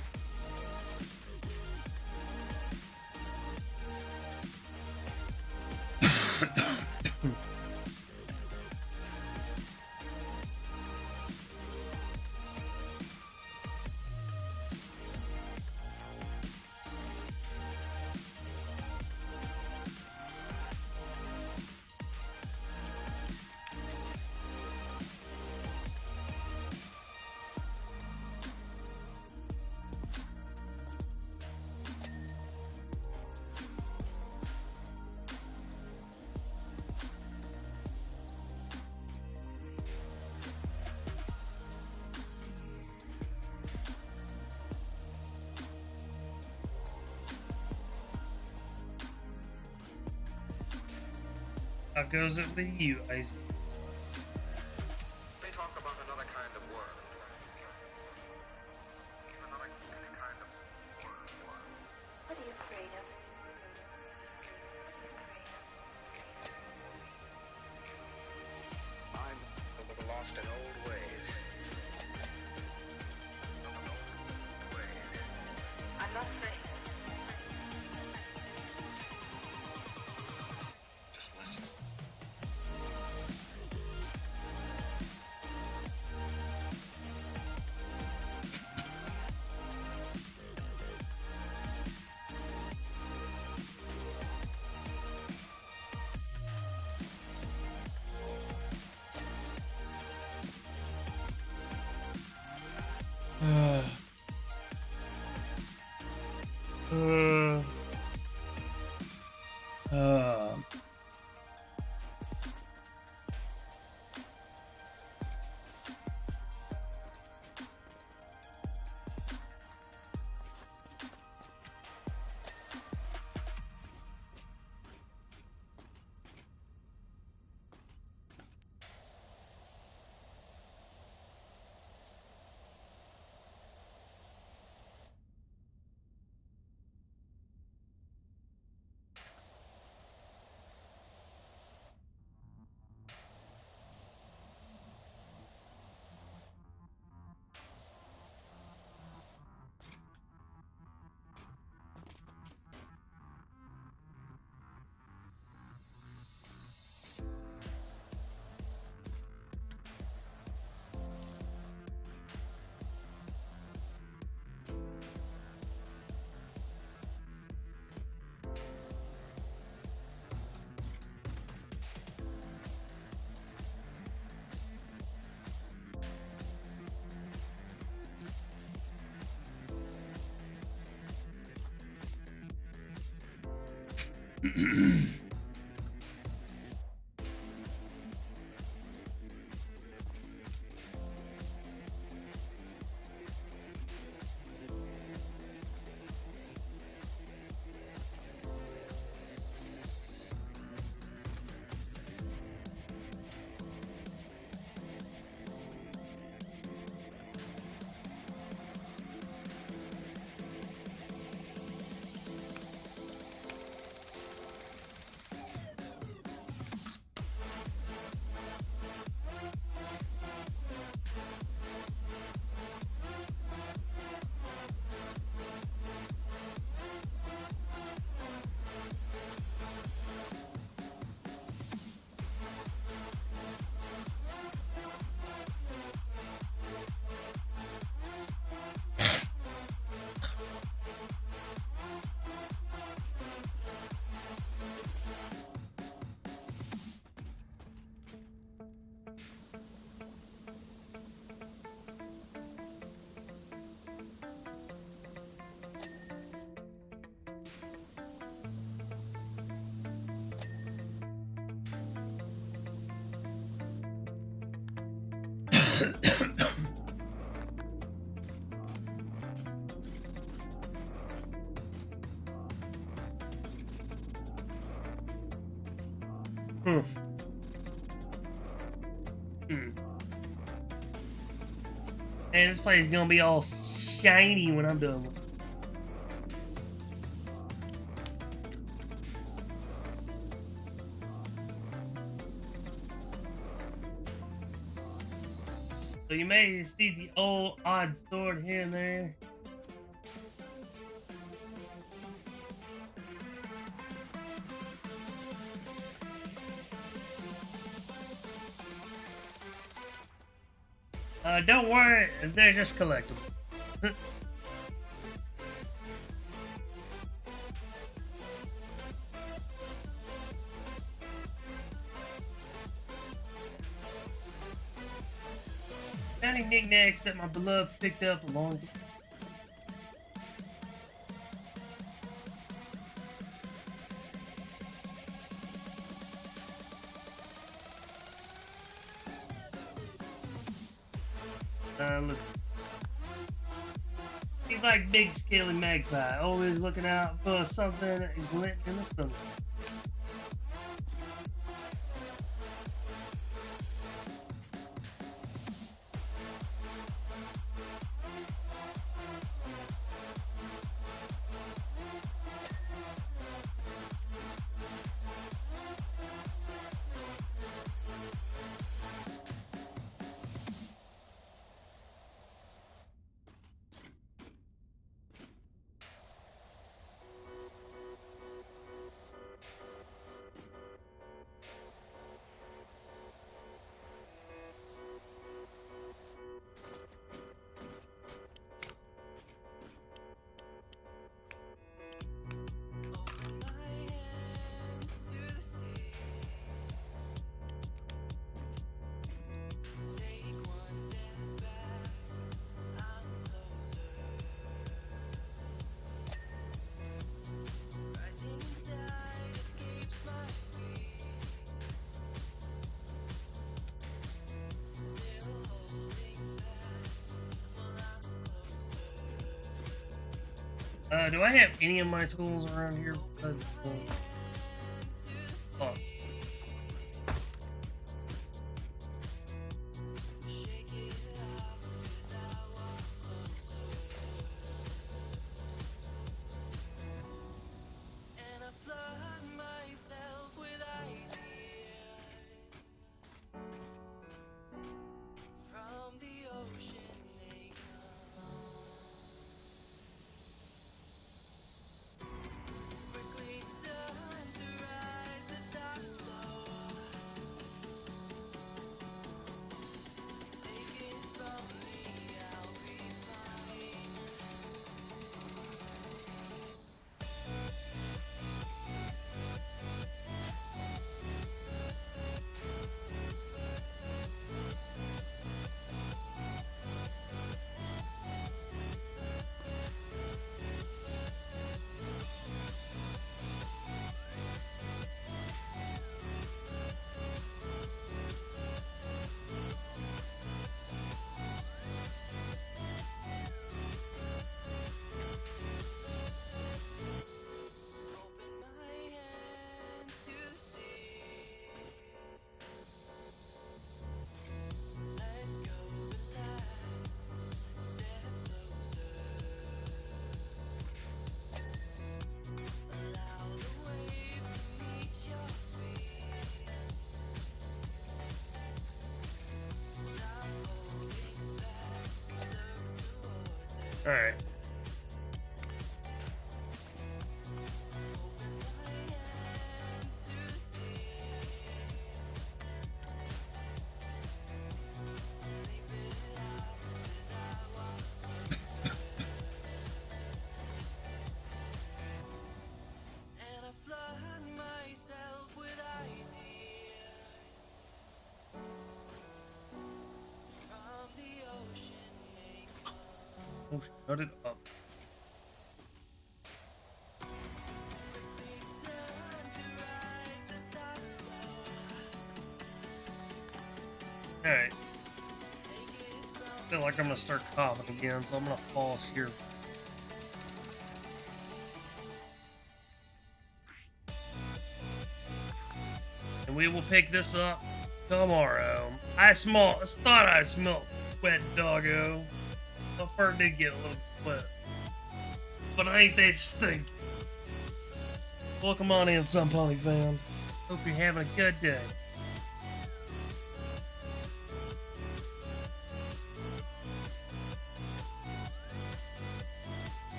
How goes it with you, Isaac? They talk about another kind of world. Another kind of world. What are you afraid of? I'm lost in old ways. I'm not afraid. Just listen. Hmm. And this place is gonna be all shiny when I'm done with it. So you may see the old odd sword here and there. Don't worry, they're just collectible. Any knickknacks that my beloved picked up along the look. He's like big scaly magpie, always looking out for something glinting in the sunlight. Do I have any of my tools around here? Oh. All right. Oh, shut it up. Alright. I feel like I'm gonna start coughing again, so I'm gonna pause here. And we will pick this up tomorrow. I thought I smelled wet doggo. My fur did get a little wet. But ain't they stink? Welcome on in, Sun Pony fan. Hope you're having a good day.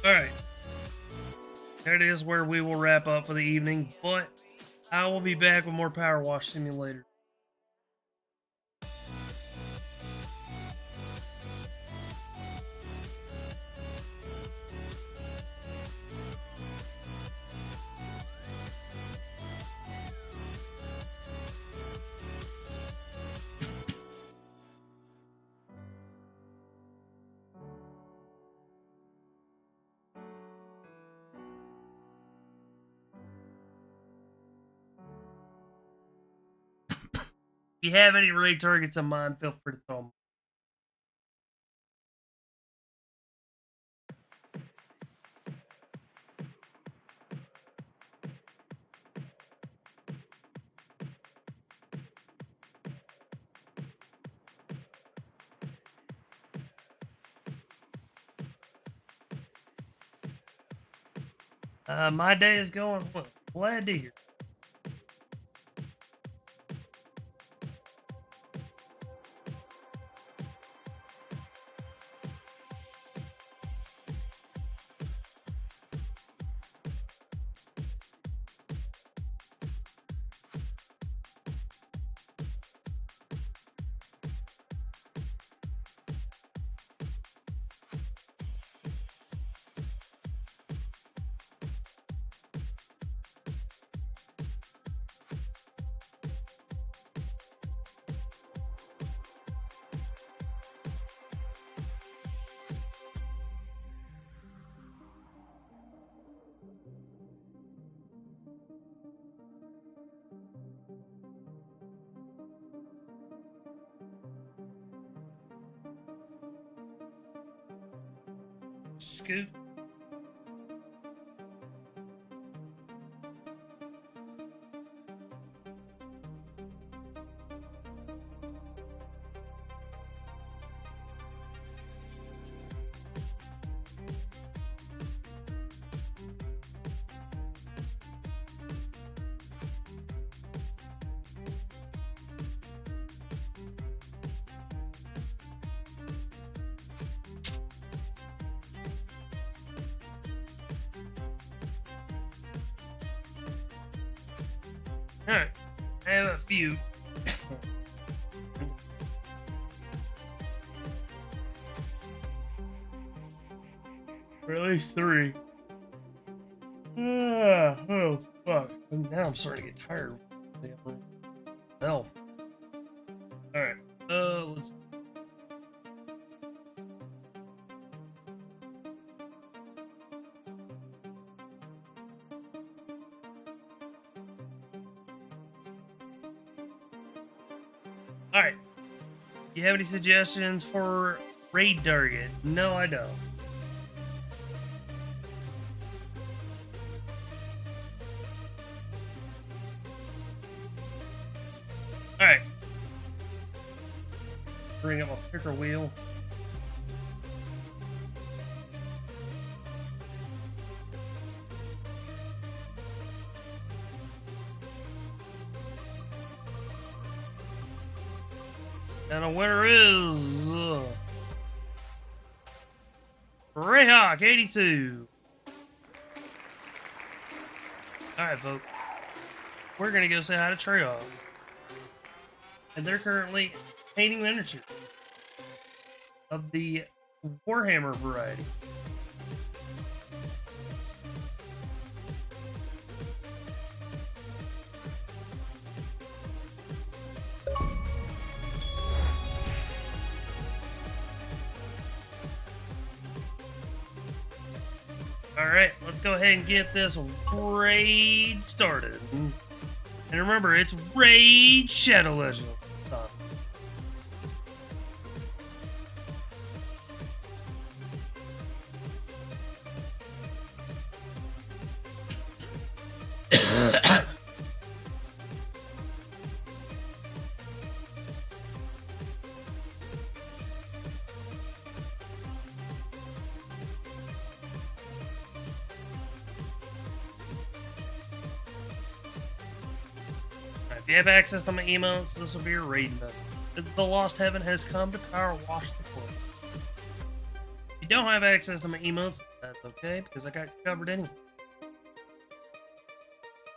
Alright. There it is where we will wrap up for the evening, but I will be back with more Power Wash Simulator. If you have any raid targets in mind, feel free to throw them. My day is going well. Glad to hear. Scoot. Alright, I have a few. Or at least 3. Oh, fuck. And now I'm starting to get tired. Hell. Alright, let's... Alright. You have any suggestions for raid target? No, I don't. Alright. Bring up a picker wheel. And a winner is Greyhawk 82. Alright, folks. We're gonna go say hi to Treyarch. And they're currently painting miniatures of the Warhammer variety. Alright, let's go ahead and get this raid started. And remember, it's Raid Shadow Legends. If you have access to my emails, this will be your raid message. The Lost Heaven has come to Powerwash the Club. If you don't have access to my emails, that's okay, because I got you covered anyway.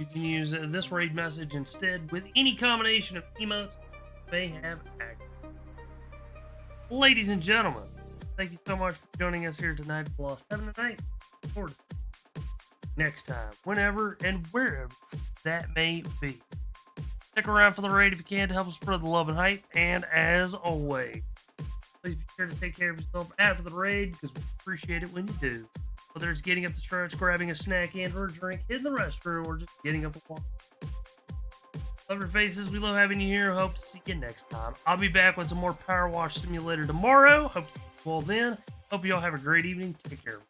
You can use this raid message instead with any combination of emotes you may have access. Ladies and gentlemen, thank you so much for joining us here tonight at the Lost Heaven tonight. Look forward to next time, whenever and wherever that may be. Stick around for the raid if you can to help us spread the love and hype. And as always, please be sure to take care of yourself after the raid, because we appreciate it when you do. Whether it's getting up the stretch, grabbing a snack and or a drink, hitting the restroom, or just getting up a walk. Love your faces. We love having you here. Hope to see you next time. I'll be back with some more Power Wash Simulator tomorrow. Hope to see you all then. Hope you all have a great evening. Take care.